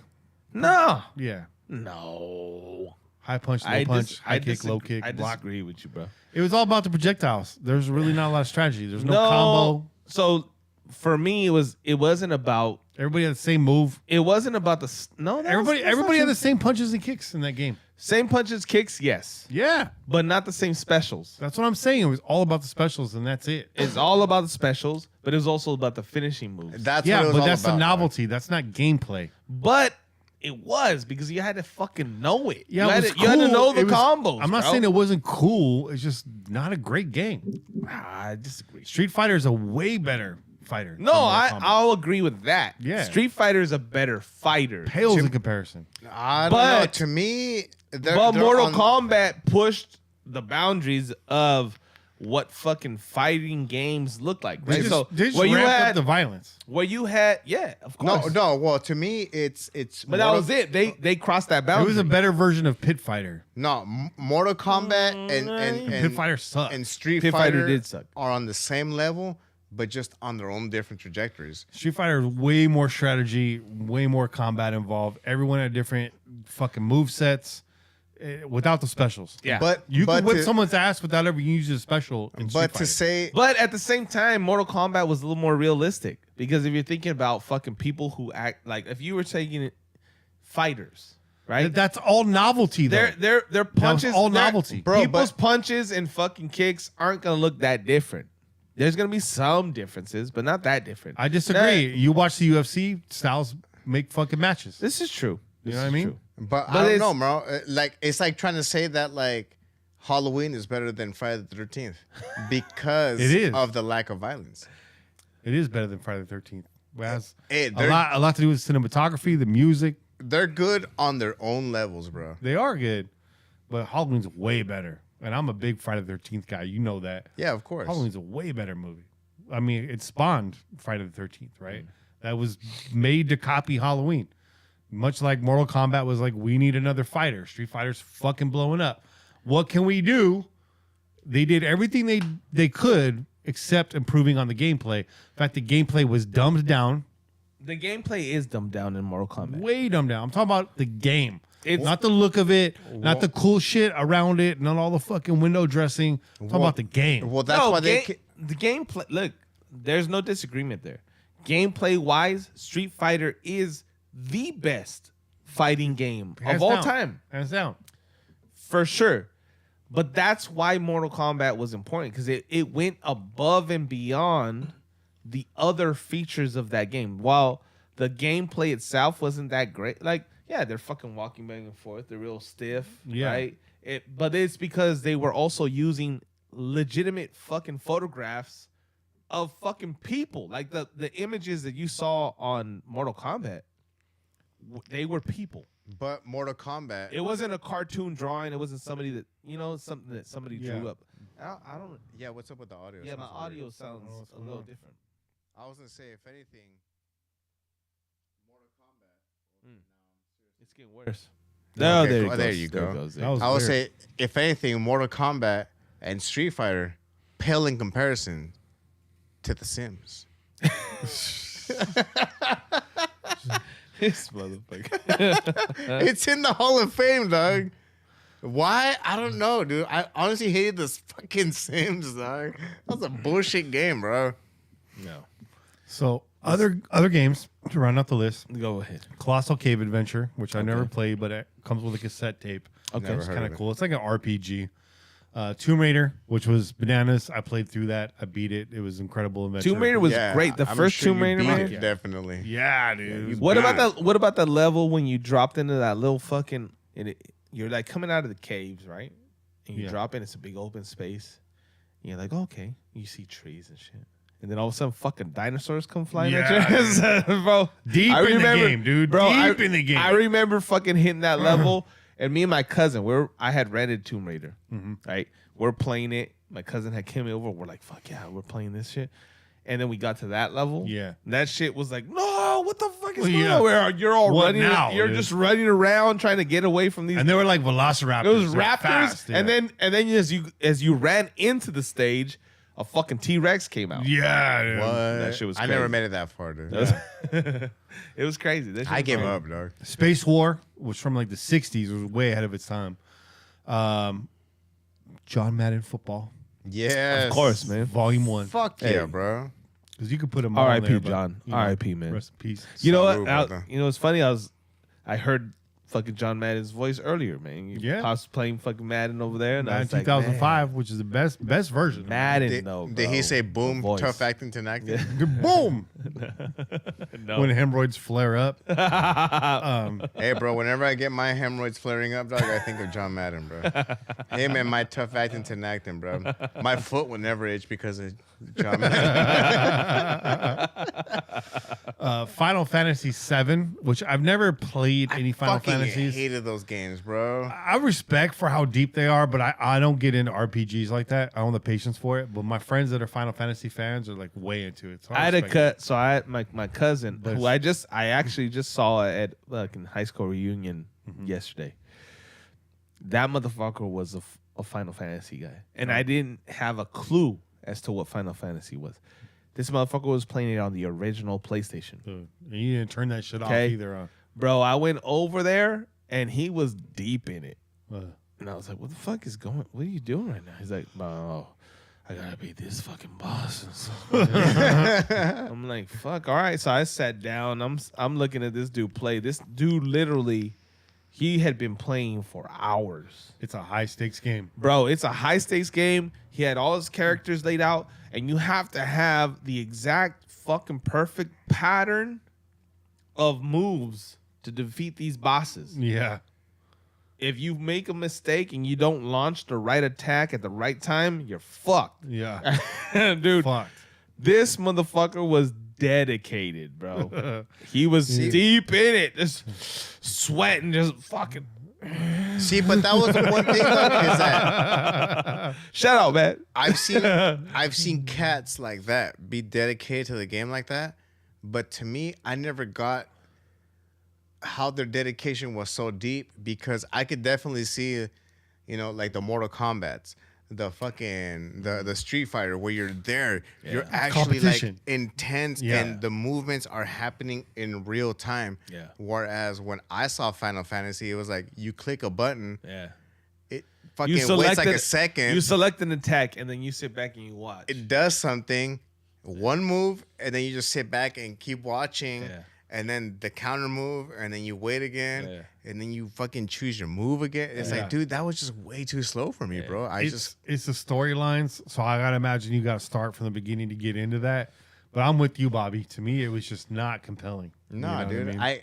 No. yeah. No. High punch, low punch, high kick, low kick, I block. disagree with you, bro. It was all about the projectiles. There's really not a lot of strategy. There's no combo. So for me, it wasn't about. Everybody had the same move. It wasn't about the no. Everybody had the same punches and kicks in that game. same punches, kicks, yes, Yeah, but not the same specials. that's what I'm saying. It was all about the specials, and that's it. It's all about the specials, but it was also about the finishing moves. That's Yeah, what it was but all that's about, the dog. novelty. That's not gameplay. But it was because you had to fucking know it. Yeah, you, it had was to, you had to cool. know the It was- combos. I'm not bro. saying it wasn't cool. It's just not a great game. I disagree. Street Fighter is a way better fighter. No, than Mortal Kombat. I'll agree with that. Yeah. Street Fighter is a better fighter. pales in comparison. I don't know. But- To me, But Mortal Kombat pushed the boundaries of what fucking fighting games look like. Right? They So just where you ramped had up the violence. where you had of course. No. Well, to me, it's. But that was it. They crossed that It boundary. was a better version of Pit Fighter. No, Mortal Kombat and Pit Fighter sucked. and Street Pit Fighter Fighter did suck. are on the same level, but just on their own different trajectories. Street Fighter is way more strategy, way more combat involved. Everyone had different fucking move sets without the specials. Yeah. But You but could whip to, someone's ass without ever using a special. In Street But Fighter. to say But at the same time, Mortal Kombat was a little more realistic because if you're thinking about fucking people who act like if you were taking it fighters, right? that's all novelty, though. Their punches, all their- novelty. Bro, People's but- punches and fucking kicks aren't gonna look that different. There's gonna be some differences, but not that different. I disagree. You watch the UFC, styles make fucking matches. This is true. You know what I mean? True. But But I don't it's- know, bro. Like it's like trying to say that like Halloween is better than Friday the 13th because It is. of the lack of violence. It is better than Friday the 13th. It has Hey, a lot to do with cinematography, the music. they're good on their own levels, bro. They are good, but Halloween's way better. And I'm a big Friday the 13th guy. You know that. Yeah, of course. Halloween's a way better movie. I mean, it spawned Friday the 13th, right? That was made to copy Halloween. Much like Mortal Kombat was like, we need another fighter. Street Fighter's fucking blowing up. What can we do? They did everything they could except improving on the gameplay. In fact, the gameplay was dumbed down. The gameplay is dumbed down in Mortal Kombat. Way dumbed down. I'm talking about the game. It's- Not the look of it, not the cool shit around it, not all the fucking window dressing. I'm talking about the game. Well, that's No, why they. the gameplay. Look, there's no disagreement there. Gameplay wise, Street Fighter is the best fighting game Hands of all down. time, Hands down. for sure. But that's why Mortal Kombat was important, because it went above and beyond the other features of that game. While the gameplay itself wasn't that great, like, yeah, they're fucking walking back and forth. They're real stiff, Yeah. right? But it's because they were also using legitimate fucking photographs of fucking people. Like the images that you saw on Mortal Kombat, they were people. But Mortal Kombat. It wasn't a cartoon drawing. It wasn't somebody that, something that somebody drew Yeah. up. I don't. Yeah, what's up with the audio? Yeah, my Sounds weird. audio sounds a little different. I was gonna say, if anything, Mortal Kombat. It's getting worse. Okay, No, there you go. That was I would weird. say, if anything, Mortal Kombat and Street Fighter pale in comparison to The Sims. This motherfucker. It's in the Hall of Fame, dog. Why? I don't know, dude. I honestly hated this fucking Sims, dog. That was a bullshit game, bro. No. So other games to round out the list: Go ahead. Colossal Cave Adventure, which I never played, but it comes with a cassette tape. Okay. Never It's heard kind of of it. cool. It's like an RPG. Tomb Raider, which was bananas. I played through that. I beat it. It was an incredible adventure. Tomb Raider was Yeah, great. The I'm first sure Tomb you Raider, beat man. it, definitely. Yeah, dude. What about the level when you dropped into that little fucking? You're like coming out of the caves, right? And you Yeah. drop in. It's a big open space. And you're like, okay. You see trees and shit. And then all of a sudden, fucking dinosaurs come flying at Yeah, you, bro. Deep I in the game, dude. Bro, Deep in the game. I remember fucking hitting that level, and me and my cousin, I had rented Tomb Raider, right? We're playing it. My cousin had came over. We're like, fuck yeah, we're playing this shit. And then we got to that level. Yeah. And that shit was like, no, what the fuck is Well, going yeah. on? You're all What running. now, You're dude? just running around trying to get away from these. And they were like velociraptors. Those They're raptors, fast, yeah. and then as you ran into the stage, a fucking T-Rex came out. Yeah, dude. What? That shit was I never crazy. made it that far, dude. It was crazy. That shit I was gave crazy. up, dog. Space War was from like the 60s. It was way ahead of its time. John Madden Football, Yes. Of course, man. Volume 1. Fuck Hey. yeah, bro. Because you could put them all R.I.P. there, but, John. you know, R.I.P. man. Rest in peace. You know Salute, what? brother. It's funny. I heard fucking John Madden's voice earlier, man. Yeah. I was playing fucking Madden over there, and I In was like, 2005, which is the best version. Madden, Did, no, did he bro. say The boom, voice. tough acting to acting? Boom! No. When hemorrhoids flare up. Hey, bro, whenever I get my hemorrhoids flaring up, dog, I think of John Madden, bro. Him and my tough acting to acting, bro. My foot will never itch because of John Madden. Final Fantasy VII, which I've never played any Final Fucking Fantasies. hated those games, bro. I respect for how deep they are, but I don't get into RPGs like that. I don't have the patience for it. But my friends that are Final Fantasy fans are like way into it. So I had a respect cut. So I had my cousin, But who I actually just saw at like in high school reunion yesterday. That motherfucker was a Final Fantasy guy, and I didn't have a clue as to what Final Fantasy was. This motherfucker was playing it on the original PlayStation. it. And you didn't turn that shit off Okay. either. Bro, I went over there and he was deep in it. Uh, And I was like, what the fuck is going? What are you doing right now? He's like, no, I gotta beat this fucking boss. I'm like, fuck, all right. So I sat down. I'm looking at this dude play. This dude literally, he had been playing for hours. it's a high stakes game. Bro, it's a high stakes game. He had all his characters laid out, and you have to have the exact fucking perfect pattern of moves to defeat these bosses. Yeah. If you make a mistake and you don't launch the right attack at the right time, you're fucked. Yeah. Dude, Fucked. this motherfucker was dedicated, bro. He was deep in it, just sweating, just fucking. See, but that was the one thing though, is that Shut up, man. I've seen cats like that be dedicated to the game like that, but to me, I never got how their dedication was so deep because I could definitely see, you know, like the Mortal Kombats, the fucking the Street Fighter, where you're there, you're actually like intense, and the movements are happening in real time. Yeah. Whereas when I saw Final Fantasy, it was like you click a button, Yeah. it fucking waits like a second. You select an attack and then you sit back and you watch. It does something, one move, and then you just sit back and keep watching. Yeah. And then the counter move, and then you wait again, and then you fucking choose your move again. It's like, dude, that was just way too slow for me, bro. It's the storylines, so I gotta imagine you gotta start from the beginning to get into that. But I'm with you, Bobby. To me, it was just not compelling. Nah, you know dude. what I mean?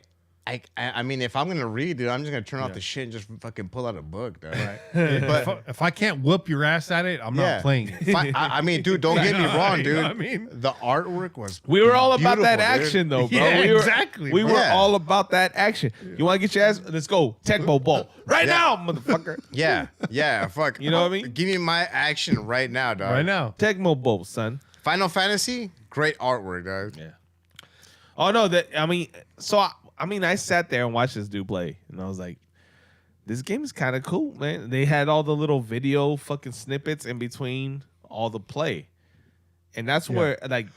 I mean, if I'm gonna read, dude, I'm just gonna turn off the shit and just fucking pull out a book, dude. Right. But if I can't whoop your ass at it, I'm not playing it. I mean, dude, don't get me wrong, dude. You know what I mean? The artwork was We were all about that beautiful, action, though, bro. Yeah, we were, exactly, We bro. were Yeah. all about that action. You want to get your ass? Let's go. Tecmo Bowl. Right now, motherfucker. Yeah, fuck. You know what I mean? Give me my action right now, dog. Right now. Tecmo Bowl, son. Final Fantasy, great artwork, dog. Yeah. Oh, no. I sat there and watched this dude play, and I was like, this game is kind of cool, man. They had all the little video fucking snippets in between all the play. And that's where, like,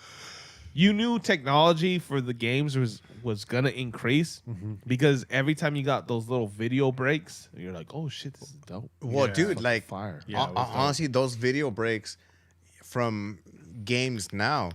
you knew technology for the games was going to increase because every time you got those little video breaks, you're like, oh, shit, this is dope. Well, dude, Fucking like, fire. Yeah, it was dope. honestly, those video breaks from games now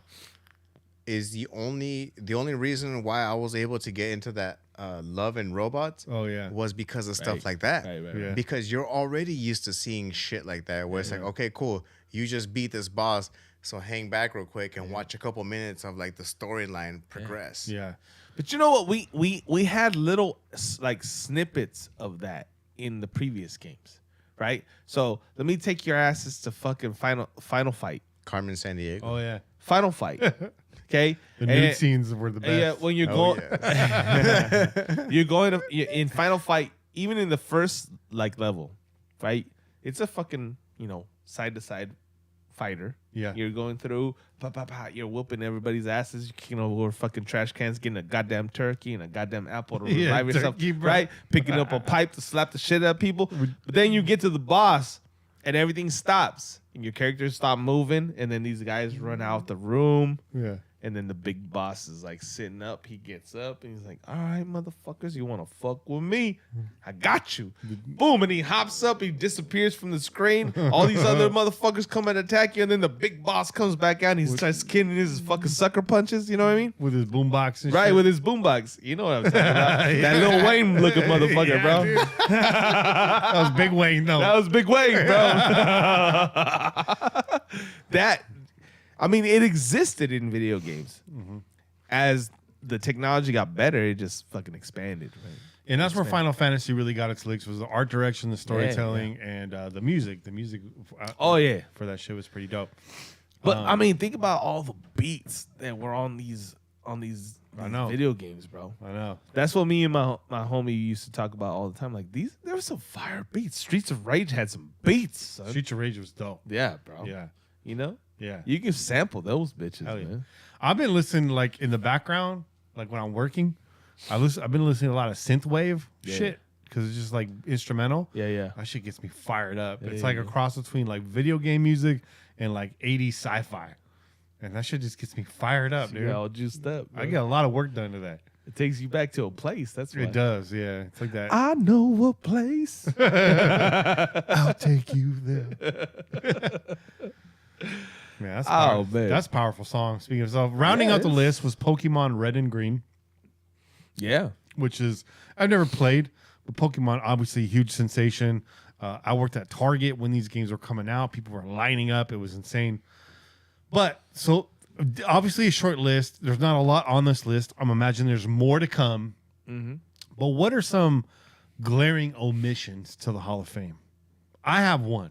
is the only reason why I was able to get into that Love and Robots. Oh, yeah. Was because of stuff like that. Right. Yeah. Because you're already used to seeing shit like that, where it's like, okay, cool, you just beat this boss, so hang back real quick and watch a couple minutes of like the storyline progress. Yeah. But you know what? We had little like snippets of that in the previous games, right? So let me take your asses to fucking Final Fight. Carmen Sandiego. Oh, yeah. Final Fight. Okay? The nude scenes were the best. Yeah, when you're going you're going to in Final Fight, even in the first like level, right? It's a fucking, side to side fighter. Yeah. You're going through, you're whooping everybody's asses, you're kicking over fucking trash cans, getting a goddamn turkey and a goddamn apple to Yeah, revive yourself, turkey, bro. right? Picking up a pipe to slap the shit out of people. But then you get to the boss and everything stops and your characters stop moving and then these guys run out the room. Yeah. And then the big boss is like sitting up. He gets up and he's like, all right, motherfuckers, you want to fuck with me? I got you. Boom. And he hops up. He disappears from the screen. All these other motherfuckers come and attack you. And then the big boss comes back out and he starts killing his fucking sucker punches. You know what I mean? With his boombox and Right, shit. with his boombox. You know what I'm talking about. That Lil Wayne looking motherfucker, bro. Dude. That was Big Wayne, though. That was Big Wayne, bro. It existed in video games. As the technology got better, it just fucking expanded. Right? And that's where Final Fantasy really got its licks, was the art direction, the storytelling, and the music. The music for that shit was pretty dope. But think about all the beats that were on these video games, bro. I know. That's what me and my homie used to talk about all the time. Like there were some fire beats. Streets of Rage had some beats, son. Streets of Rage was dope. Yeah, bro. Yeah. You know? Yeah. You can sample those bitches, Hell yeah. man. I've been listening like in the background, like when I'm working. I've been listening to a lot of synthwave shit because it's just like instrumental. Yeah. That shit gets me fired up. It's Yeah, like yeah. a cross between like video game music and like 80s sci-fi. And that shit just gets me fired up, dude. You're all juiced up. I bro. get a lot of work done to that. It takes you back to a place. That's why. It does, yeah. It's like that. I know a place. I'll take you there. Man, that's man. That's a powerful song. Speaking of stuff, rounding out the list was Pokemon Red and Green, Yeah. which is I've never played, but Pokemon obviously a huge sensation. I worked at Target when these games were coming out. People were lining up. It was insane. But so obviously a short list. There's not a lot on this list. I'm imagining there's more to come. But what are some glaring omissions to the Hall of Fame? I have one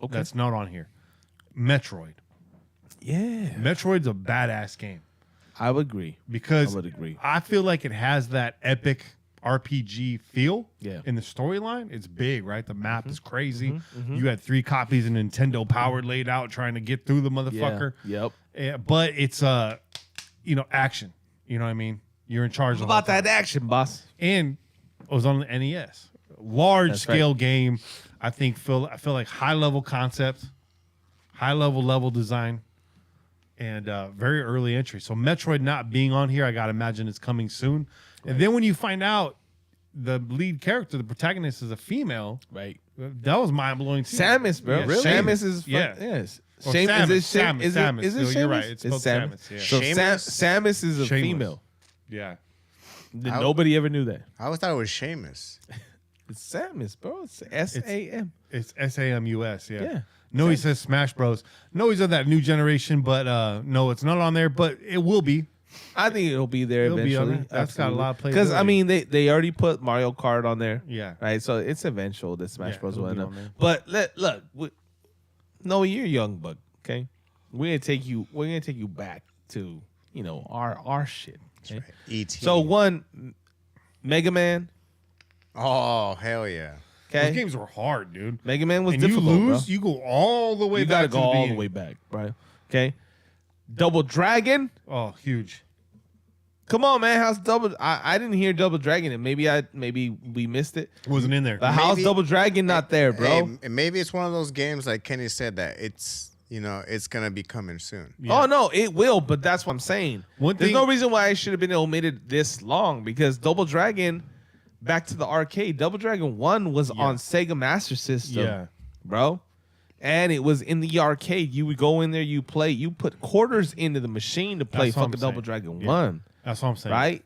that's not on here. Metroid. Yeah. Metroid's a badass game I would agree. because I would agree. I feel like it has that epic RPG feel. Yeah. In the storyline, it's big, right? The map is crazy. You had 3 copies of Nintendo Power laid out trying to get through the motherfucker. Yep. But it's action. You know what I mean? You're in charge of About that action, boss. and it was on the NES. Large That's scale game. I feel like high level concept, high level design, and very early entry. So Metroid not being on here, I gotta imagine it's coming soon. And then when you find out the lead character, the protagonist, is a female, Right. that was mind blowing too. Samus, bro. Yeah, Really? Samus is Yeah. yes. Or Shame, Samus, is it Sham- Samus, is it, Samus. is it No, Samus? you're right. It's spelled Samus, yeah. So Samus is a Shameless. female. Yeah. Nobody ever knew that. I always thought it was Seamus. It's Samus, bro. It's SAM. It's SAMUS, yeah. Yeah. No, he says Smash Bros. No, he's of that new generation, but no, it's not on there, but it will be. I think it'll be there It'll be on eventually. there. That's got a lot of Because I playability. mean, they already put Mario Kart on there. Yeah. Right. So it's eventual that Smash Yeah, Bros. it'll will be end up. on there. But look. No, you're young, bug. Okay. We're gonna take you back to our shit. Okay? Right. E.T. So one, Mega Man. Oh, hell yeah. Those Okay. games were hard, dude. Mega Man was And difficult. you lose, bro. you go all the way You back gotta to go the all the beginning. way back, bro. Okay. Double Dragon. Oh, huge. Come on, man. How's Double? I didn't hear Double Dragon, and maybe we missed it. It wasn't in there. But how's Maybe- Double Dragon not there, bro? Hey, and maybe it's one of those games like Kenny said that it's going to be coming soon. Yeah. Oh no, it will. But that's what I'm saying. One There's thing- no reason why it should have been omitted this long because Double Dragon, back to the arcade. Double Dragon 1 was on Sega Master System, Yeah. bro. And it was in the arcade. You would go in there, you play, you put quarters into the machine to play That's what I'm fucking Double saying. Dragon Yeah. 1, That's what I'm saying. right?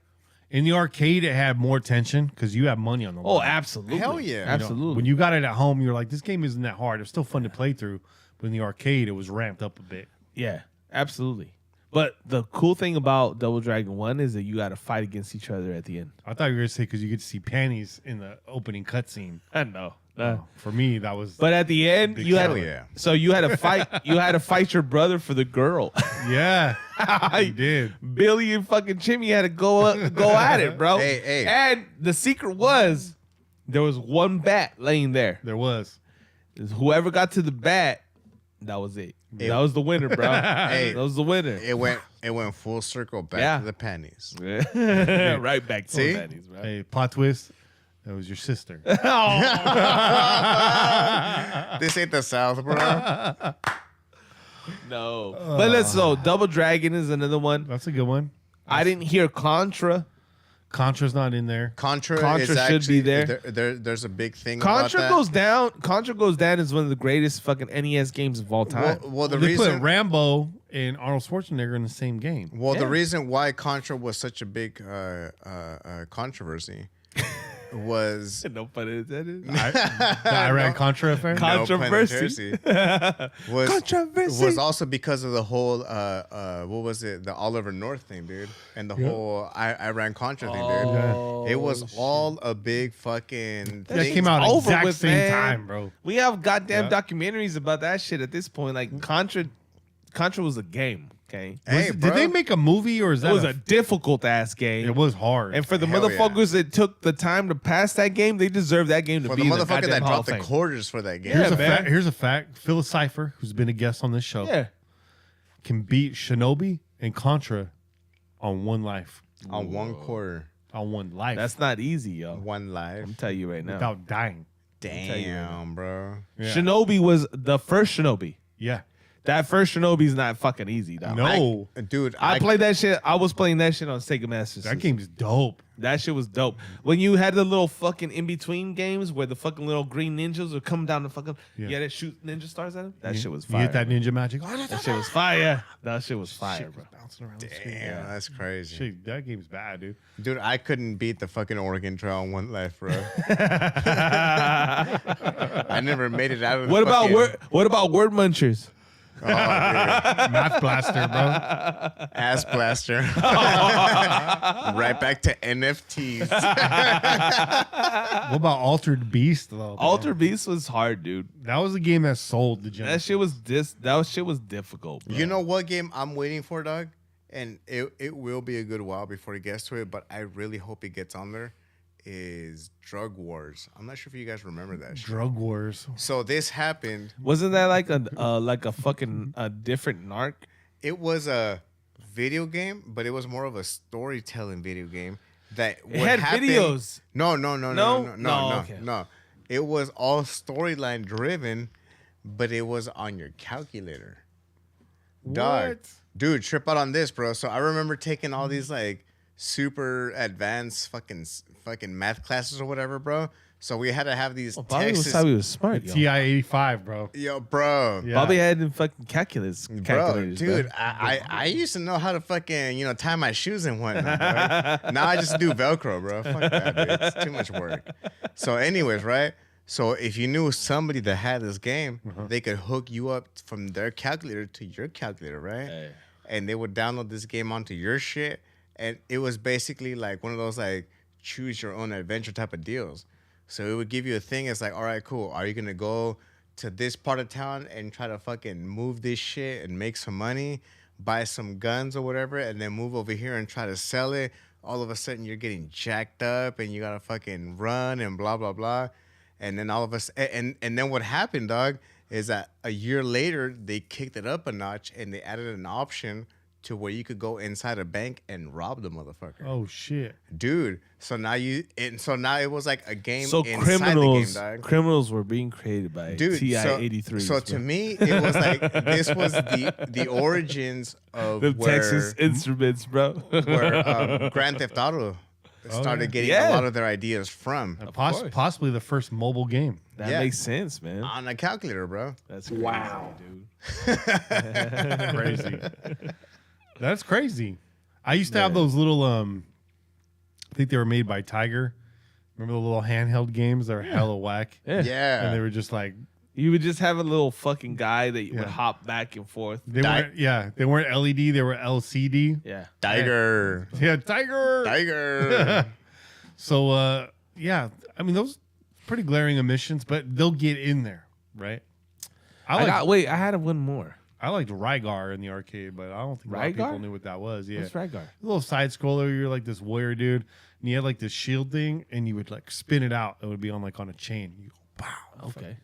In the arcade, it had more tension because you have money on the Oh, line. absolutely. Hell yeah. You know, Absolutely. when you got it at home, you're like, this game isn't that hard. It's still fun to play through. But in the arcade, it was ramped up a bit. Yeah, absolutely. But the cool thing about Double Dragon 1 is that you got to fight against each other at the end. I thought you were going to say because you get to see panties in the opening cutscene. I know. For me, that was. But at the end, Big you had hell yeah. so you had to fight. You had to fight your brother for the girl. yeah, you did. Billy and fucking Jimmy had to go at it, bro. Hey. And the secret was there was one bat laying there. There was. Whoever got to the bat, that was it. That was the winner, bro. Hey. That was the winner. It went full circle back Yeah. to the panties. Right back to See? the baddies, bro. Hey, plot twist. That was your sister. This ain't the South, bro. No. But let's so Double Dragon is another one. That's a good one. I didn't hear Contra. Contra's not in there. Contra Contra is should be actually, there. There's a big thing Contra about goes down. Contra goes down is one of the greatest fucking NES games of all time. that. Well, the They reason put Rambo and Arnold Schwarzenegger in the same game. Well, Yeah. the reason why Contra was such a big controversy was No pun intended. The Iran Contra affair. no pun Controversy. intended, was Controversy. was also because of the whole what was it, the Oliver North thing, dude, and the whole Iran Contra thing, dude. It was all a big fucking that thing. came out at over exact with, same man. time, bro. We have goddamn documentaries about that shit at this point. Like Contra was a game. Okay, Hey, Did bro. they make a movie or is it that was a difficult ass game. It was hard. And for the Hell motherfuckers that took the time to pass that game, they deserve that game to for be the in the motherfucker goddamn that Hall dropped of the Fame. quarters for that game. here's Yeah, a man. fact. Here's a fact. Phyllis Cypher, who's been a guest on this show, Yeah, can beat Shinobi and Contra on one life. On one quarter, On one life. that's not easy, yo. one life. I'm telling you right now. without dying. tell you right Damn, bro. Yeah. Shinobi was the first Shinobi. Yeah. That first Shinobi's not fucking easy, dog. No. Dude, I played that shit. I was playing that shit on Sega Master System. That game's dope. That shit was dope. When you had the little fucking in between games where the fucking little green ninjas would come down the fucking, Yeah. you had to shoot ninja stars at them. That shit was You fire. hit that ninja magic. That shit was fire. That shit was fire, Shit bro. was bouncing around the screen. damn, that's crazy. Shit, that game's bad, dude. Dude, I couldn't beat the fucking Oregon Trail on one life, bro. I never made it out of the What about fucking- word munchers? Math Blaster, bro. Ass blaster. Right back to NFTs. What about Altered Beast though? bro? Altered Beast was hard, dude. That was a game that sold the That Genesis. shit was difficult, bro. You know what game I'm waiting for, dog? And it will be a good while before it gets to it, but I really hope it gets on there, is Drug Wars. I'm not sure if you guys remember that shit. Drug Wars. So this happened. Wasn't that like a fucking different narc? It was a video game, but it was more of a storytelling video game. That It had videos. No. Okay. No. It was all storyline driven, but it was on your calculator. Dog. What? Dude, trip out on this, bro. So I remember taking all these like super advanced fucking math classes or whatever, bro. So we had to have these Bobby Texas. was smart, yo. TI-85, bro. Yo, bro. Yeah. Bobby had them fucking calculators, Bro, dude, bro. I used to know how to fucking, tie my shoes and whatnot, bro. Now I just do Velcro, bro. Fuck that, dude. It's too much work. So anyways, right? So if you knew somebody that had this game, they could hook you up from their calculator to your calculator, right? Hey. And they would download this game onto your shit. And it was basically like one of those like choose your own adventure type of deals. So it would give you a thing. It's like, all right, cool. Are you going to go to this part of town and try to fucking move this shit and make some money, buy some guns or whatever, and then move over here and try to sell it? All of a sudden you're getting jacked up and you got to fucking run and blah, blah, blah. And then all of us, and then what happened, dog, is that a year later, they kicked it up a notch and they added an option to where you could go inside a bank and rob the motherfucker. Oh shit. Dude, so now it was like a game So inside the game, dog. criminals were being created by Dude, TI-83. So to me, it was like this was the origins of the where, Texas Instruments, bro. where Grand Theft Auto started getting Yeah. a lot of their ideas from course. Possibly the first mobile game. That Yeah. makes sense, man. on a calculator, bro. That's crazy, dude. Crazy. That's crazy. I used to have those little I think they were made by Tiger. Remember the little handheld games that were hella whack? Yeah. Yeah. And they were just like You would just have a little fucking guy that would Yeah. hop back and forth. they weren't LED, they were LCD. Yeah. Tiger. Yeah, Tiger. Tiger. So yeah, I mean those pretty glaring omissions, but they'll get in there, right? I had one more. I liked Rygar in the arcade, but I don't think a lot of people Rygar? knew what that was. Yeah. What's Rygar? A little side scroller, you're like this warrior dude, and you had like this shield thing, and you would like spin it out. It would be on like on a chain. You go, pow. Okay.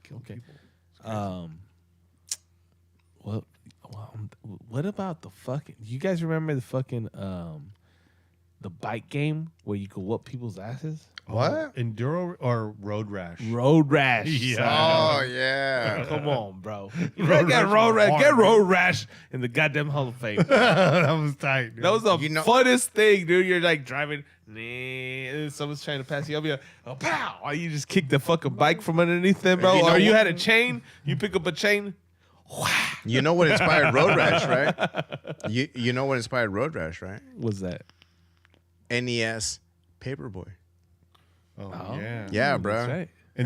What about the fucking? You guys remember the fucking the bike game where you could whoop people's asses? What? Enduro or Road Rash? Road Rash. Yeah. Oh yeah. Come on, bro. You Road get Rash Road was Rash. hard, Get dude. Road Rash in the goddamn Hall of Fame. That was tight. Dude. That was the You know- funnest thing, dude. You're like driving, and then someone's trying to pass you up. You're like, oh, pow! Or you just kick the fucking bike from underneath them, bro. You know Or you what? had a chain. You pick up a chain. You know what inspired Road Rash, right? You know what inspired Road Rash, right? What's that? NES Paperboy. Oh, Oh. yeah. Yeah, bro. That's right. In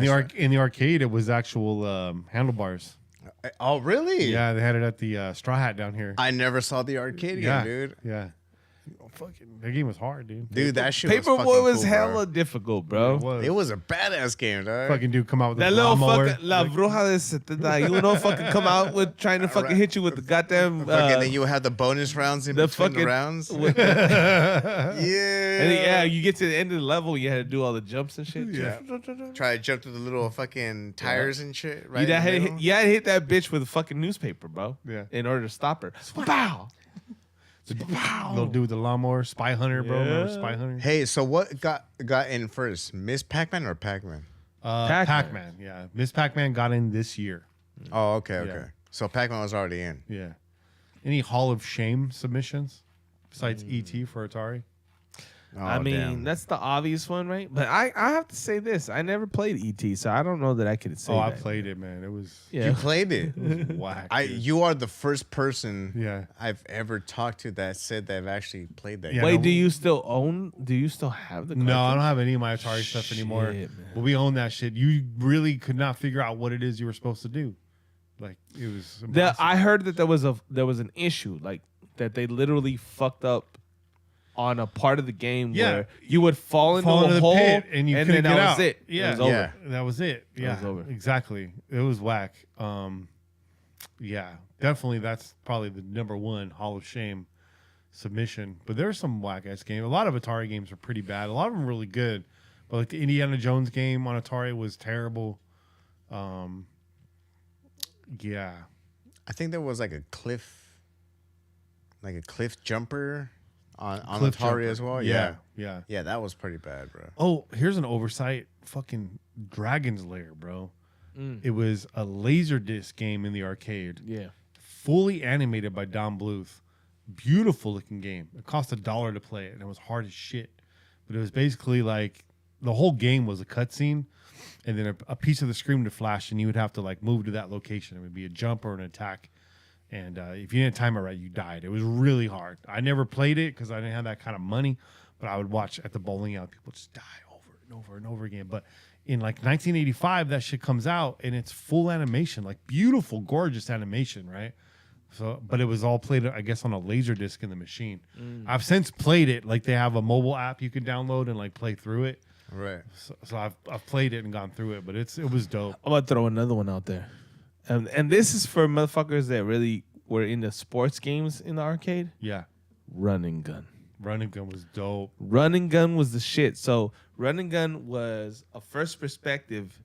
the arcade, it was actual handlebars. Oh, really? Yeah, they had it at the Straw Hat down here. I never saw the arcade yeah, game, dude. Yeah. Fucking, that game was hard, dude. Dude, that shit was Paperboy fucking was cool, hella bro. difficult, bro. It was. It was a badass game, dog. Fucking dude come out with That a little lawnmower. fucking La Bruja de 70, you know, fucking come out with trying to fucking hit you with the goddamn. Fucking then you had the bonus rounds in the between fucking the rounds. with Yeah. and then, yeah, you get to the end of the level, you had to do all the jumps and shit. Yeah. Try to jump through the little fucking tires and shit, right? You in the had to middle. hit, you had to hit that bitch with a fucking newspaper, bro. Yeah. In order to stop her. Pow! Little dude with the lawnmower, Spy Hunter, bro. Remember Yeah. Spy Hunter? Hey, so what got in first? Miss Pac-Man or Pac-Man? Pac-Man. Pac-Man. Yeah, Miss Pac-Man got in this year. Oh, okay, okay. Yeah. So Pac-Man was already in. Yeah. Any Hall of Shame submissions besides ET for Atari? Oh, I mean, damn. that's the obvious one, right? But I have to say this. I never played ET, so I don't know that I could say I that. played it, man. It was Yeah. You played it. whack. dude. You are the first person Yeah. I've ever talked to that said they've actually played that. Yeah, game. Wait, no- do you still have the No, I cartridge? don't have any of my Atari stuff anymore. Shit, man. But we own that shit. You really could not figure out what it is you were supposed to do. Like it was. I heard that there was an issue, like that they literally fucked up on a part of the game where you would fall into a the hole pit and you couldn't then get that out. was it. Yeah, It was over. that was it. Yeah, was over. Exactly. It was whack. Yeah, definitely. That's probably the number one Hall of Shame submission. But there's some whack ass games. A lot of Atari games are pretty bad. A lot of them are really good. But like the Indiana Jones game on Atari was terrible. Yeah. I think there was like a cliff jumper on Cliff Atari jumper. as well. Yeah. Yeah, that was pretty bad, bro. Oh, here's an oversight. Fucking Dragon's Lair, bro. It was a Laserdisc game in the arcade. Yeah. Fully animated by Don Bluth. Beautiful looking game. It cost $1 to play it, and it was hard as shit. But it was basically like the whole game was a cutscene, and then a piece of the screen would flash, and you would have to like move to that location. It would be a jump or an attack. And if you didn't time it right, you died. It was really hard. I never played it because I didn't have that kind of money, but I would watch at the bowling alley people just die over and over and over again. But in like 1985, that shit comes out and it's full animation, like beautiful, gorgeous animation, right? So, but it was all played, I guess, on a laser disc in the machine. I've since played it. Like they have a mobile app you can download and like play through it. Right. So I've played it and gone through it, but it was dope. I'm gonna throw another one out there, and this is for motherfuckers that really were into sports games in the arcade. Yeah, Run and Gun. Run and Gun was dope. Run and Gun was the shit. So Run and Gun was a first perspective,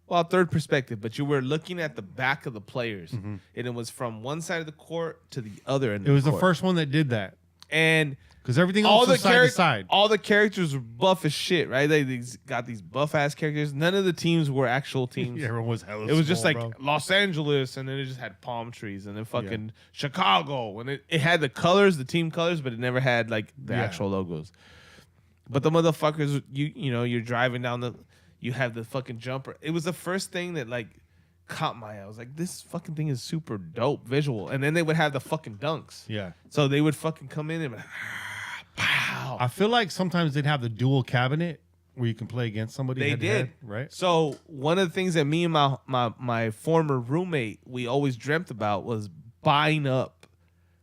well, third perspective, but you were looking at the back of the players, and it was from one side of the court to the other end. It was the first one that did that. And because everything else was side to side. all the characters were buff as shit, right? They got these buff ass characters. None of the teams were actual teams. Yeah, everyone was hella It was just small, like bro. Los Angeles, and then it just had palm trees, and then fucking Chicago, and it had the colors, the team colors, but it never had like the actual logos. But the motherfuckers, you know, you're driving down you have the fucking jumper. It was the first thing that like caught my eye. I was like, this fucking thing is super dope visual. And then they would have the fucking dunks. Yeah. So they would fucking come in and be like, pow. I feel like sometimes they'd have the dual cabinet where you can play against somebody. They head to did, head, right? So one of the things that me and my former roommate we always dreamt about was buying up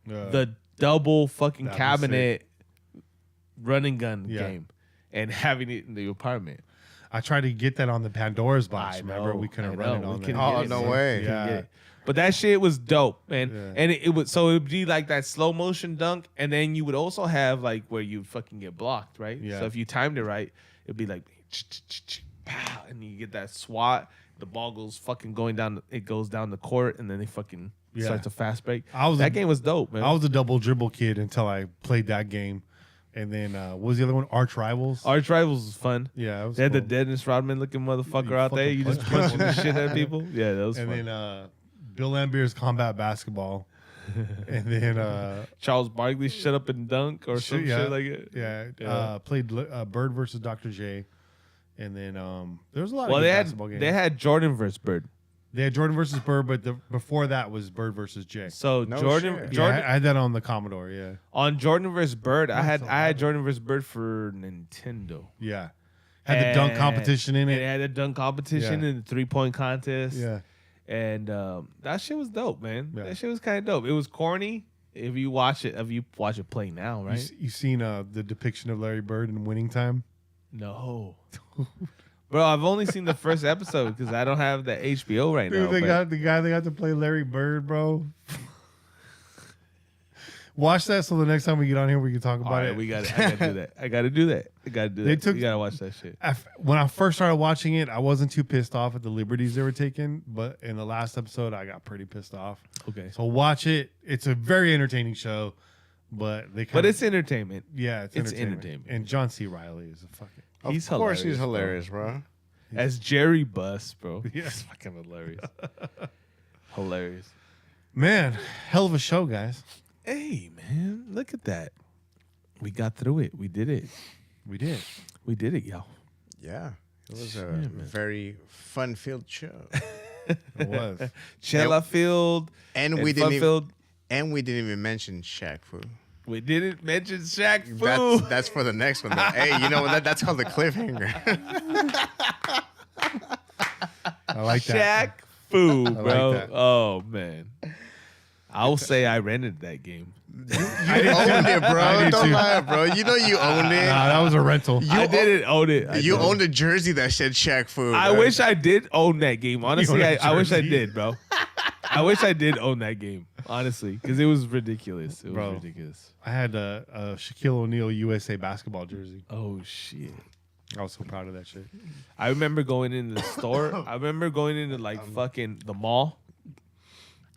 the double fucking That'd be cabinet run and gun Yeah. game and having it in the apartment. I tried to get that on the Pandora's box. I Remember, know, we couldn't I run know. it on We there. couldn't Oh, get it, no man. way. We couldn't get Yeah. it. But that shit was dope, man. Yeah. And it would so it would be like that slow motion dunk, and then you would also have like where you fucking get blocked, right? Yeah. So if you timed it right, it'd be like pow, and you get that swat. The ball goes fucking going down. It goes down the court, and then they fucking Yeah. starts a fast break. I was that a- game was dope, man. I was a double dribble kid until I played that game. And then what was the other one? Arch Rivals. Arch Rivals was fun. Yeah, it was They had the cool. Dennis Rodman looking motherfucker You out there. fucking You just punch punching the shit at people. Yeah, that was And fun. then Bill Lambier's Combat Basketball. And then Charles Barkley shut up and dunk or some yeah, shit like it. yeah. Played Bird versus Dr. J. And then there was a lot Well, of they good had basketball games. Jordan versus Bird. They had Jordan versus Bird, but before that was Bird versus J. So No Jordan, shit. Yeah, Jordan I had that on the Commodore. Yeah, on Jordan versus Bird. I That's had Jordan versus Bird for Nintendo. yeah. Had the dunk And competition in It it. had a dunk competition Yeah. and the 3-point contest. Yeah, And that shit was dope, man. Yeah. That shit was kind of dope. It was corny. If you watch it play now, right? you seen the depiction of Larry Bird in Winning Time? No. Bro, I've only seen the first episode because I don't have the HBO right now. Dude, they but- got the guy they got to play Larry Bird, bro. Watch that so the next time we get on here we can talk All about right, it. I gotta do that. I gotta do that. They took- you gotta watch that shit. When I first started watching it, I wasn't too pissed off at the liberties they were taking, but in the last episode, I got pretty pissed off. Okay. So watch it. It's a very entertaining show, but they But it's entertainment. yeah, it's it's entertainment. entertainment. And John C. Riley is a fucking He's Of course he's hilarious, hilarious, bro. As Jerry Buss, bro. Yeah. He's fucking hilarious. Hilarious. man. Hell of a show, guys. Hey, man, look at that. We got through it. We did it. We did. We did it, y'all. Yeah. It was a very fun-filled show. It was. Chella Field And and we didn't Fun-filled. we didn't even mention Shaq Fu. We didn't mention Shaq Fu. That's for the next one. Though. Hey, you know what? That's called the cliffhanger. I like that. Shaq Boo, I bro. like that. Oh man. I'll say I rented that game. You owned it, bro. did Don't too. lie, bro. You know you owned it. Nah, that was a rental. I didn't own it. You owned a jersey that said Shaq Fu. I bro. wish I did own that game. Honestly, own a I wish I jersey? did, bro. I wish I did own that game. Honestly, because it was ridiculous. It was Bro. ridiculous. I had a Shaquille O'Neal USA basketball jersey. Oh shit. I was so proud of that shit. I remember going into the store. I remember going into like fucking the mall.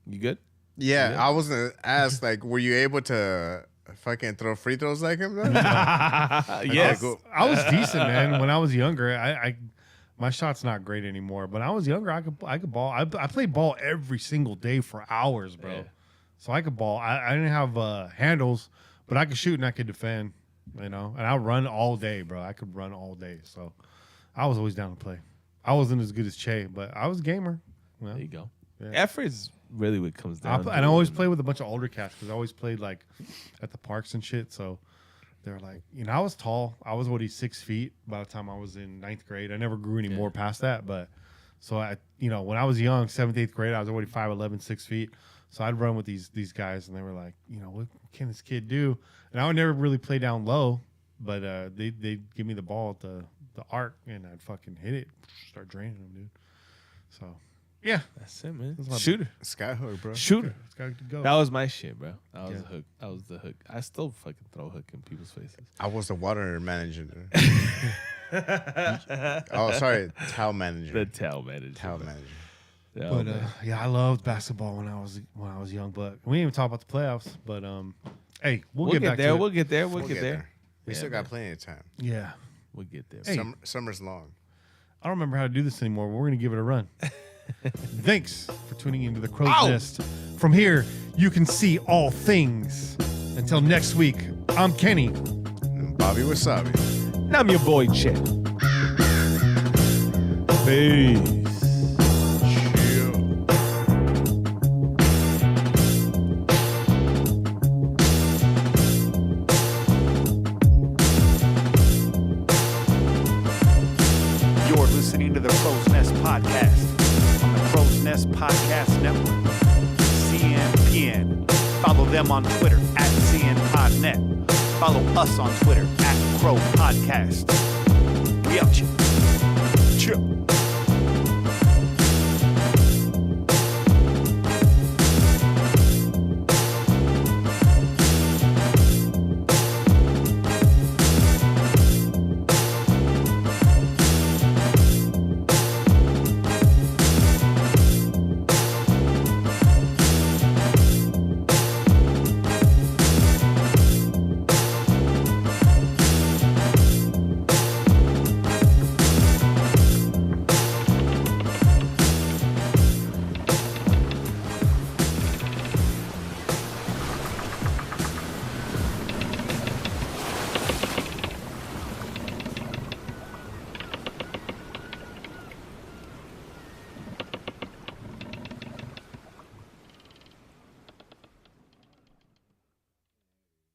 You good? Yeah, I was gonna ask, like, were you able to fucking throw free throws like him? Though? Yes. Cool. I was decent, man. When I was younger, I my shot's not great anymore. But when I was younger, I could ball. I played ball every single day for hours, bro. Yeah. So I could ball. I didn't have handles, but I could shoot and I could defend. You know, and I run all day, bro. I could run all day. So I was always down to play. I wasn't as good as Che, but I was a gamer. You know? There you go. Yeah. Effort is really what comes down. to And I it, always you know? played with a bunch of older cats because I always played like at the parks and shit. So they're like, you know, I was tall. I was 6 feet by the time I was in 9th grade. I never grew any more past that. But so I, you know, when I was young, 7th, 8th grade, I was already 5'11", 6 feet. So I'd run with these guys, and they were like, you know, what can this kid do? And I would never really play down low, but they'd give me the ball at the arc, and I'd fucking hit it, start draining them, dude. So yeah, That's it, man. That's my- Shooter. Skyhook, bro. Shooter. it's got to go. That was my shit, bro. That was Yeah. the hook. That was the hook. I still fucking throw a hook in people's faces. I was the water manager. Oh, sorry, towel manager. The towel manager. Towel manager. Yeah, But man. yeah, I loved basketball when I was young. But we didn't even talk about the playoffs. But hey, we'll get back there. to it. We'll get there. We'll get there. We Yeah, still man. got plenty of time. Yeah, We'll get there. Hey. Summer's long. I don't remember how to do this anymore. But we're gonna give it a run. Thanks for tuning into the Crow's Nest. From here, you can see all things. Until next week, I'm Kenny. And Bobby Wasabi. And I'm your boy, Chet. Peace. You're listening to the Crow's Nest Podcast on the Crow's Nest Podcast Network. CNPN. Follow them on Twitter at CNPodNet. Follow us on Twitter at Crow Podcast. We out you. Chill.